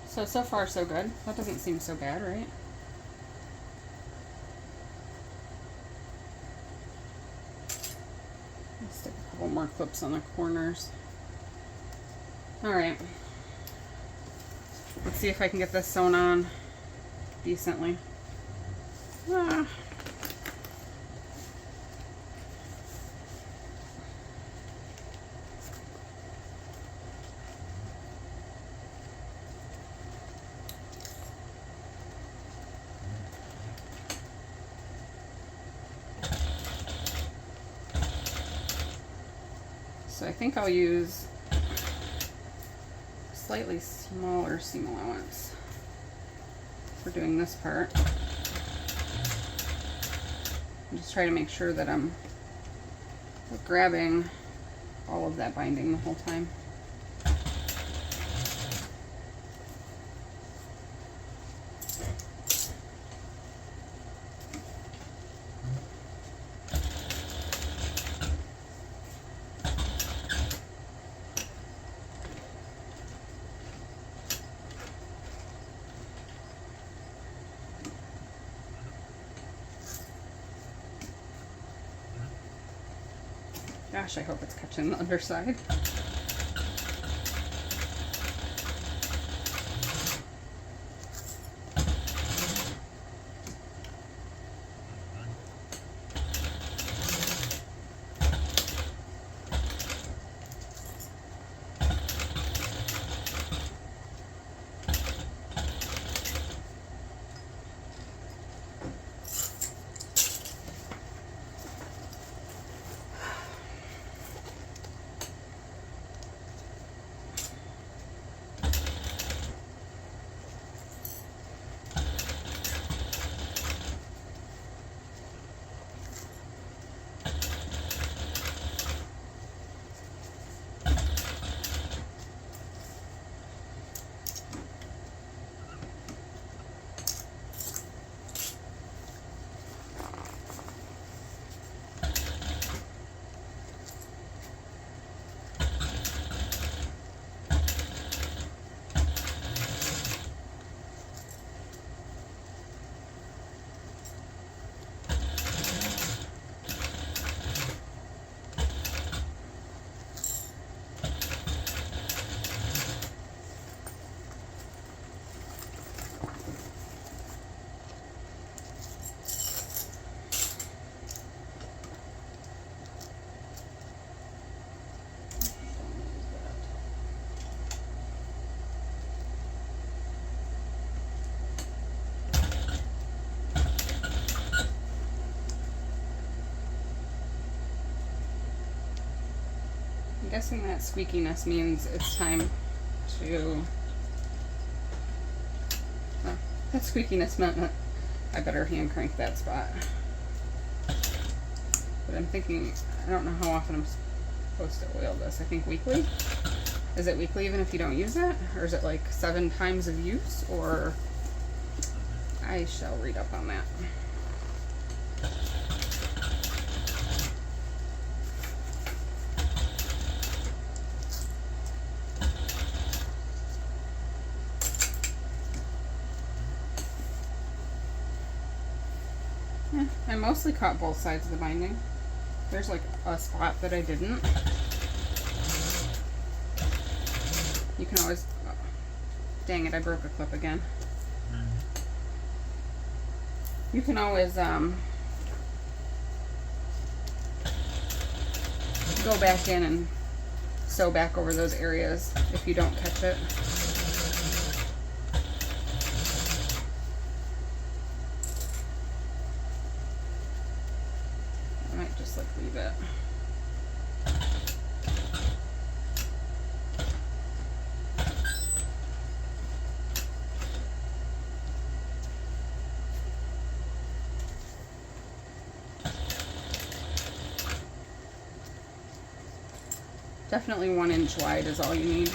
So far so good. That doesn't seem so bad, right? Let's stick a couple more clips on the corners. Alright. Let's see if I can get this sewn on decently. Ah. So I think I'll use slightly smaller seam allowance for doing this part. And just try to make sure that I'm grabbing all of that binding the whole time. Gosh, I hope it's catching the underside. I'm guessing that squeakiness means it's time to... Oh, that squeakiness meant that I better hand crank that spot. But I'm thinking, I don't know how often I'm supposed to oil this. I think weekly? Is it weekly even if you don't use it? Or is it like 7 times of use? Or... I shall read up on that. I mostly caught both sides of the binding. There's like a spot that I didn't. You can always... Oh, dang it, I broke a clip again. You can always go back in and sew back over those areas if you don't catch it. just like leave it. Definitely 1 inch wide is all you need.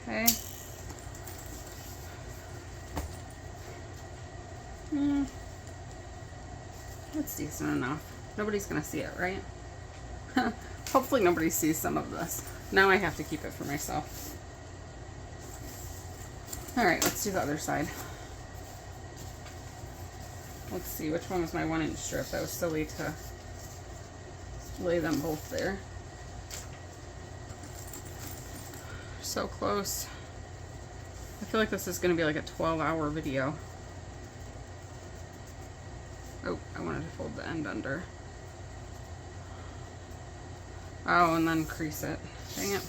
Okay. That's decent enough. Nobody's gonna see it, right? Hopefully nobody sees some of this. Now I have to keep it for myself. All right, let's do the other side. Let's see, which one was my 1 inch strip? That was silly to lay them both there. So close. I feel like this is going to be like a 12-hour video. Oh, I wanted to fold the end under. Oh, and then crease it. Dang it.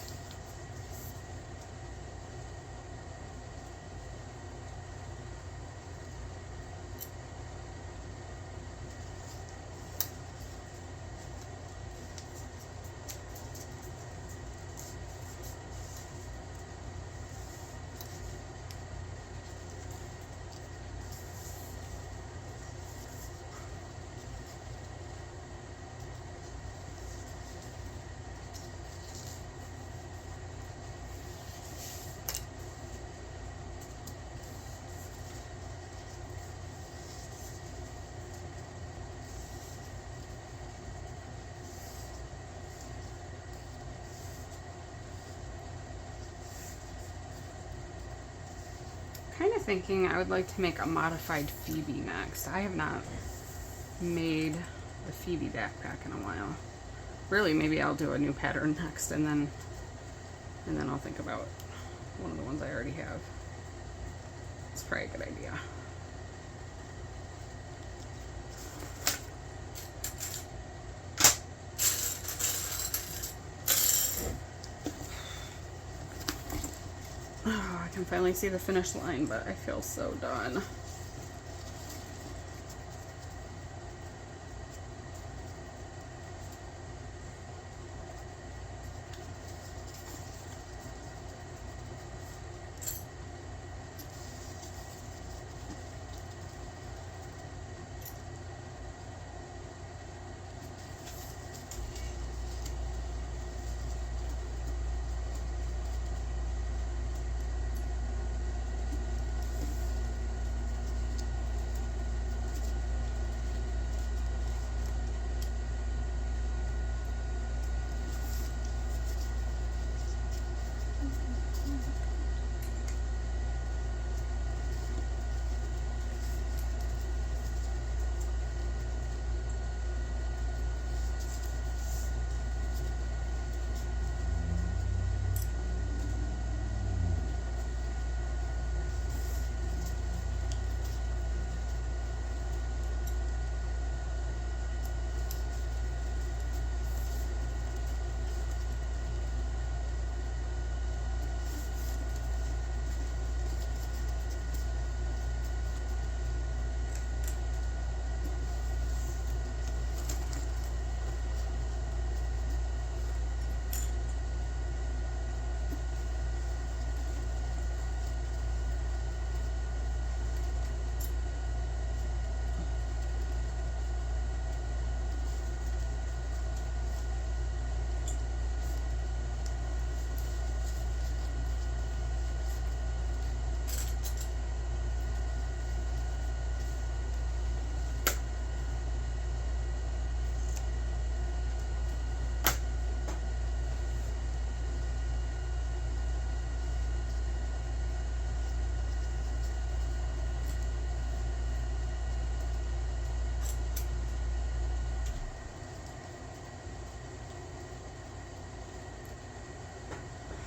Kind of thinking I would like to make a modified Phoebe next. I have not made a Phoebe backpack in a while. Really, maybe I'll do a new pattern next, and then I'll think about one of the ones I already have. It's probably a good idea. Oh, I can finally see the finish line, but I feel so done.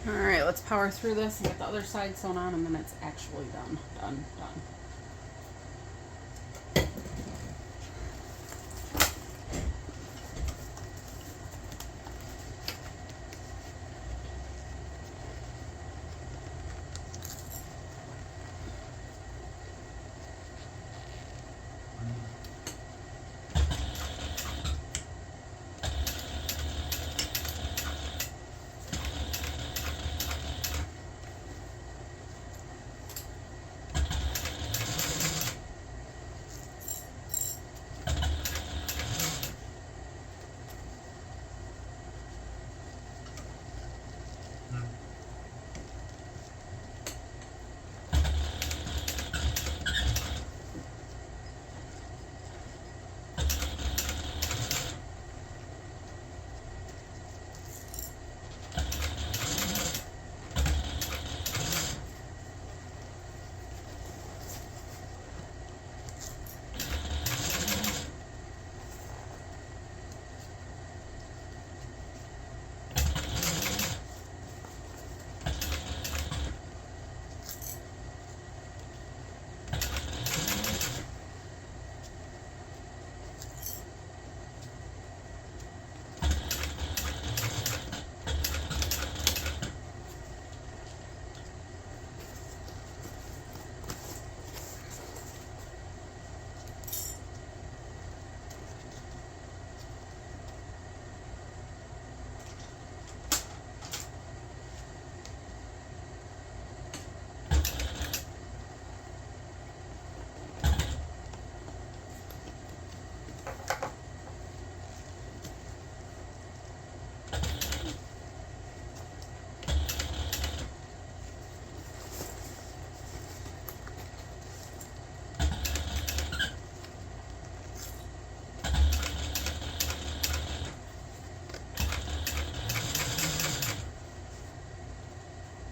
All right, let's power through this and get the other side sewn on, and then it's actually done. Done.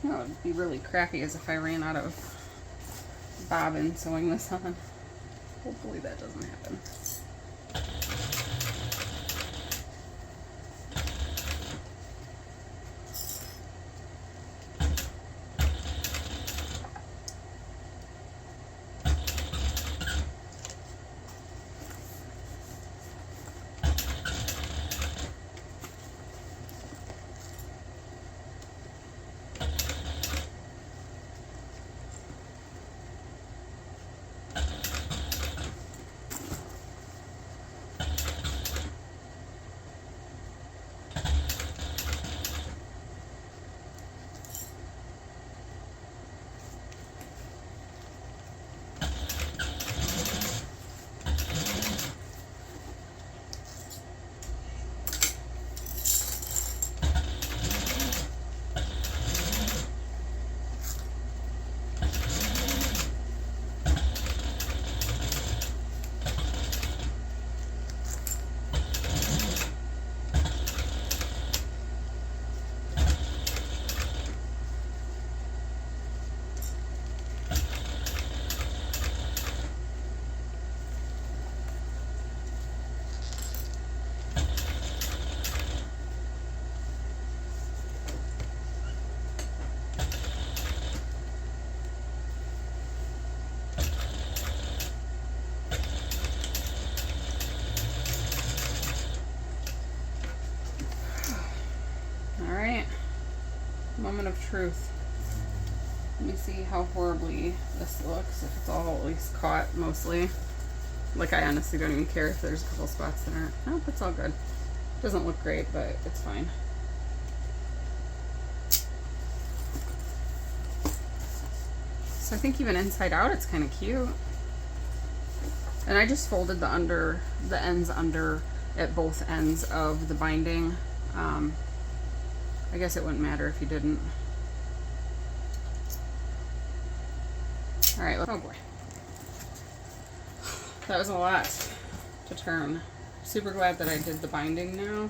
You know, it'd be really crappy as if I ran out of bobbin sewing this on. Hopefully that doesn't happen. Moment of truth. Let me see how horribly this looks, if it's all at least caught mostly. Like, I honestly don't even care if there's a couple spots that aren't. Nope, it's all good. Doesn't look great, but it's fine. So I think even inside out it's kind of cute. And I just folded the ends under at both ends of the binding. I guess it wouldn't matter if you didn't. All right, oh boy. That was a lot to turn. Super glad that I did the binding now.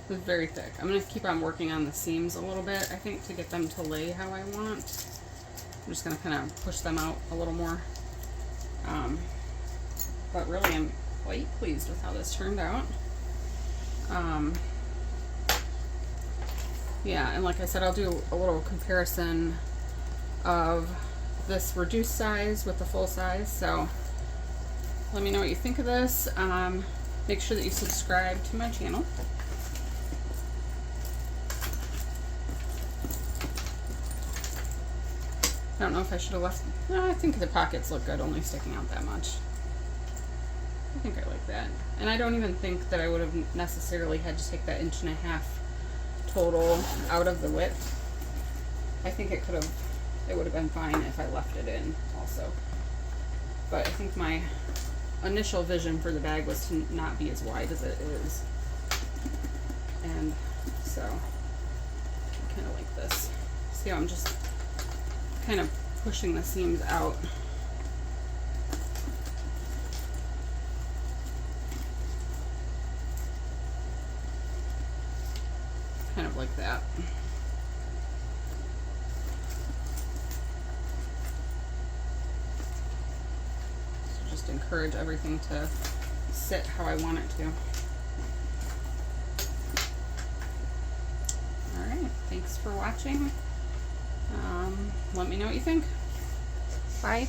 It was very thick. I'm gonna keep on working on the seams a little bit, I think, to get them to lay how I want. I'm just gonna kind of push them out a little more. But really I'm quite pleased with how this turned out. Yeah, and like I said, I'll do a little comparison of this reduced size with the full size. So let me know what you think of this. Make sure that you subscribe to my channel. I don't know if I should have left. No, I think the pockets look good, only sticking out that much. I think I like that. And I don't even think that I would have necessarily had to take that 1.5 inches total out of the width. I think it would have been fine if I left it in also. But I think my initial vision for the bag was to not be as wide as it is. And so I kind of like this. See how I'm just kind of pushing the seams out. Kind of like that. So just encourage everything to sit how I want it to. Alright, thanks for watching. Let me know what you think. Bye.